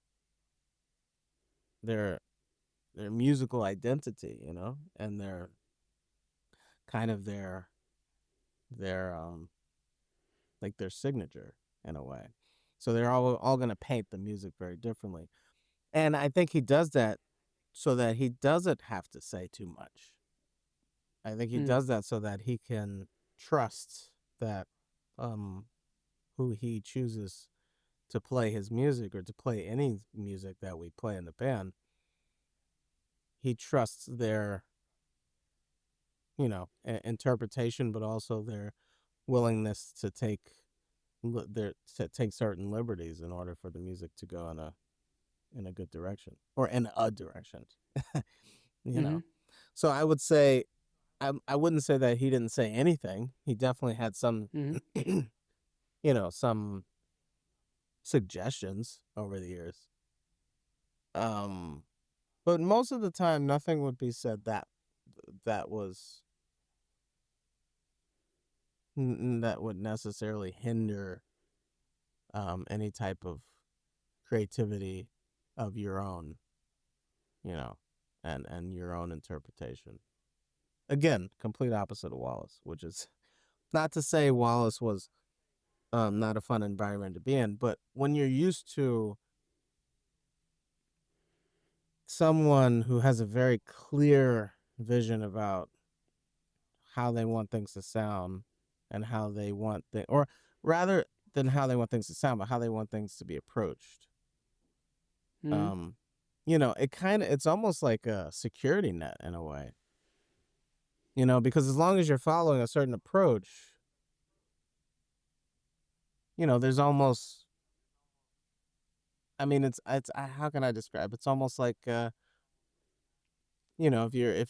musical identity, and their kind of their like their signature in a way. So they're all going to paint the music very differently. And I think he does that so that he doesn't have to say too much. I think he Mm. does that so that he can trust that who he chooses to play his music or to play any music that we play in the band, he trusts their interpretation, but also their willingness to take certain liberties in order for the music to go in a good direction or in a direction. Mm-hmm. So I would say I wouldn't say that he didn't say anything. He definitely had some Mm-hmm. some suggestions over the years. But most of the time nothing would be said that was that would necessarily hinder any type of creativity of your own, and your own interpretation. Again, complete opposite of Wallace, which is not to say Wallace was not a fun environment to be in, but when you're used to someone who has a very clear vision about how they want things to sound and how they want or rather than how they want things to sound, but how they want things to be approached. Mm-hmm. It's almost like a security net in a way. Because as long as you're following a certain approach, there's almost, I mean, it's how can I describe? It's almost like, if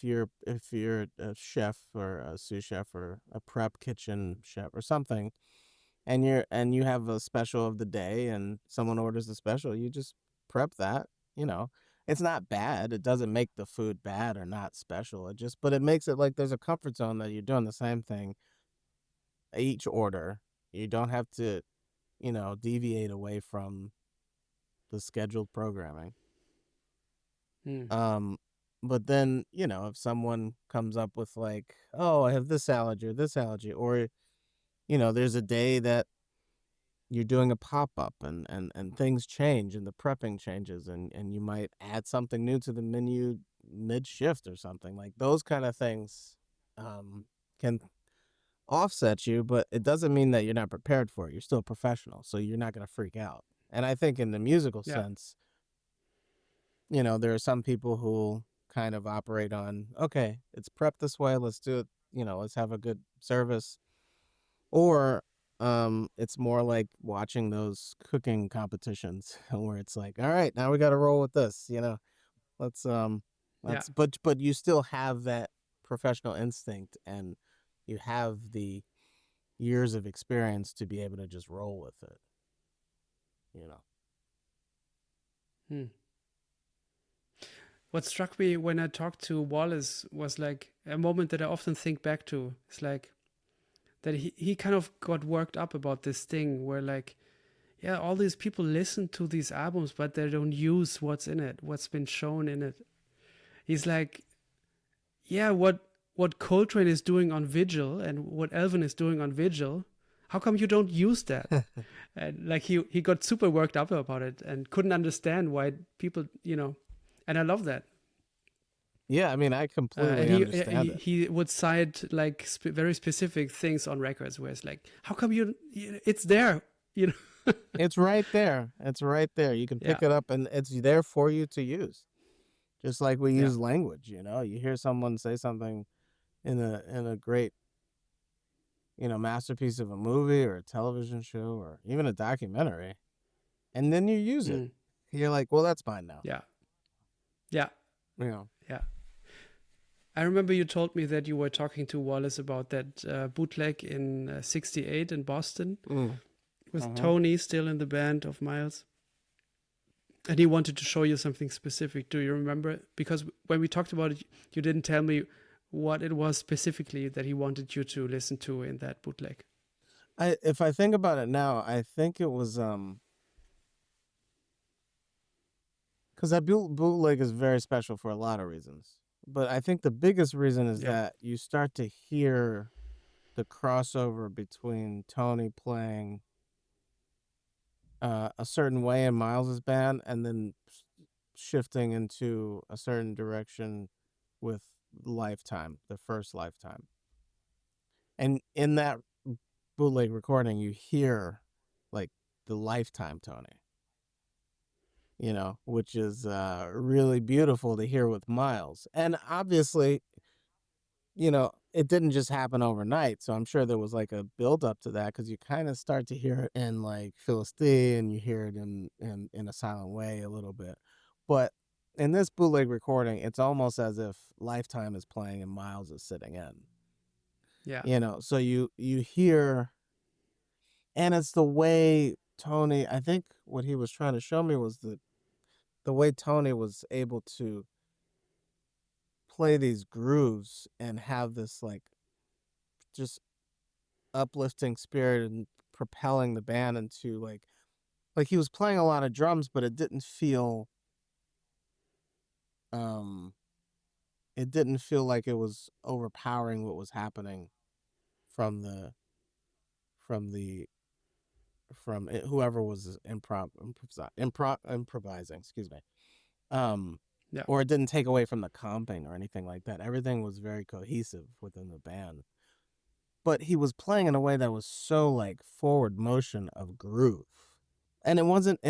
you're a chef or a sous chef or a prep kitchen chef or something, and you have a special of the day and someone orders a special, you just prep that. It's not bad. It doesn't make the food bad or not special. But it makes it like there's a comfort zone that you're doing the same thing each order. You don't have to, deviate away from the scheduled programming. Mm. But then, if someone comes up with like, oh, I have this allergy, or, there's a day that you're doing a pop-up and things change and the prepping changes and you might add something new to the menu mid-shift or something. Like those kind of things can offset you, but it doesn't mean that you're not prepared for it. You're still a professional, so you're not going to freak out. And I think in the musical Yeah. sense, there are some people who kind of operate on, okay, it's prepped this way, let's do it, let's have a good service. Or it's more like watching those cooking competitions where it's like, all right, now we got to roll with this, Let's Yeah. but you still have that professional instinct, and you have the years of experience to be able to just roll with it. You know. Hmm. What struck me when I talked to Wallace was like a moment that I often think back to. It's like that he kind of got worked up about this thing where like, yeah, all these people listen to these albums, but they don't use what's in it, what's been shown in it. He's like, yeah, what Coltrane is doing on Vigil and what Elvin is doing on Vigil, how come you don't use that? And like he got super worked up about it and couldn't understand why people, and I love that. Yeah, I mean, I completely And understand it. he would cite like very specific things on records where it's like, how come it's there, It's right there. It's right there. You can pick Yeah. it up, and it's there for you to use. Just like we Yeah. use language, you hear someone say something in a great, masterpiece of a movie or a television show or even a documentary, and then you use it. You're like, well, that's mine now. Yeah. Yeah. Yeah. I remember you told me that you were talking to Wallace about that bootleg in '68 in Boston with Tony still in the band of Miles. And he wanted to show you something specific. Do you remember? Because when we talked about it, you didn't tell me what it was specifically that he wanted you to listen to in that bootleg. If I think about it now, I think it was because that bootleg is very special for a lot of reasons. But I think the biggest reason is that you start to hear the crossover between Tony playing a certain way in Miles's band and then shifting into a certain direction with Lifetime, the first Lifetime. And in that bootleg recording, you hear like the Lifetime Tony, which is really beautiful to hear with Miles. And obviously, it didn't just happen overnight. So I'm sure there was like a build up to that because you kind of start to hear it in like Philistine, you hear it in A Silent Way a little bit. But in this bootleg recording, it's almost as if Lifetime is playing and Miles is sitting in. Yeah. So you hear, and it's the way Tony, I think what he was trying to show me was the way Tony was able to play these grooves and have this like just uplifting spirit and propelling the band into like he was playing a lot of drums, but it didn't feel like it was overpowering what was happening from whoever was improvising, excuse me. Or it didn't take away from the comping or anything like that. Everything was very cohesive within the band. But he was playing in a way that was so like forward motion of groove. And it wasn't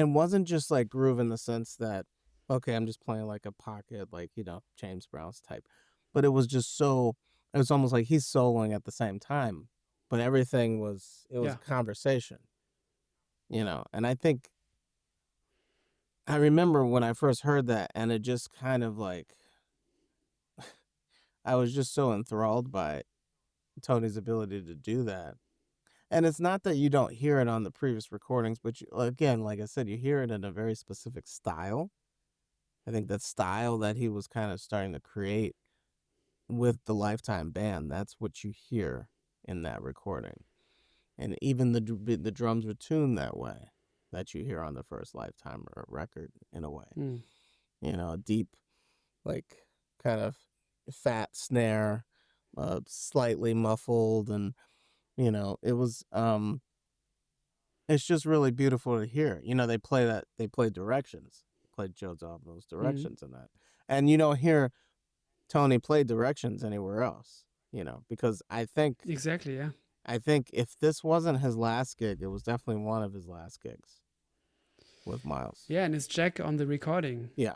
just like groove in the sense that, okay, I'm just playing like a pocket, like, James Brown's type. But it was almost like he's soloing at the same time. But everything was a conversation, and I remember when I first heard that, and it just kind of like, I was just so enthralled by Tony's ability to do that. And it's not that you don't hear it on the previous recordings, but again, like I said, you hear it in a very specific style. I think that style that he was kind of starting to create with the Lifetime band, that's what you hear in that recording. And even the drums were tuned that way that you hear on the first Lifetime record in a way. A deep, like, kind of fat snare, slightly muffled, and it was it's just really beautiful to hear. They play directions, played Joe Zawinul's directions in that, and you don't hear Tony play directions anywhere else, because I think Exactly. Yeah. I think if this wasn't his last gig, it was definitely one of his last gigs with Miles. Yeah, and it's Jack on the recording. Yeah,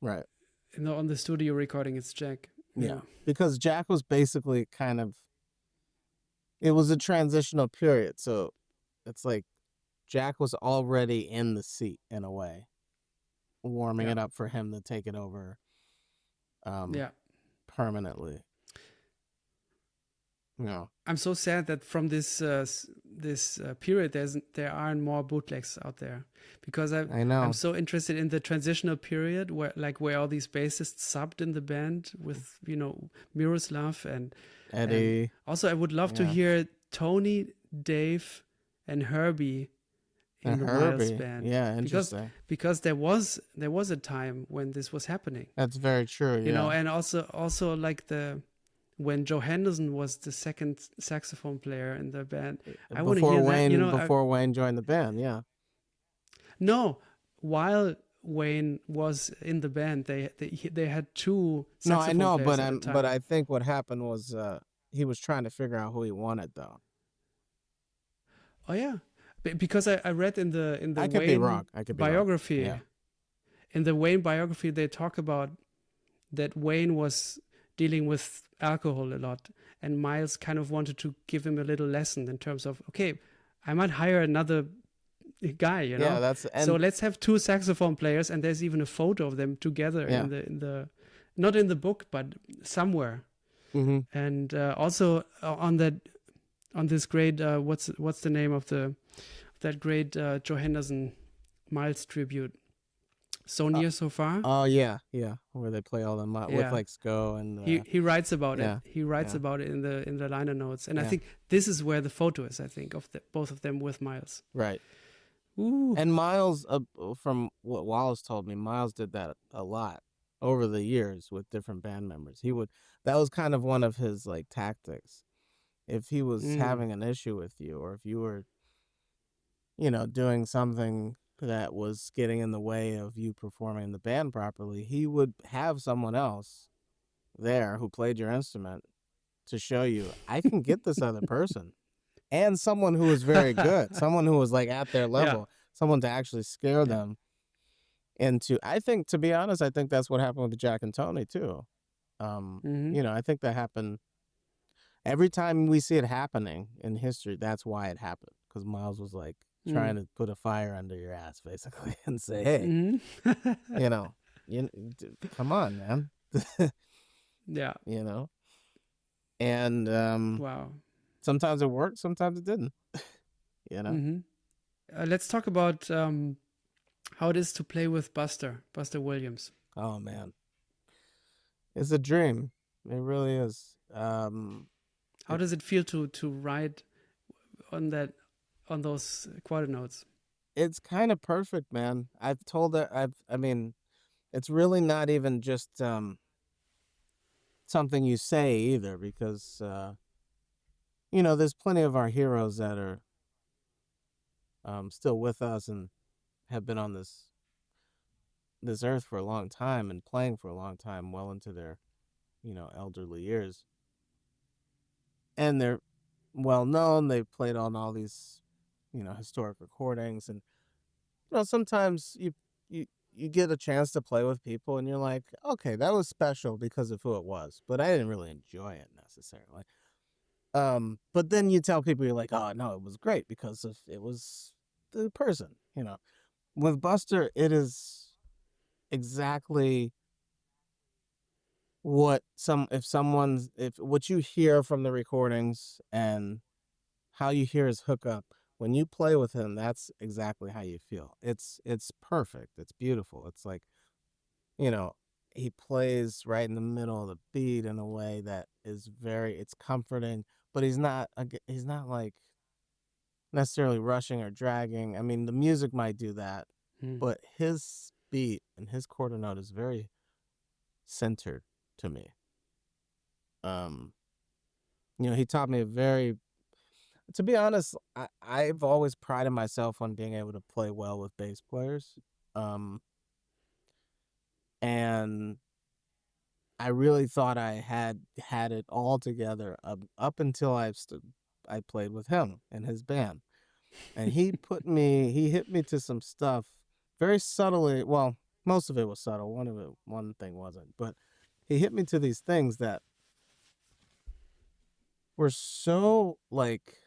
right. On the studio recording, it's Jack. Yeah, because Jack was basically it was a transitional period, so it's like Jack was already in the seat in a way warming Yeah. it up for him to take it over Yeah. permanently. No. I'm so sad that from this period there aren't more bootlegs out there, because I know. I'm so interested in the transitional period where all these bassists subbed in the band with Miroslav and Eddie. also I would love to Yeah. hear Tony, Dave, and Herbie in And the Miles Herbie. band. Yeah, interesting. Because there was a time when this was happening. That's very true. You know, and also like when Joe Henderson was the second saxophone player in the band. I want to hear that. Before Wayne joined the band, yeah. No, while Wayne was in the band, they had two saxophone I know, players at the time. but I think what happened was he was trying to figure out who he wanted, though. Oh yeah, because I read in the I could Wayne be wrong. I could be biography. Wrong. Yeah. In the Wayne biography, they talk about that Wayne was dealing with alcohol a lot, and Miles kind of wanted to give him a little lesson in terms of, okay, I might hire another guy, Yeah, so let's have two saxophone players, and there's even a photo of them together in the not in the book but somewhere. Mm-hmm. And also on this great what's the name of that great Joe Henderson Miles tribute, So Near So Far. Oh yeah, where they play all the with like Sko and he writes about yeah, it. He writes about it in the liner notes, and I Yeah. think this is where the photo is. I think of both of them with Miles. right. Ooh. And Miles, from what Wallace told me, Miles did that a lot over the years with different band members. That was kind of one of his like tactics. If he was having an issue with you, or if you were, doing something that was getting in the way of you performing the band properly, he would have someone else there who played your instrument to show you, I can get this other person. And someone who was very good, someone who was like at their level, someone to actually scare them into. I think, to be honest, I think that's what happened with Jack and Tony too. I think that happened every time we see it happening in history. That's why it happened, because Miles was like trying to put a fire under your ass, basically, and say, "Hey, come on, man." Yeah. And Wow. sometimes it worked, sometimes it didn't. Let's talk about how it is to play with Buster Williams. Oh man, it's a dream. It really is. How does it feel to write on those quarter notes? It's kind of perfect, man. I've told her. It's really not even just something you say either, because there's plenty of our heroes that are still with us and have been on this earth for a long time and playing for a long time, well into their elderly years, and they're well known. They've played on all these historic recordings, and sometimes you get a chance to play with people and you're like, okay, that was special because of who it was, but I didn't really enjoy it necessarily. But then you tell people, you're like, oh no, it was great because it was the person. With Buster, it is exactly what what you hear from the recordings and how you hear his hookup. When you play with him, that's exactly how you feel. It's perfect. It's beautiful. It's like, he plays right in the middle of the beat in a way that is it's comforting, but he's not like necessarily rushing or dragging. I mean, the music might do that, but his beat and his quarter note is very centered to me. He taught me to be honest, I've always prided myself on being able to play well with bass players. And I really thought I had it all together up until I played with him and his band. And he hit me to some stuff very subtly. Well, most of it was subtle. One thing wasn't, but he hit me to these things that were so like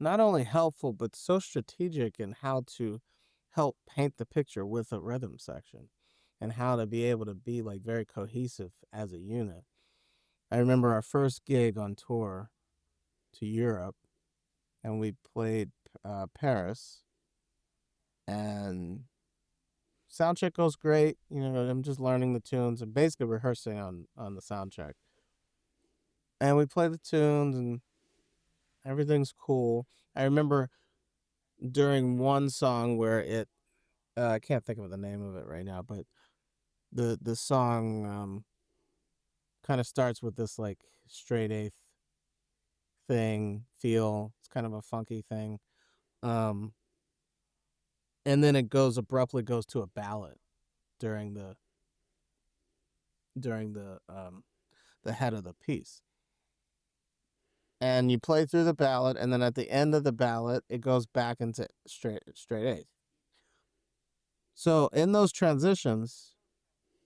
not only helpful, but so strategic in how to help paint the picture with a rhythm section and how to be able to be like very cohesive as a unit. I remember our first gig on tour to Europe, and we played Paris, and sound check goes great. I'm just learning the tunes and basically rehearsing on the sound check. And we play the tunes and everything's cool. I remember during one song where I can't think of the name of it right now, but the song kind of starts with this like straight eighth feel. It's kind of a funky thing. And then it abruptly goes to a ballad during the head of the piece. And you play through the ballad, and then at the end of the ballad, it goes back into straight eighth. So in those transitions,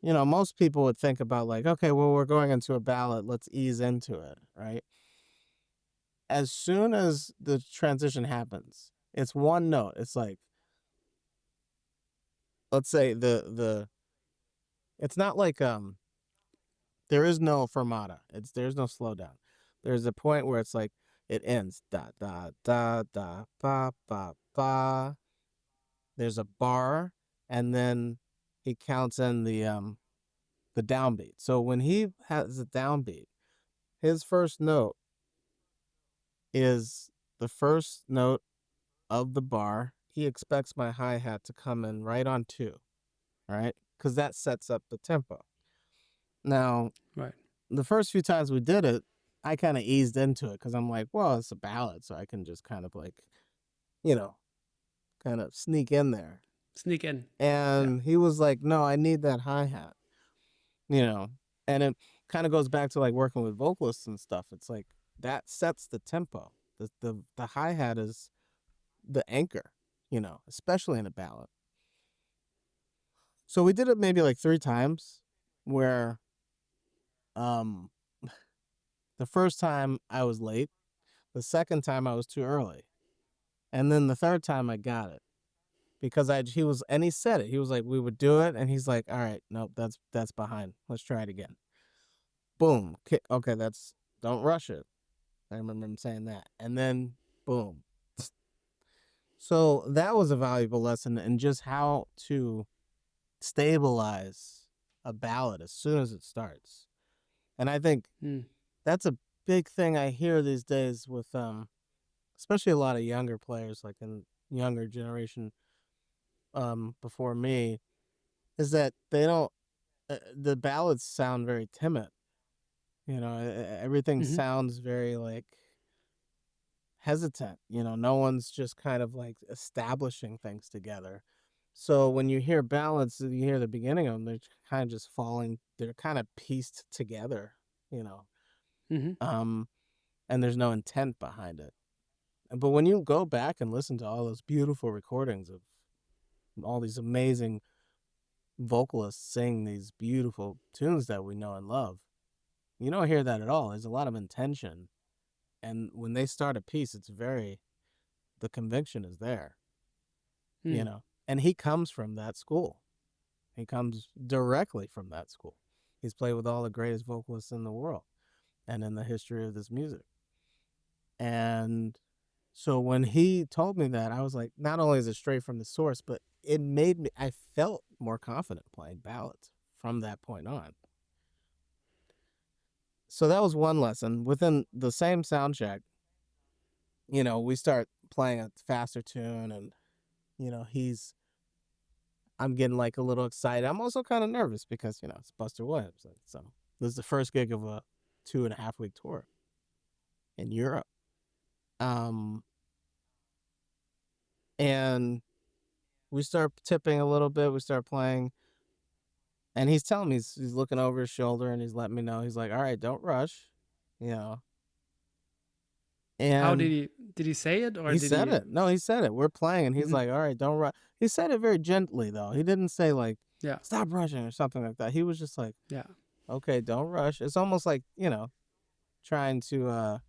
most people would think about like, okay, well, we're going into a ballad, let's ease into it, right? As soon as the transition happens, it's one note. It's like, let's say it's not like there is no fermata. There's no slowdown. There's a point where it's like it ends da da da da ba ba ba. There's a bar, and then he counts in the downbeat. So when he has a downbeat, his first note is the first note of the bar. He expects my hi-hat to come in right on 2, right? Because that sets up the tempo. Now, Right. the first few times we did it, I kind of eased into it because I'm like, well, it's a ballad, so I can just kind of like, kind of sneak in there. Sneak in. And he was like, no, I need that hi-hat, and it kind of goes back to like working with vocalists and stuff. It's like that sets the tempo. The hi-hat is the anchor, especially in a ballad. So we did it maybe like 3 times where the first time I was late, the second time I was too early, and then the third time I got it because he said it. He was like, we would do it, and he's like, all right, nope, that's behind. Let's try it again. Boom. Okay, don't rush it. I remember him saying that, and then boom. So that was a valuable lesson in just how to stabilize a ballad as soon as it starts. And I think that's a big thing I hear these days with especially a lot of younger players, like in younger generation before me, is that they don't the ballads sound very timid. Everything sounds very like hesitant. No one's just kind of like establishing things together. So when you hear ballads, you hear the beginning of them, they're kind of just falling. They're kind of pieced together, and there's no intent behind it. But when you go back and listen to all those beautiful recordings of all these amazing vocalists sing these beautiful tunes that we know and love, you don't hear that at all. There's a lot of intention. And when they start a piece, the conviction is there, And he comes from that school. He comes directly from that school. He's played with all the greatest vocalists in the world and in the history of this music. And so when he told me that, I was like, not only is it straight from the source, but I felt more confident playing ballads from that point on. So that was one lesson. Within the same sound check, we start playing a faster tune, and I'm getting like a little excited. I'm also kind of nervous because, it's Buster Williams. So this is the first gig of a 2.5-week tour in Europe. And we start tipping a little bit. We start playing. And he's telling me, he's looking over his shoulder and he's letting me know. He's like, all right, don't rush, And how did he say it, or he did said he? it? No, he said it. We're playing, and he's like, all right, don't rush. He said it very gently, though. He didn't say like, stop rushing or something like that. He was just like, okay, don't rush. It's almost like, trying to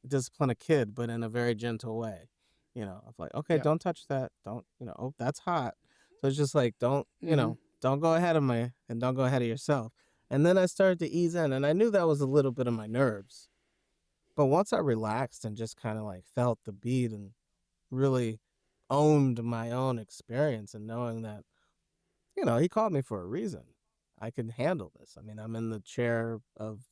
discipline a kid, but in a very gentle way. Of like, okay, Yeah. don't touch that. Don't, oh, that's hot. So it's just like, don't, Mm-hmm. don't go ahead of me and don't go ahead of yourself. And then I started to ease in, and I knew that was a little bit of my nerves. But once I relaxed and just kind of like felt the beat and really owned my own experience and knowing that, he called me for a reason. I can handle this. I mean, I'm in the chair of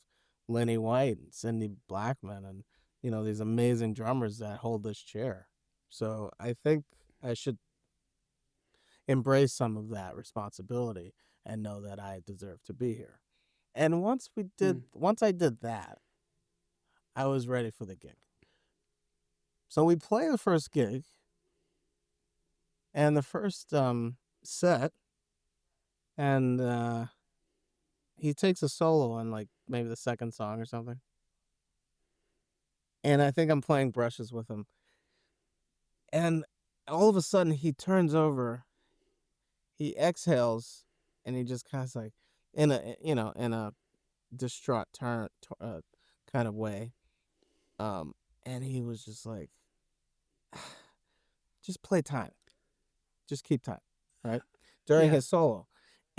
Lenny White and Cindy Blackman and, these amazing drummers that hold this chair. So I think I should embrace some of that responsibility and know that I deserve to be here. And once I did that, I was ready for the gig. So we play the first gig, and the first set, and he takes a solo on like maybe the second song or something. And I think I'm playing brushes with him. And all of a sudden he turns over, he exhales, and he just kind of like in a distraught kind of way. And he was just like, just play time. Just keep time, right? During Yeah. his solo.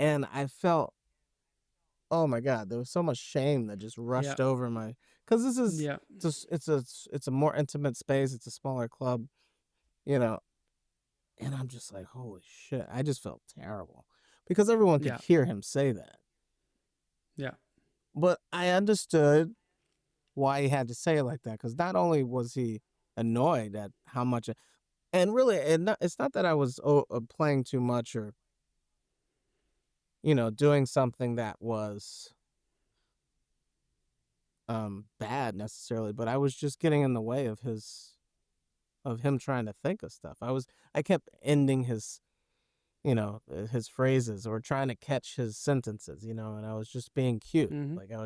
And I felt, oh my God, there was so much shame that just rushed Yeah. over my, because this is Yeah. just, it's a more intimate space. It's a smaller club, and I'm just like, holy shit. I just felt terrible because everyone could Yeah. hear him say that. Yeah. But I understood why he had to say it like that, because not only was he annoyed at how much, and really, it's not that I was playing too much or, doing something that was bad necessarily, but I was just getting in the way of him trying to think of stuff. I kept ending his his phrases or trying to catch his sentences, and I was just being cute. Mm-hmm. Like I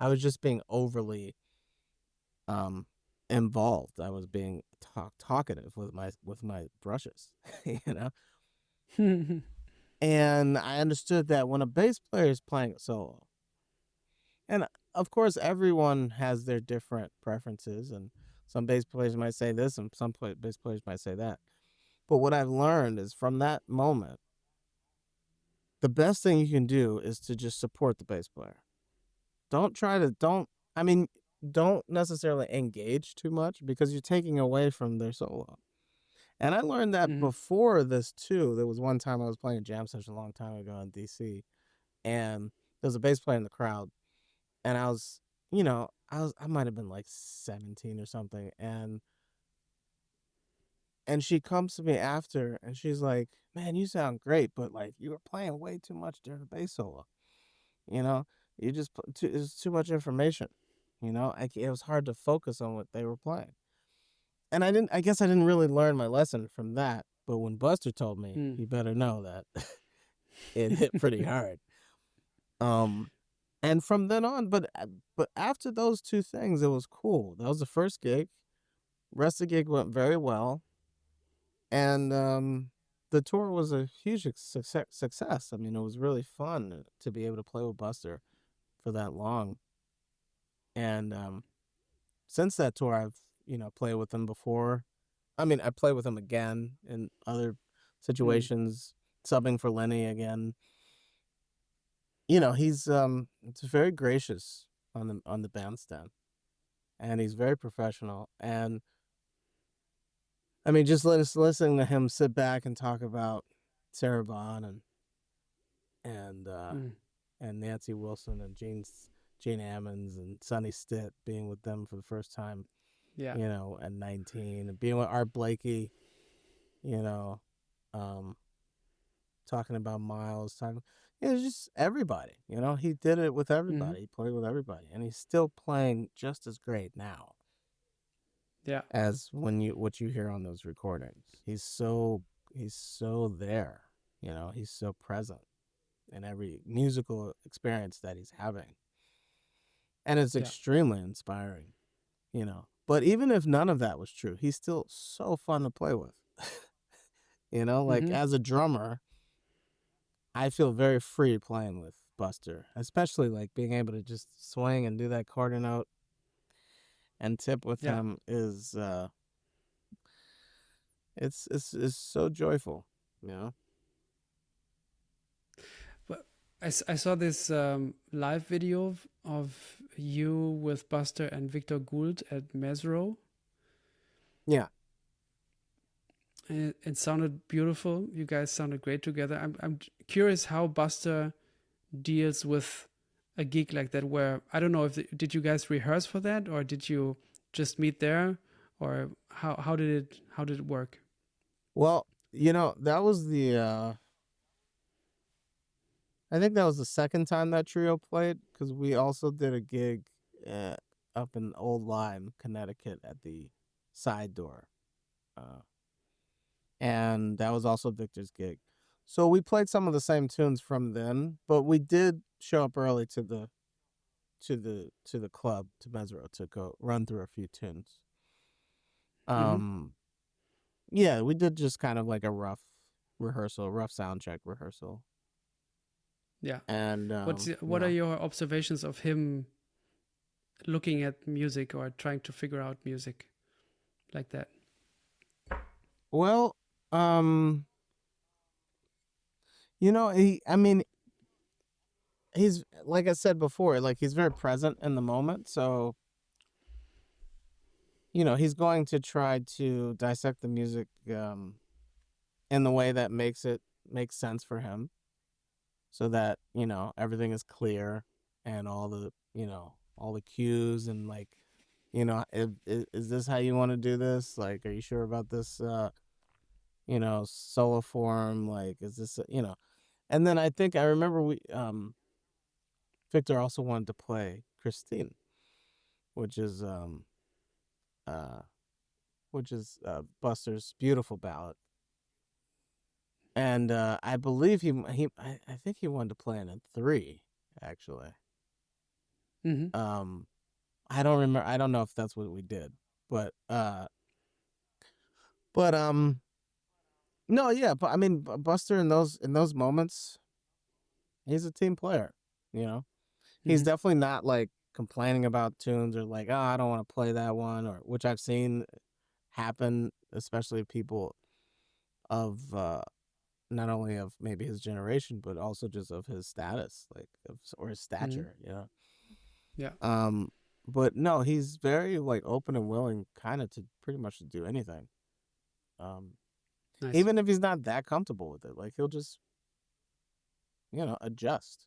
was just being overly involved. I was being talkative with my brushes, And I understood that when a bass player is playing a solo, and of course everyone has their different preferences, and some bass players might say this, and some bass players might say that. But what I've learned is from that moment, the best thing you can do is to just support the bass player. Don't necessarily engage too much because you're taking away from their solo. And I learned that Mm-hmm. before this too. There was one time I was playing a jam session a long time ago in DC, and there was a bass player in the crowd, and I might have been like 17 or something, and she comes to me after, and she's like, "Man, you sound great, but like you were playing way too much during the bass solo. You know, you just it's too much information. It was hard to focus on what they were playing." And I guess I didn't really learn my lesson from that. But when Buster told me, Mm. you better know that it hit pretty hard. And from then on, but after those two things, it was cool. That was the first gig. Rest of the gig went very well, and the tour was a huge success. I mean, it was really fun to be able to play with Buster for that long. And since that tour, I've played with him before. I mean, I played with him again in other situations, subbing for Lenny again. He's it's very gracious on the bandstand, and he's very professional. And I mean, just listening to him sit back and talk about Sarah Vaughan and Nancy Wilson and Gene Ammons and Sonny Stitt, being with them for the first time, Yeah. at 19, and being with Art Blakey, talking about Miles, just everybody. He did it with everybody. He played with everybody, and he's still playing just as great now. Yeah. As what you hear on those recordings. He's so there. He's so present in every musical experience that he's having. And it's extremely inspiring, But even if none of that was true, he's still so fun to play with. Like as a drummer, I feel very free playing with Buster, especially like being able to just swing and do that quarter note and tip with him is It's so joyful, you know. But I saw this live video of you with Buster and Victor Gould at Mesro. Yeah. And it sounded beautiful. You guys sounded great together. I'm curious how Buster deals with a gig like that, where I don't know if did you guys rehearse for that, or did you just meet there, or how did it work? Well, you know, that was the I think that was the second time that trio played, because we also did a gig up in Old Lyme, Connecticut, at the Side Door, and that was also Victor's gig. So we played some of the same tunes from then, but we did show up early to the club, to Mesro, to go run through a few tunes. Yeah, we did just kind of like a rough sound check rehearsal. Yeah. And what are your observations of him looking at music or trying to figure out music like that? Well, you know, he's, like I said before, like, he's very present in the moment. So, you know, he's going to try to dissect the music in the way that makes sense for him, so that, you know, everything is clear, and all the cues, and, like, you know, is this how you want to do this? Like, are you sure about this, you know, solo form? Like, is this, you know? And then I remember Victor also wanted to play Christine, which is Buster's beautiful ballad. And I believe I think he wanted to play it in 3, actually. I don't remember. I don't know if that's what we did, but no, yeah. But I mean, Buster in those moments, he's a team player. You know, he's definitely not like complaining about tunes, or like, oh, I don't want to play that one, or, which I've seen happen, especially people of not only of maybe his generation, but also just of his status, like, or his stature, you know. Yeah. But no, he's very, like, open and willing, kind of, to pretty much do anything. Nice. Even if he's not that comfortable with it, like, he'll just, you know, adjust.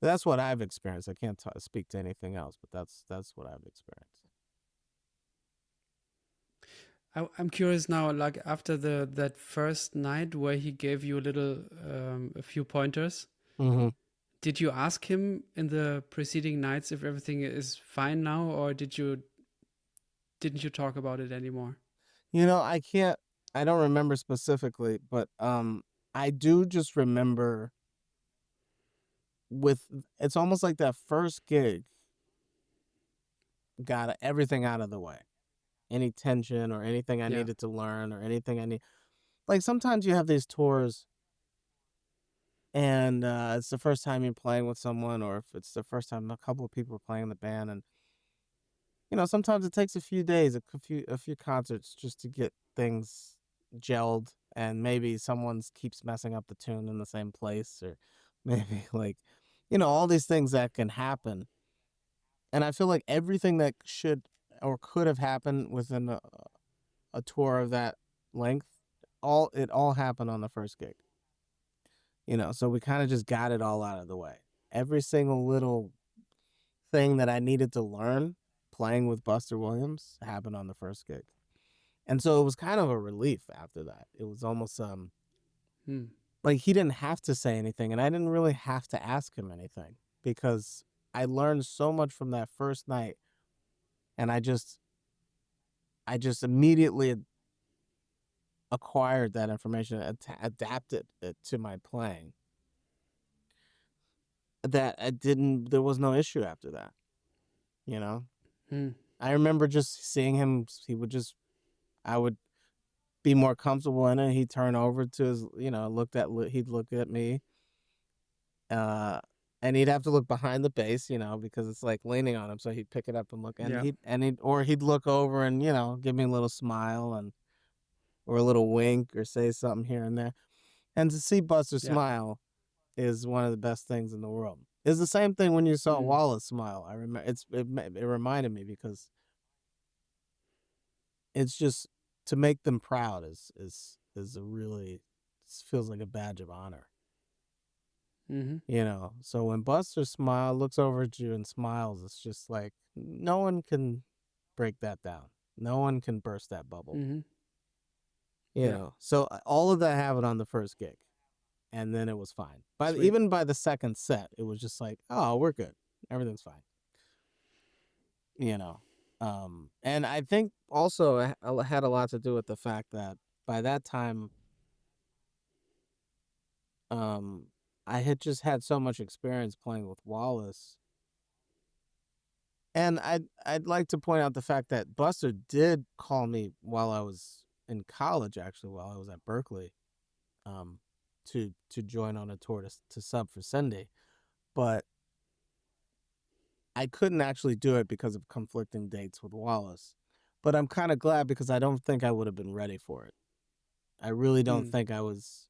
That's what I've experienced. I can't speak to anything else, but that's what I've experienced. I'm curious now, like, after that first night where he gave you a few pointers, did you ask him in the preceding nights if everything is fine now, or didn't you talk about it anymore? You know, I don't remember specifically, but I do just remember it's almost like that first gig got everything out of the way. Any tension or anything I needed to learn, or anything I need. Like, sometimes you have these tours and it's the first time you're playing with someone, or if it's the first time a couple of people are playing in the band, and, you know, sometimes it takes a few days, a few concerts, just to get things gelled, and maybe someone keeps messing up the tune in the same place, or maybe, like, you know, all these things that can happen. And I feel like everything that should or could have happened within a tour of that length, it all happened on the first gig. You know, so we kind of just got it all out of the way. Every single little thing that I needed to learn playing with Buster Williams happened on the first gig. And so it was kind of a relief after that. It was almost like, he didn't have to say anything, and I didn't really have to ask him anything, because I learned so much from that first night, and I just immediately acquired that information, adapted it to my playing, that there was no issue after that, you know? I remember just seeing him, I would be more comfortable in it. He'd turn over to his, you know, he'd look at me, and he'd have to look behind the bass, you know, because it's like leaning on him. So he'd pick it up and look, and he'd look over and, you know, give me a little smile, and or a little wink or say something here and there. And to see Buster Yeah. smile is one of the best things in the world. It's the same thing when you saw Wallace smile. I remember it reminded me because it's just to make them proud is a really feels like a badge of honor. You know, so when Buster looks over at you and smiles, it's just like no one can break that down. No one can burst that bubble. You know, so all of that happened on the first gig, and then it was fine. Even by the second set, it was just like, oh, we're good, everything's fine. You know, and I think also it had a lot to do with the fact that by that time, I had just had so much experience playing with Wallace. And I'd like to point out the fact that Buster did call me while I was in college, actually, while I was at Berkeley, to join on a tour to sub for Cindy. But I couldn't actually do it because of conflicting dates with Wallace. But I'm kind of glad because I don't think I would have been ready for it. I really don't think I was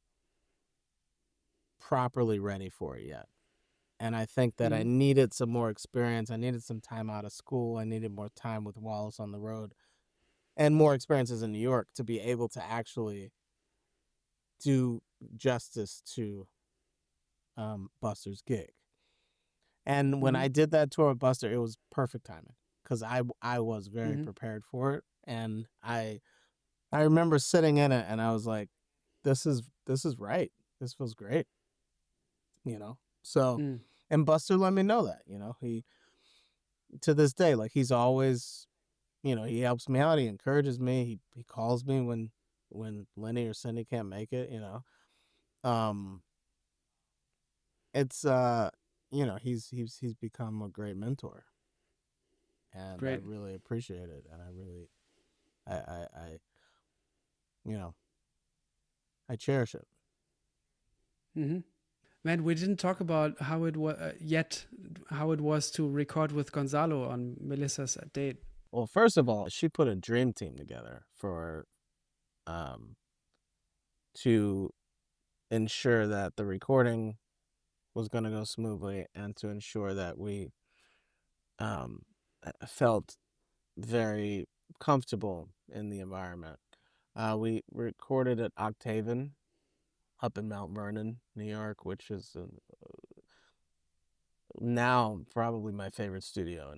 properly ready for it yet. And I think that I needed some more experience. I needed some time out of school. I needed more time with Wallace on the road and more experiences in New York to be able to actually do justice to Buster's gig. And when I did that tour with Buster, it was perfect timing because I was very prepared for it. And I remember sitting in it and I was like, this is right. This feels great. You know? So, and Buster let me know that, you know, he, to this day, like he's always, you know, he helps me out. He encourages me. He calls me when Lenny or Cindy can't make it, you know. It's, you know, he's become a great mentor and I really appreciate it. And I really, I you know, I cherish it. Man, we didn't talk about how it was how it was to record with Gonzalo on Melissa's date. Well, first of all, she put a dream team together for, to ensure that the recording was going to go smoothly and to ensure that we, felt very comfortable in the environment. We recorded at Octaven up in Mount Vernon, New York, which is now probably my favorite studio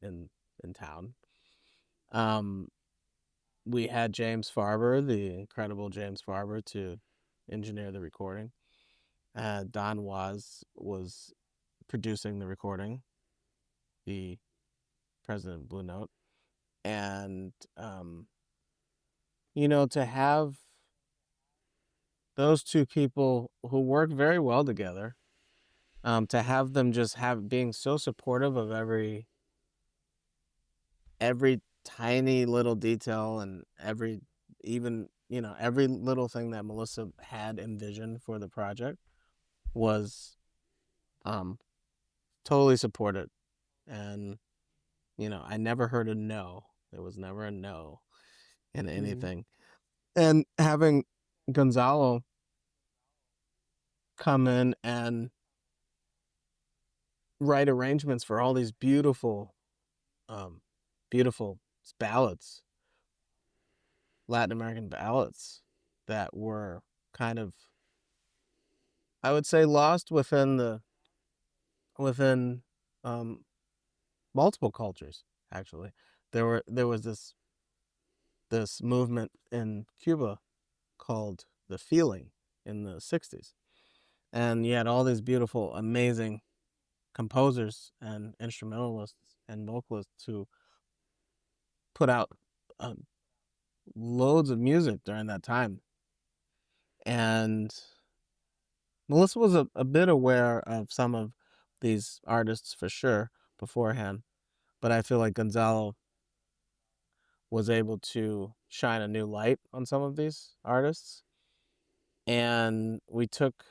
in town. We had James Farber, the incredible James Farber, to engineer the recording. Don was producing the recording, the president of Blue Note. And, you know, to have those two people who work very well together, to have them just being so supportive of every tiny little detail and every little thing that Melissa had envisioned for the project was totally supported. And, you know, I never heard a no. There was never a no in anything. And having Gonzalo come in and write arrangements for all these beautiful ballads, Latin American ballads that were kind of, I would say, lost within multiple cultures. Actually, there was this movement in Cuba called the Feeling in the 60s, and you had all these beautiful, amazing composers and instrumentalists and vocalists who put out loads of music during that time. And Melissa was a bit aware of some of these artists for sure beforehand, but I feel like Gonzalo was able to shine a new light on some of these artists. And we took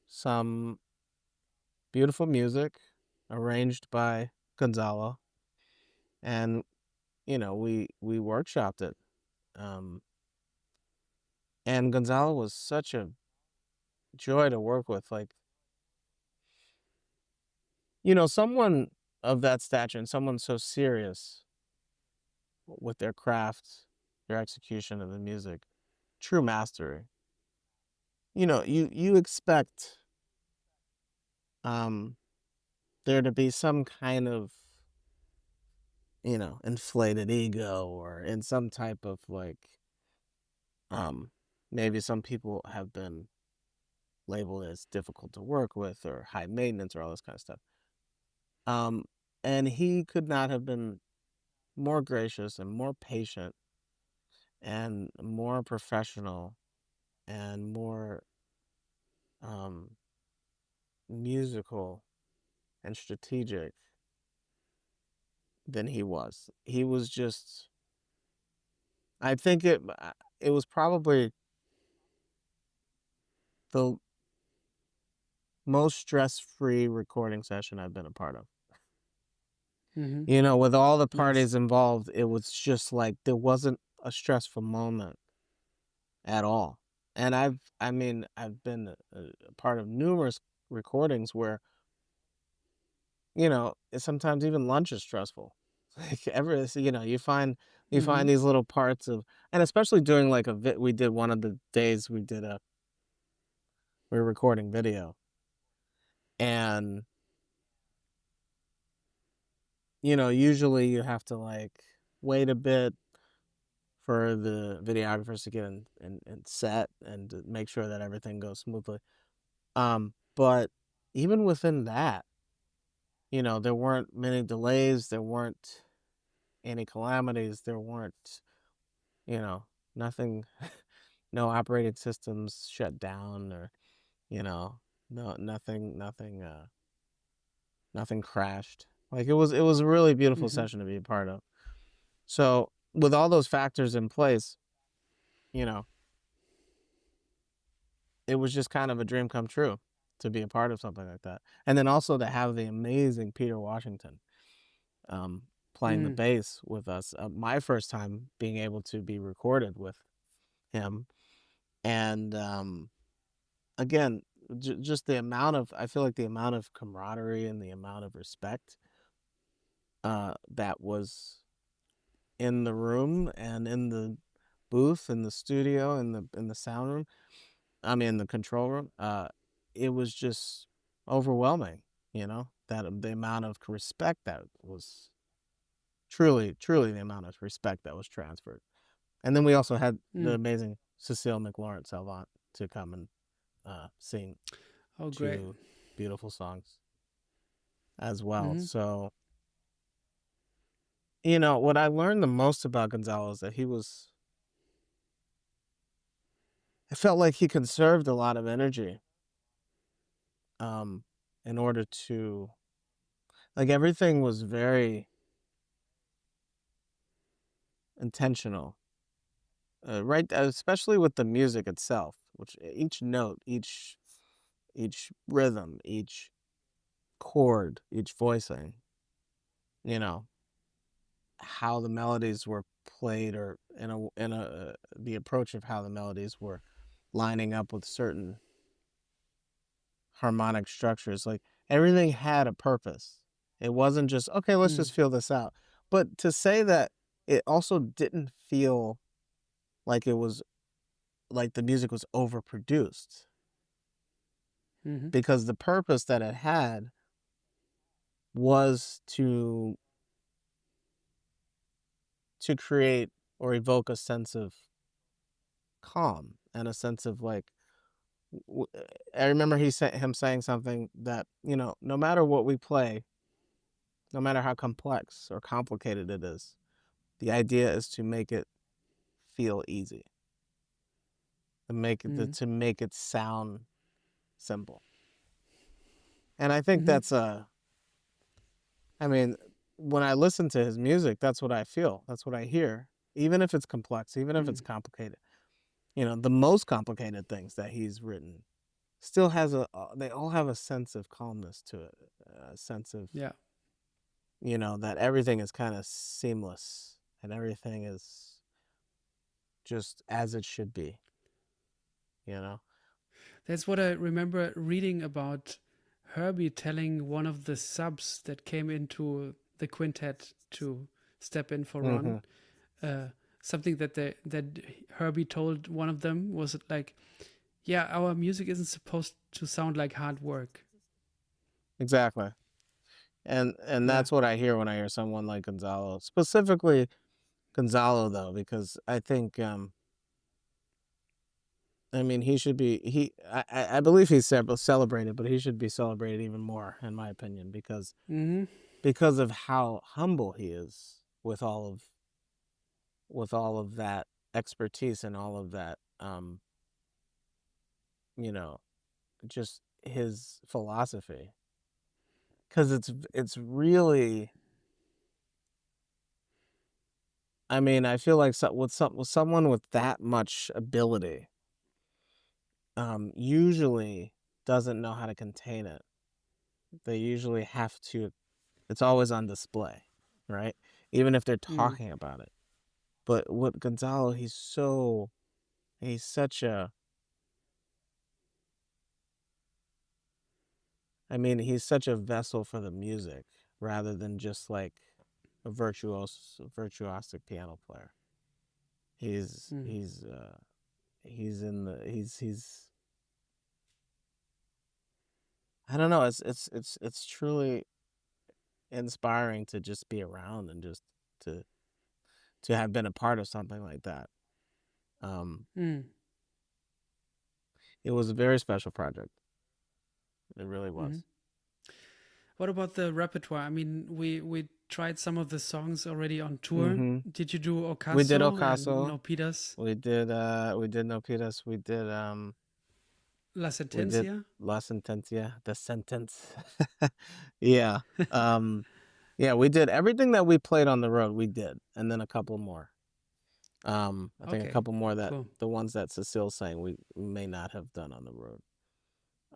some beautiful music arranged by Gonzalo, and, you know, we workshopped it. And Gonzalo was such a joy to work with. Like, someone of that stature and someone so serious with their craft, their execution of the music, true mastery. You expect there to be some kind of inflated ego, or in some type of like maybe some people have been labeled as difficult to work with or high maintenance or all this kind of stuff. And he could not have been more gracious and more patient and more professional and more musical and strategic than he was. He was just, I think it was probably the most stress-free recording session I've been a part of. Mm-hmm. With all the Nice. parties involved, it was just like there wasn't a stressful moment at all. And I've been a part of numerous recordings where, sometimes even lunch is stressful. Like you find Mm-hmm. these little parts of, and especially during like we did one of the days we were recording video, and usually you have to like wait a bit for the videographers to get in set and to make sure that everything goes smoothly. But even within that, there weren't many delays, there weren't any calamities, there weren't, nothing, no operating systems shut down, or, no, nothing crashed. Like it was a really beautiful Mm-hmm. session to be a part of. So with all those factors in place, it was just kind of a dream come true to be a part of something like that. And then also to have the amazing Peter Washington playing the bass with us. My first time being able to be recorded with him. And again, just I feel like the amount of camaraderie and the amount of respect that was in the room and in the booth, in the studio, in the sound room, in the control room, it was just overwhelming, that the amount of respect that was truly the amount of respect that was transferred. And then we also had the amazing Cecile McLaurin Salvant to come and sing Great. 2 beautiful songs as well. Mm-hmm. So, what I learned the most about Gonzalo is that it felt like he conserved a lot of energy in order to, like, everything was very intentional, right? Especially with the music itself, which each note, each rhythm, each chord, each voicing, how the melodies were played, or the approach of how the melodies were lining up with certain harmonic structures. Like everything had a purpose. It wasn't just, okay, let's just feel this out. But to say that it also didn't feel like it was like the music was overproduced, because the purpose that it had was to create or evoke a sense of calm and a sense of like, I remember him saying something that, no matter what we play, no matter how complex or complicated it is, the idea is to make it feel easy, to make it sound simple. And I think that's when I listen to his music, that's what I feel. That's what I hear. Even if it's complex, even if it's complicated, the most complicated things that he's written still they all have a sense of calmness to it, a sense of, that everything is kind of seamless and everything is just as it should be. you know. That's what I remember reading about Herbie telling one of the subs that came into the quintet to step in for Mm-hmm. Ron. Something that Herbie told one of them was like, "Yeah, our music isn't supposed to sound like hard work." Exactly. And Yeah. that's what I hear when I hear someone like Gonzalo, specifically Gonzalo, though, because I think I mean, he should be I believe he's celebrated, but he should be celebrated even more, in my opinion, because Mm-hmm. of how humble he is with all of that expertise and all of that you know, just his philosophy. Cuz it's really, I mean, I feel like with someone with that much ability usually doesn't know how to contain it. They usually have to, it's always on display, right? Even if they're Mm. talking about it. But with Gonzalo, he's such a, I mean, he's such a vessel for the music rather than just like a virtuosic piano player. He's Mm. he's I don't know, it's truly inspiring to just be around and just to have been a part of something like that. Mm. It was a very special project. It really was. Mm-hmm. What about the repertoire? I mean, we tried some of the songs already on tour. Mm-hmm. Did you do Ocaso We did and Ocaso. No Pitas? We did No Pitas. We did La we did Sentencia? La Sentencia, the sentence. Yeah. Yeah, we did everything that we played on the road, we did. And then a couple more. I think a Okay, couple more that cool. the ones that Cecile sang we may not have done on the road.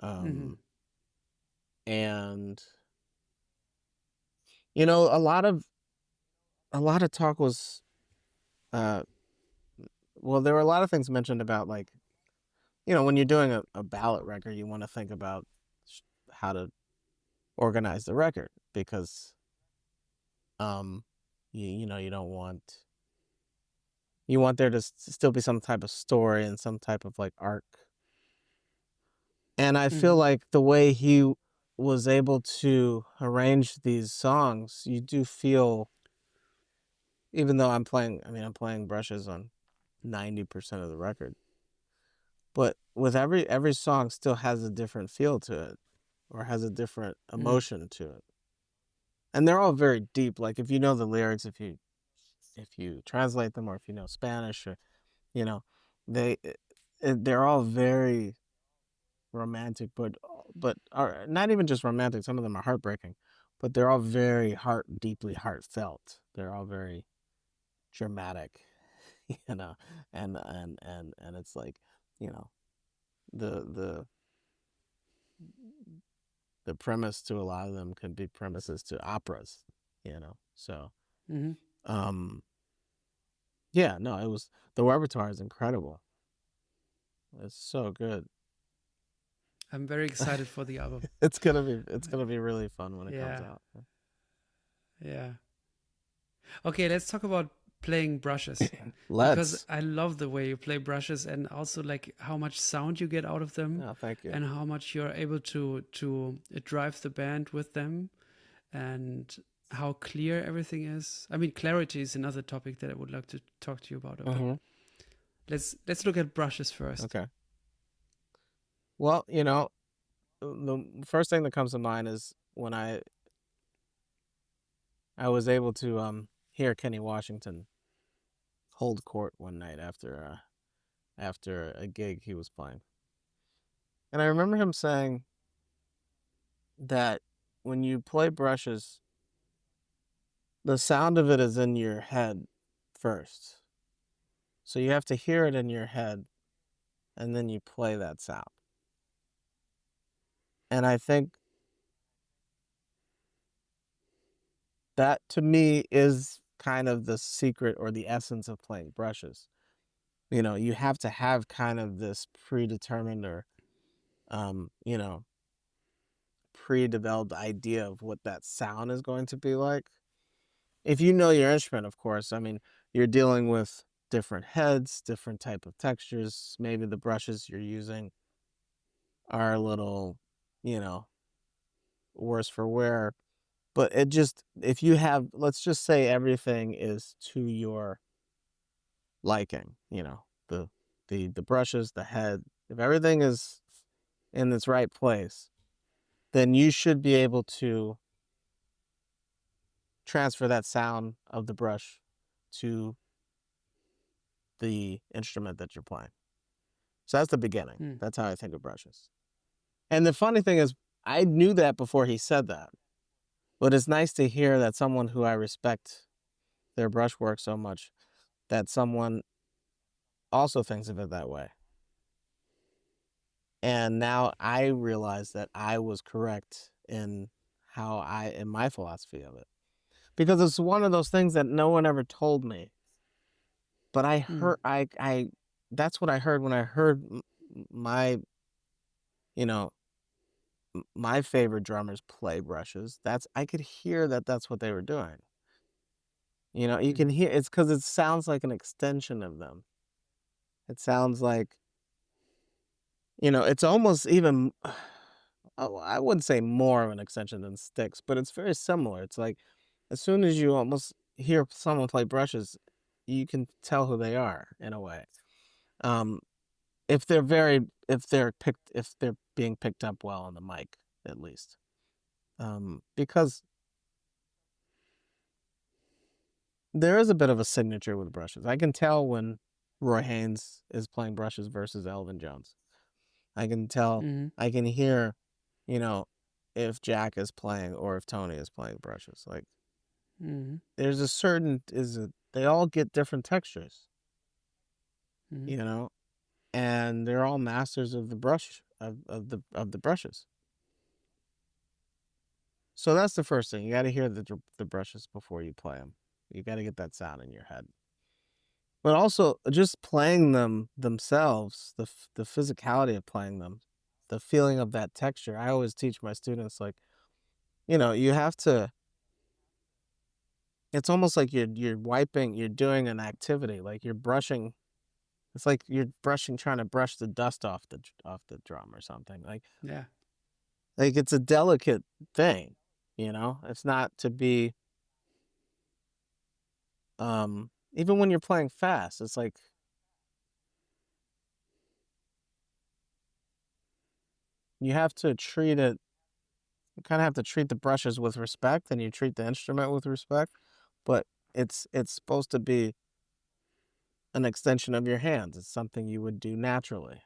Mm-hmm. And you know, a lot of talk was well, there were a lot of things mentioned about, like, you know, when you're doing a ballad record, you want to think about how to organize the record because you know, you don't want, you want there to still be some type of story and some type of like arc. And I feel Mm-hmm. like the way he was able to arrange these songs, you do feel, even though I'm playing brushes on 90% of the record, but with every song still has a different feel to it or has a different Mm. emotion to it. And they're all very deep. Like if you know the lyrics, if you translate them, or if you know Spanish, or you know, they're all very romantic, but are not even just romantic. Some of them are heartbreaking, but they're all very deeply heartfelt. They're all very dramatic, you know, and it's like, you know, the the premise to a lot of them could be premises to operas, you know. So Mm-hmm. yeah, no, it was, the repertoire is incredible. It's so good. I'm very excited for the album. It's gonna be really fun when it comes Yeah, out. yeah. Okay, let's talk about playing brushes because Let's. I love the way you play brushes and also like how much sound you get out of them Oh, thank you. and how much you're able to drive the band with them and how clear everything is. I mean, clarity is another topic that I would like to talk to you about. But Mm-hmm. let's look at brushes first. Okay. Well, you know, the first thing that comes to mind is when I was able to hear Kenny Washington hold court one night after a gig he was playing. And I remember him saying that when you play brushes, the sound of it is in your head first. So you have to hear it in your head and then you play that sound. And I think that to me is kind of the secret or the essence of playing brushes. you have to have kind of this predetermined or, pre-developed idea of what that sound is going to be like. If you know your instrument, of course, I mean, you're dealing with different heads, different type of textures. Maybe the brushes you're using are a little, worse for wear. But if you have, let's just say everything is to your liking, the brushes, the head, if everything is in its right place, then you should be able to transfer that sound of the brush to the instrument that you're playing. So that's the beginning. That's how I think of brushes. And the funny thing is, I knew that before he said that. But it's nice to hear that someone who I respect their brushwork so much, that someone also thinks of it that way. And now I realize that I was correct in my philosophy of it. Because it's one of those things that no one ever told me. But I heard, that's what I heard when I heard my, my favorite drummers play brushes. I could hear that that's what they were doing. You can hear, it's because it sounds like an extension of them. It sounds like, it's almost even, I wouldn't say more of an extension than sticks, but it's very similar. It's like, as soon as you almost hear someone play brushes, you can tell who they are in a way. If they're being picked up well on the mic, at least. Because there is a bit of a signature with brushes. I can tell when Roy Haynes is playing brushes versus Elvin Jones. I can tell, I can hear, if Jack is playing or if Tony is playing brushes. Like, there's a certain, they all get different textures, and they're all masters of the brush, of the brushes. So that's the first thing. You got to hear the brushes before you play them. You got to get that sound in your head. But also, just playing them themselves, the physicality of playing them, the feeling of that texture. I always teach my students, like, you have to, it's almost like you're doing an activity, like you're brushing. It's like you're trying to brush the dust off the drum or something. Like, yeah, like it's a delicate thing, It's not to be, even when you're playing fast, it's like, you have to treat it, you kind of have to treat the brushes with respect, and you treat the instrument with respect, but it's supposed to be an extension of your hands. It's something you would do naturally,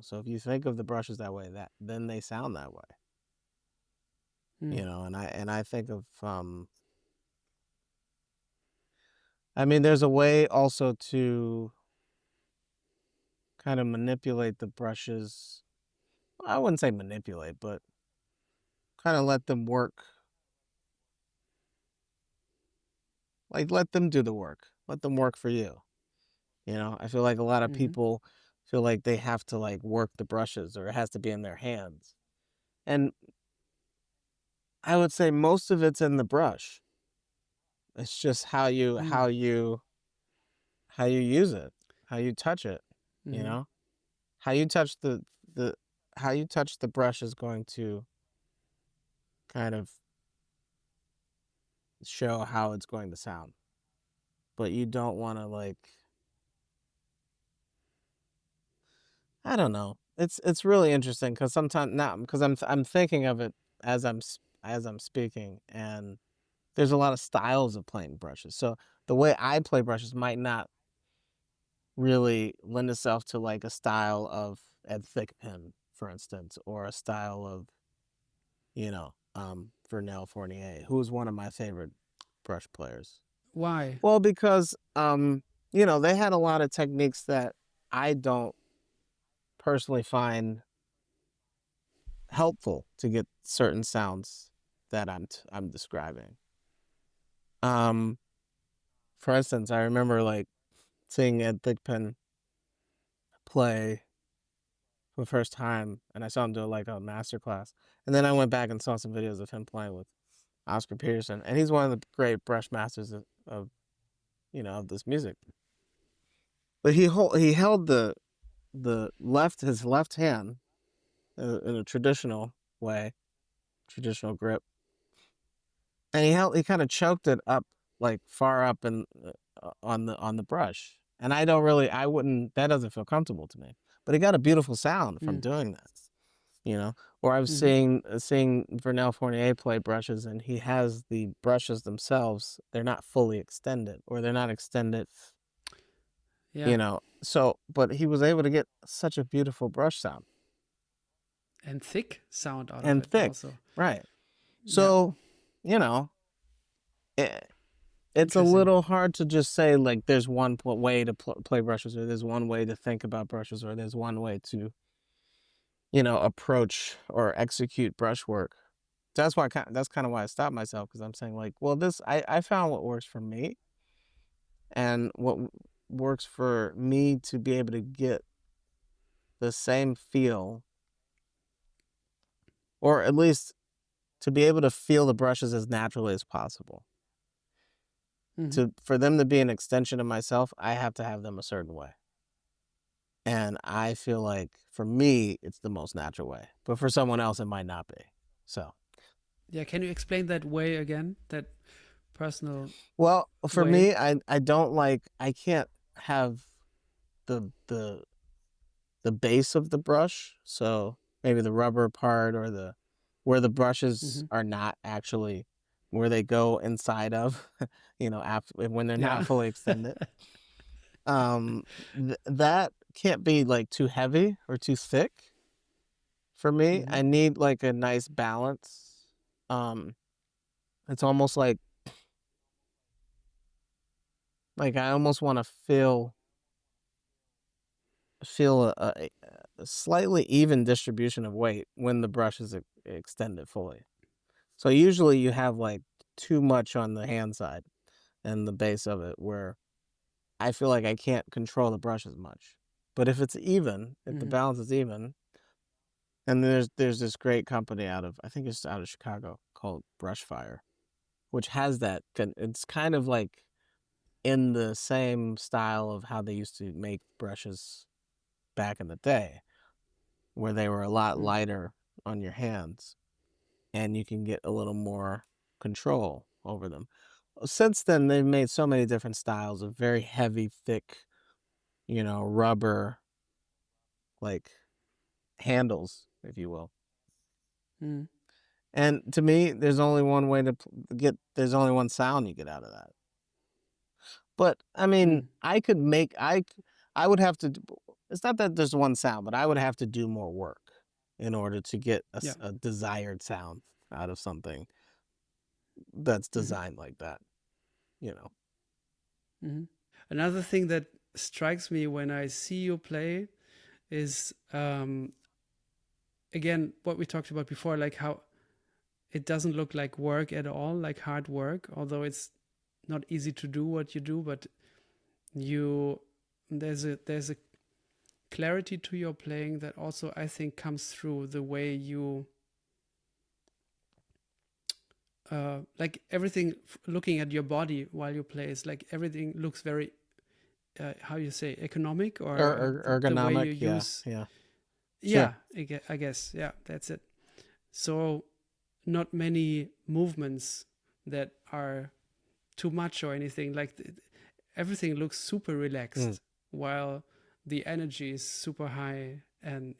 So if you think of the brushes that way, then they sound that way, and I think of, I mean, there's a way also to kind of manipulate the brushes. I wouldn't say manipulate, but kind of let them work. Like, let them do the work. Let them work for you. I feel like a lot of people feel like they have to, like, work the brushes, or it has to be in their hands. And I would say most of it's in the brush. It's just how you use it, how you touch it, how you touch how you touch the brush is going to kind of show how it's going to sound. But you don't want to, like, I don't know. It's really interesting because sometimes now, because I'm thinking of it as I'm speaking, and there's a lot of styles of playing brushes. So the way I play brushes might not really lend itself to, like, a style of Ed Thigpen, for instance, or a style of, Vernel Fournier, who is one of my favorite brush players. Why? Well, because they had a lot of techniques that I don't personally find helpful to get certain sounds that I'm describing. For instance, I remember, like, seeing Ed Thigpen play for the first time, and I saw him do like a master class, and then I went back and saw some videos of him playing with Oscar Peterson, and he's one of the great brush masters of of this music. But he held his left hand in a traditional way, traditional grip, and he kind of choked it up, like far up and on the brush. And that doesn't feel comfortable to me. But he got a beautiful sound from doing that, Or I was seeing Vernel Fournier play brushes, and he has the brushes themselves, they're not fully extended, or they're not extended, So, but he was able to get such a beautiful brush sound. And thick sound out and of it thick, also. right? So, it's a little hard to just say like there's one way to play brushes, or there's one way to think about brushes, or there's one way to approach or execute brush work. That's kind of why I stopped myself, because I'm saying like, well, I found what works for me, and what works for me to be able to get the same feel, or at least to be able to feel the brushes as naturally as possible. For them to be an extension of myself, I have to have them a certain way. And I feel like for me, it's the most natural way. But for someone else, it might not be. So. Yeah, can you explain that way again? That personal. Well, for me, I can't have the base of the brush. So maybe the rubber part, or where the brushes are not actually where they go inside of, when they're not fully extended. That can't be like too heavy or too thick for me. I need like a nice balance. It's almost like I almost want to feel a slightly even distribution of weight when the brush is extended fully. So usually you have like too much on the hand side and the base of it, where I feel like I can't control the brush as much. But if it's even, if the balance is even, and there's this great company I think it's out of Chicago, called Brushfire, which has that. It's kind of like in the same style of how they used to make brushes back in the day, where they were a lot lighter on your hands, and you can get a little more control over them. Since then, they've made so many different styles of very heavy, thick, rubber, like handles, if you will. And to me, there's only one way to there's only one sound you get out of that. But I mean, I would have to, it's not that there's one sound, but I would have to do more work in order to get a desired sound out of something that's designed like that, Another thing that strikes me when I see you play is, again, what we talked about before, like how it doesn't look like work at all, like hard work, although it's not easy to do what you do, but there's a clarity to your playing that also, I think, comes through the way you like everything, looking at your body while you play, is like everything looks very how you say, economic, or ergonomic. The way you use, Sure. I guess, that's it. So not many movements that are too much or anything, like everything looks super relaxed while the energy is super high, and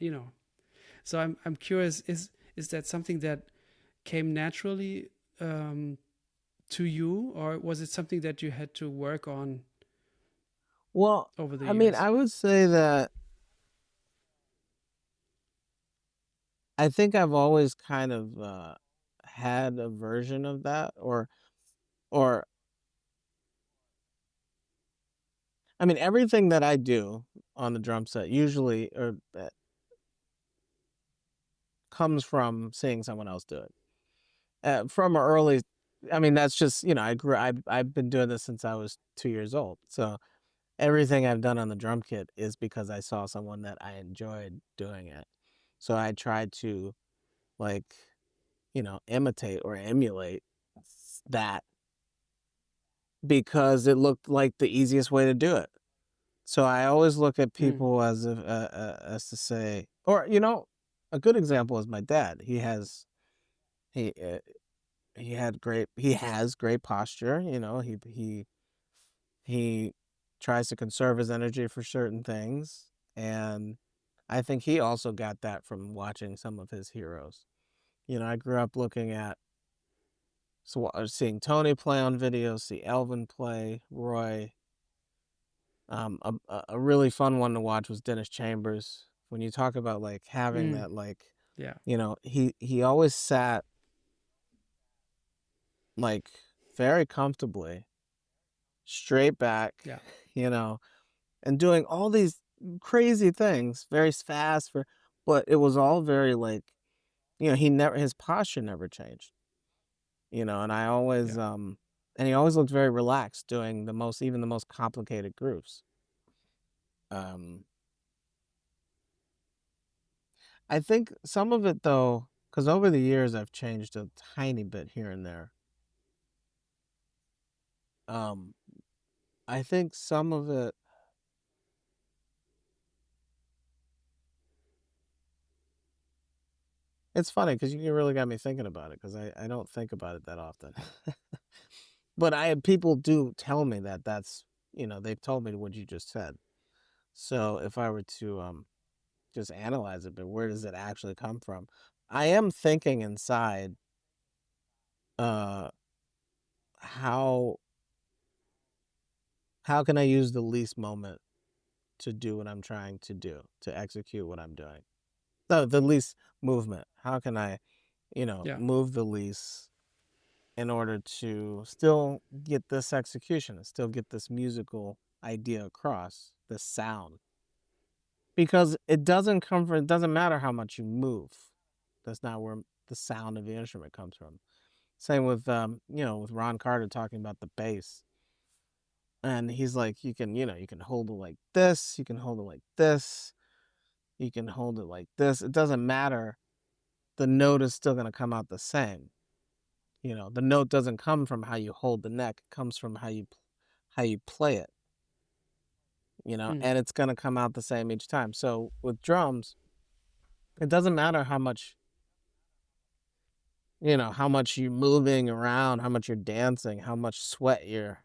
so I'm curious, is that something that came naturally to you, or was it something that you had to work on? Well, over the I mean, years? I would say that I think I've always kind of had a version of that, or I mean, everything that I do on the drum set usually comes from seeing someone else do it. From an early, I mean, that's just, I've been doing this since I was 2 years old. So everything I've done on the drum kit is because I saw someone that I enjoyed doing it. So I tried to, like, imitate or emulate that because it looked like the easiest way to do it. So I always look at people as if, as to say, or a good example is my dad. He has great posture. He tries to conserve his energy for certain things, and I think he also got that from watching some of his heroes. I grew up seeing Tony play on videos, see Elvin play, Roy. A really fun one to watch was Dennis Chambers. When you talk about like having that, like, Yeah. he always sat like very comfortably, straight back, Yeah. And doing all these crazy things, very fast, but it was all very like, his posture never changed, and I always, Yeah. and he always looked very relaxed doing even the most complicated grooves. I think some of it though, because over the years I've changed a tiny bit here and there. I think some of it, it's funny because you really got me thinking about it because I don't think about it that often. But people do tell me that's, they've told me what you just said. So if I were to just analyze it, but where does it actually come from? I am thinking inside, how can I use the least moment to do what I'm trying to do, to execute what I'm doing? No, the least movement. How can I, move the least in order to still get this execution and still get this musical idea across, this sound? Because it doesn't matter how much you move. That's not where the sound of the instrument comes from. Same with, with Ron Carter talking about the bass. And he's like, you can hold it like this, you can hold it like this, you can hold it like this. It doesn't matter. The note is still going to come out the same. The note doesn't come from how you hold the neck. It comes from how you play it. And it's going to come out the same each time. So with drums, it doesn't matter how much you're moving around, how much you're dancing, how much sweat you're,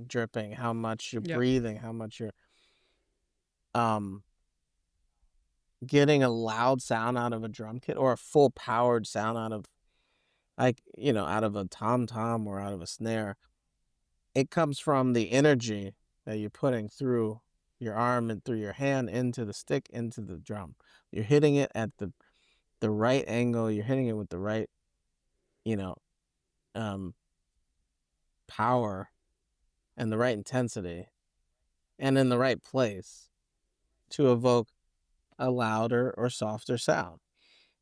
dripping, how much you're breathing, how much you're getting a loud sound out of a drum kit or a full powered sound out of, like, out of a tom-tom or out of a snare. It comes from the energy that you're putting through your arm and through your hand into the stick, into the drum. You're hitting it at the right angle. You're hitting it with the right, power and the right intensity and in the right place to evoke a louder or softer sound.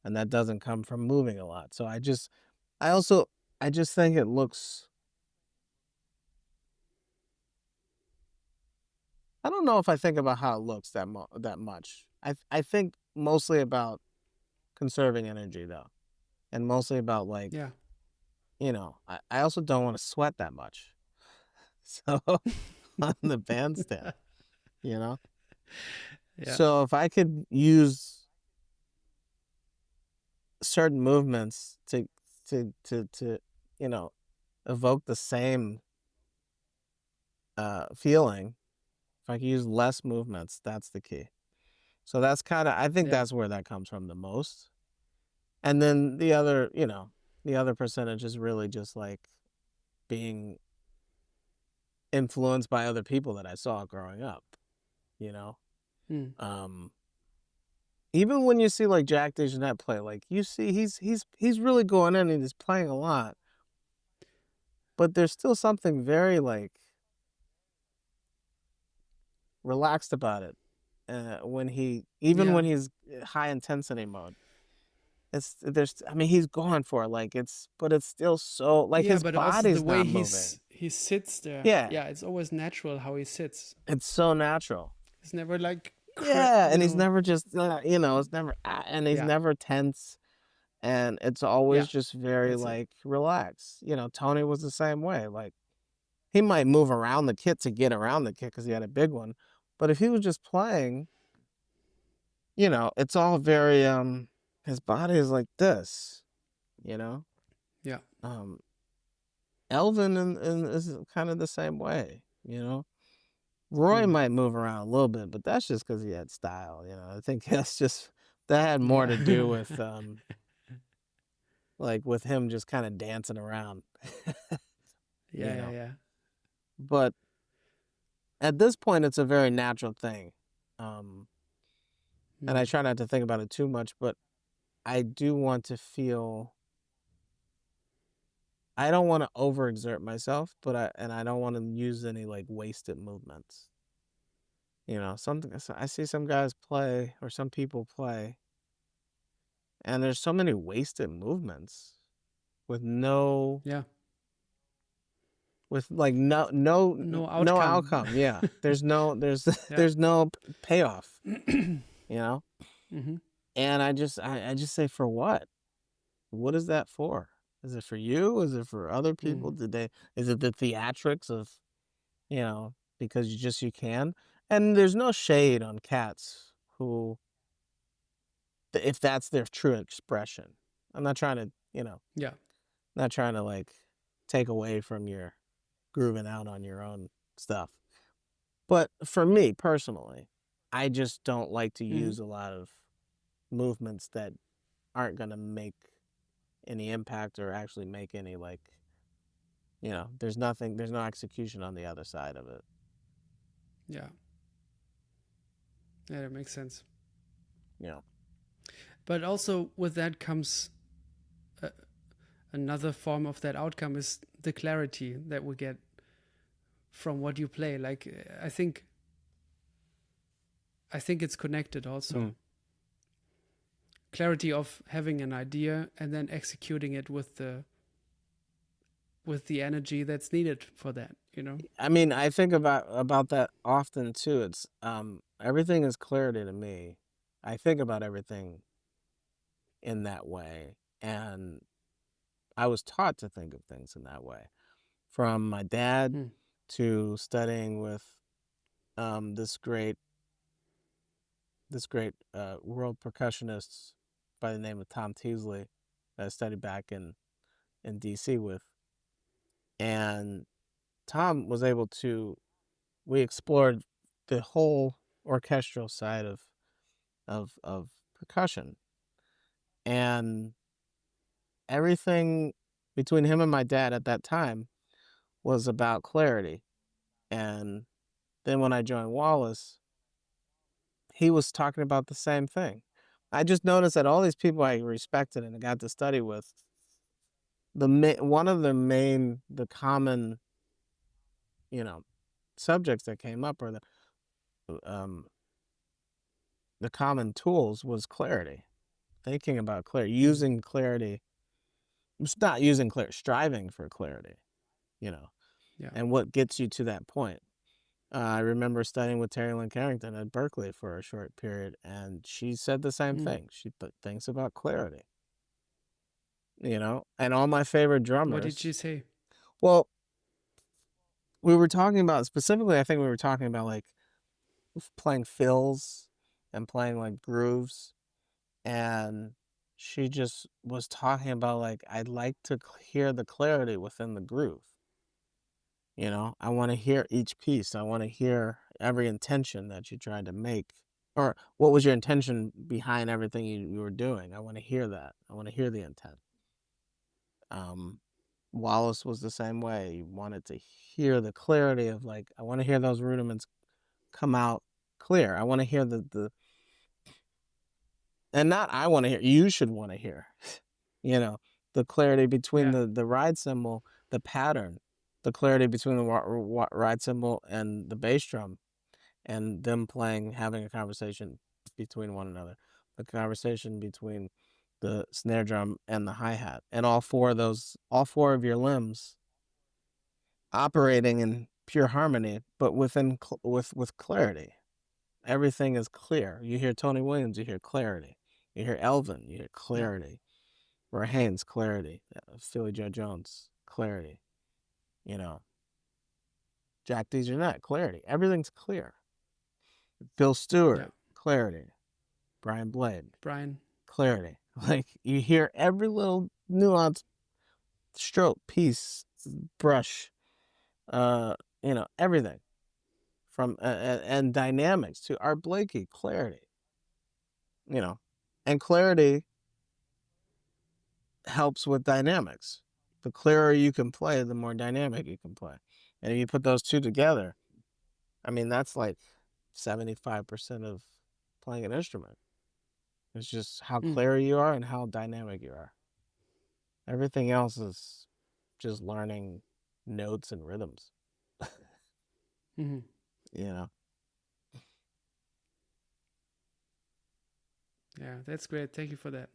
And that doesn't come from moving a lot. So I just think it looks, I don't know if I think about how it looks that much. I think mostly about conserving energy though. And mostly about like, I also don't want to sweat that much. So on the bandstand, Yeah. So if I could use certain movements to evoke the same feeling, if I could use less movements, that's the key. So that's kind of, I think that's where that comes from the most. And then the other percentage is really just like being influenced by other people that I saw growing up, even when you see like Jack DeJohnette play, like you see he's really going in and he's playing a lot, but there's still something very like relaxed about it when he's high intensity mode. I mean, he's going for it, like, but it's still so, like, Yeah, his but also the body's way not moving. he sits there. Yeah, Yeah, it's always natural how he sits. it's so natural. It's never like Yeah, and he's know. never just, it's never, and he's Yeah. never tense, and it's Yeah. always just very, That's it. like, relaxed. Tony was the same way, like, he might move around the kit to get around the kit because he had a big one, but if he was just playing, it's all very, his body is like this, you know? Yeah. Elvin is kind of the same way, Roy might move around a little bit, but that's just because he had style, I think that had more to do with, like, with him just kind of dancing around. Yeah. But at this point, it's a very natural thing. And I try not to think about it too much, but I do want to feel, I don't want to overexert myself, but I don't want to use any, like, wasted movements. I see some guys play, or some people play, and there's so many wasted movements with no, with, like, no outcome. Yeah, there's no payoff. And I just say, for what? What is that for? Is it for you? Is it for other people? Is it the theatrics of, because you can? And there's no shade on cats who, if that's their true expression. I'm not trying to, not trying to, like, take away from your grooving out on your own stuff. But for me personally, I just don't like to use a lot of movements that aren't going to make any impact or actually make any, like, there's no execution on the other side of it. Yeah, that makes sense. Yeah. But also with that comes another form of that outcome, is the clarity that we get from what you play. Like, I think it's connected also. Clarity of having an idea and then executing it with the energy that's needed for that, I mean, I think about that often too. It's everything is clarity to me. I think about everything in that way, and I was taught to think of things in that way, from my dad to studying with this great world percussionist by the name of Tom Teasley that I studied back in DC with. And Tom was able to, we explored the whole orchestral side of percussion, and everything between him and my dad at that time was about clarity. And then when I joined Wallace, he was talking about the same thing. I just noticed that all these people I respected and got to study with, one of the common, subjects that came up, or the common tools, was clarity. Thinking about clarity, using clarity. It's not using clarity, striving for clarity, and what gets you to that point. I remember studying with Terry Lynn Carrington at Berkeley for a short period, and she said the same thing. She thinks about clarity, and all my favorite drummers. What did she say? Well, we were talking about, specifically, I think we were talking about, like, playing fills and playing, like, grooves, and she just was talking about, like, I'd like to hear the clarity within the groove. I want to hear each piece. I want to hear every intention that you tried to make, or what was your intention behind everything you were doing. I want to hear that. I want to hear the intent. Wallace was the same way. He wanted to hear the clarity of, like, I want to hear those rudiments come out clear. I want to hear and not I want to hear, you should want to hear, the clarity between the ride cymbal, the pattern, the clarity between the ride cymbal and the bass drum, and them having a conversation between one another, the conversation between the snare drum, and the hi-hat, and all four of your limbs operating in pure harmony, but with clarity. Everything is clear. You hear Tony Williams, you hear clarity. You hear Elvin, you hear clarity. Roy Haynes, clarity. Philly Joe Jones, clarity. Jack DeJohnette, clarity. Everything's clear. Bill Stewart, clarity. Brian Blade, clarity. Like, you hear every little nuance, stroke, piece, brush, everything. From and dynamics to Art Blakey, clarity. And clarity helps with dynamics. The clearer you can play, the more dynamic you can play. And if you put those two together, I mean, that's like 75% of playing an instrument. It's just how clear you are and how dynamic you are. Everything else is just learning notes and rhythms. Yeah, that's great. Thank you for that.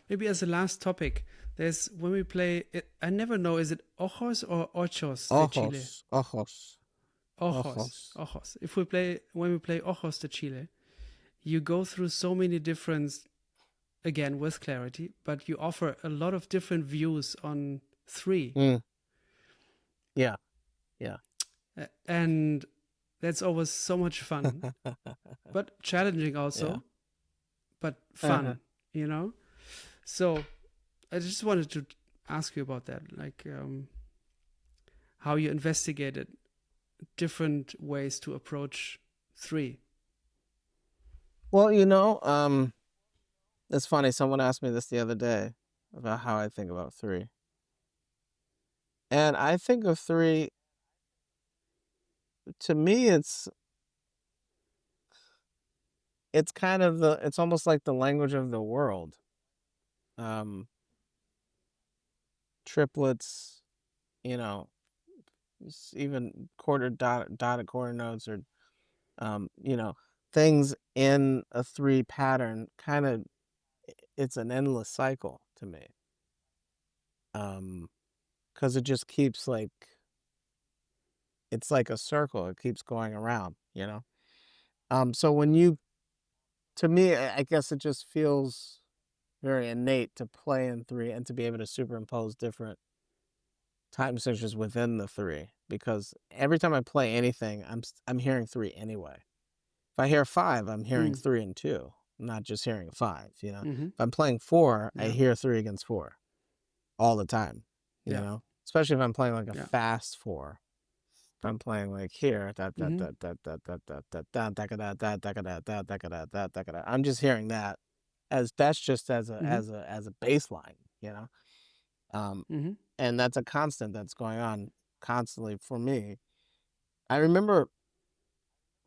Maybe as a last topic, there's when we play, I never know, is it ojos or ochos de Chile? Ojos. When we play ojos de Chile, you go through so many different, again with clarity, but you offer a lot of different views on 3. Yeah. And that's always so much fun, but challenging also, but fun, So I just wanted to ask you about that, like how you investigated different ways to approach 3. Well, it's funny. Someone asked me this the other day about how I think about 3. And I think of 3, to me, it's kind of it's almost like the language of the world. Triplets, even dotted quarter notes, or things in a 3 pattern. Kind of, it's an endless cycle to me. Because it just keeps it's like a circle. It keeps going around, So to me, I guess it just feels very innate to play in 3 and to be able to superimpose different time signatures within the 3, because every time I play anything, I'm hearing 3 anyway. If I hear 5, I'm hearing 3 and 2. I'm not just hearing 5, If I'm playing 4, I hear 3 against 4 all the time, Especially if I'm playing like a fast 4. If I'm playing like here, I'm just hearing that that's just as a baseline, and that's a constant that's going on constantly for me. I remember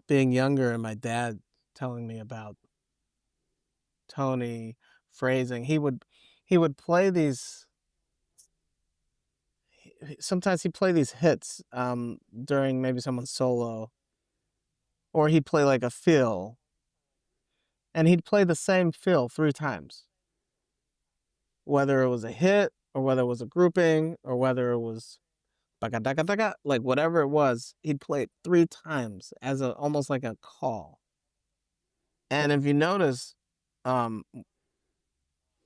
being younger and my dad telling me about Tony phrasing. He would play these. Sometimes he'd play these hits during maybe someone's solo, or he'd play like a fill, and he'd play the same fill 3 times, whether it was a hit or whether it was a grouping or whether it was like whatever it was. He'd play it 3 times as almost like a call. And if you notice, when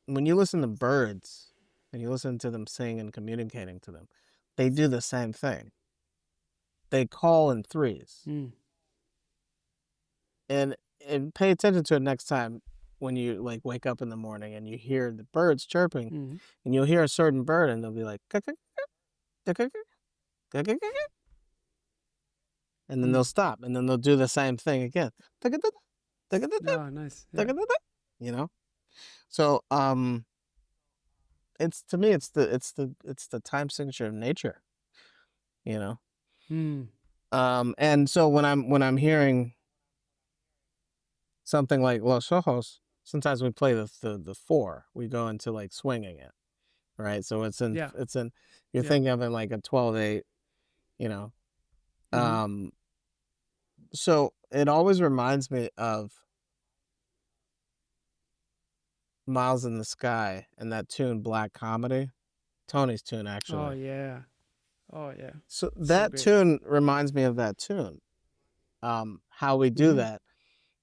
you listen to birds and you listen to them sing and communicating to them, they do the same thing. They call in 3s. And pay attention to it next time when you wake up in the morning and you hear the birds chirping, and you'll hear a certain bird and they'll be like, and then they'll stop, and then they'll do the same thing again. Oh, nice. So it's, to me, it's the time signature of nature, and so when I'm hearing something like Los Ojos, sometimes we play the 4, we go into swinging it, right? So it's in you're thinking of it like a 12/8, so it always reminds me of Miles in the Sky and that tune Black Comedy, Tony's tune actually. Oh yeah. Oh yeah. So So that great. tune reminds me of that tune. How we do Mhm. that,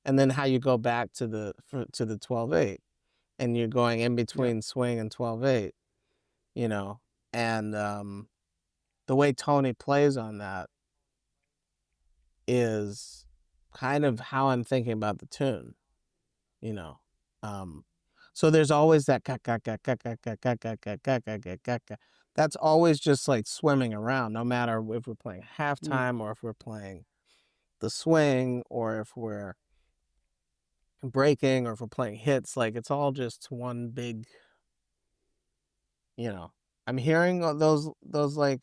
and then how you go back to the 12/8, and you're going in Yeah. between swing and 12/8, you know, and the way Tony plays on that is kind of how I'm thinking about the tune, you know. So there's always that ka ka ka ka ka ka ka ka ka ka ka ka ka ka. That's always just like swimming around, no matter if we're playing Mm. halftime or if we're playing the swing or if we're breaking or if we're playing hits. Like it's all just one big, you know. I'm hearing all those like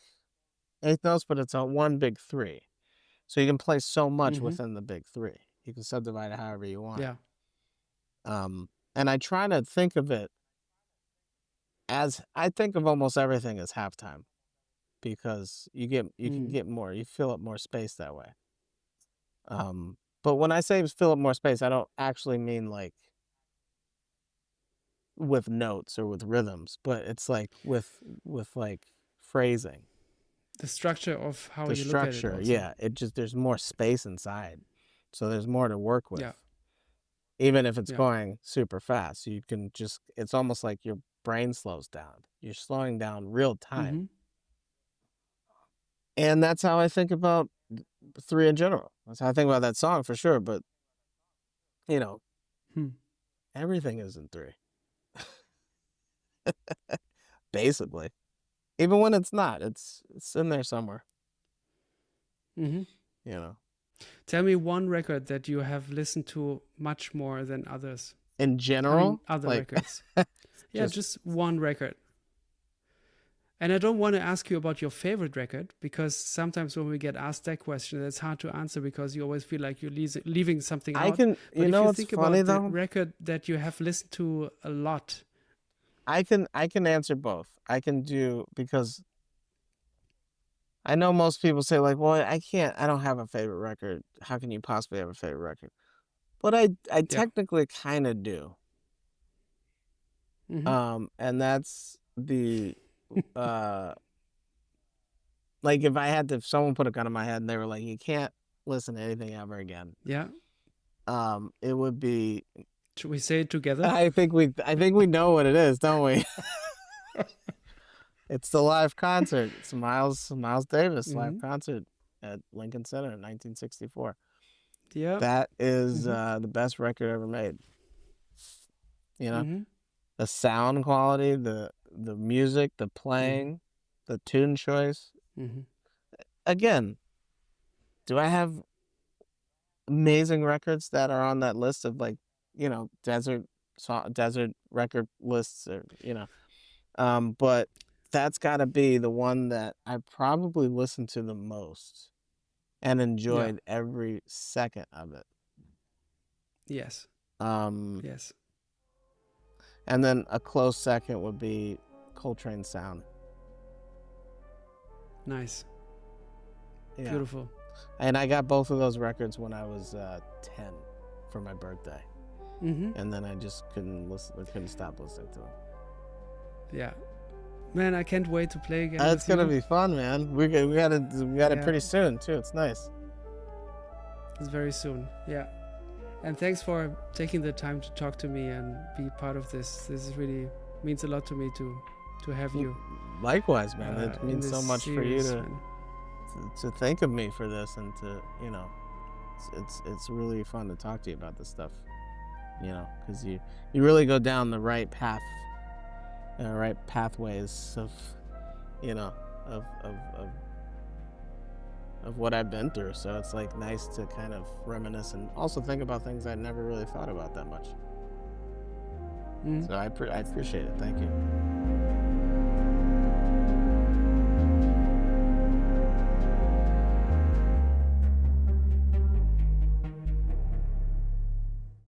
eighth notes, but it's a one big three. So you can play so much Mhm. within the big three. You can subdivide it however you want. Yeah. And I try to think of it as I think of almost everything as halftime because you can Mm. get more, you fill up more space that way. But when I say fill up more space, I don't actually mean like with notes or with rhythms, but it's like with like phrasing. The structure of how The you look at it structure, also. yeah, it just there's more space inside. So there's more to work with. Yeah. Even if it's Yeah. going super fast, you can just it's almost like your brain slows down. You're slowing down real time. Mhm. And that's how I think about three in general. That's how I think about that song for sure. But, you know, Hmm. everything is in three. Basically. Even when it's not, it's in there somewhere, Mhm. you know. Tell me one record that you have listened to much more than others. In I mean, general, other like records. Yeah, just one record. And I don't want to ask you about your favorite record because sometimes when we get asked that question, it's hard to answer because you always feel like you're leaving something I out. can, But you if know you what's think funny about the though? record that you have listened to a lot, I can answer both. I can do because I know most people say like, well, I don't have a favorite record. How can you possibly have a favorite record? But I yeah. technically kind of do. Hmm. And that's the like if I had to, if someone put a gun in my head and they were like, you can't listen to anything ever again. Yeah. It would be. Should we say it together? I think we know what it is, don't we? It's the live concert. It's Miles Davis live Hmm. concert at Lincoln Center in 1964. Yeah. That is Hmm. the best record ever made. You know, Hmm. the sound quality, the music, the Hmm. playing, the tune choice. Hmm. Again, do I have amazing records that are on that list of like, you know, desert record lists or, you know, but that's got to be the one that I probably listened to the most and Yeah. enjoyed every second of it. Yes. Um, Yes. and then a close second would be Coltrane Sound. Nice. Yeah. Beautiful. And I got both of those records when I was 10 for my birthday. Hmm. And then I just couldn't stop listening to them. Yeah. Man, I can't wait to play again. It's with gonna you. be fun, man. We got it Yeah. pretty soon too. It's nice. It's very soon. Yeah. And thanks for taking the time to talk to me and be part of this. This is really means a lot to me to have you. Likewise, man. It in means so this much for you series, to man. think of me for this and to, you know, it's really fun to talk to you about this stuff, you know, because you really go down the right path, right pathways of, you know, of what I've been through. So it's like nice to kind of reminisce and also think about things I never really thought about that much. Mm. So I appreciate it. Thank you.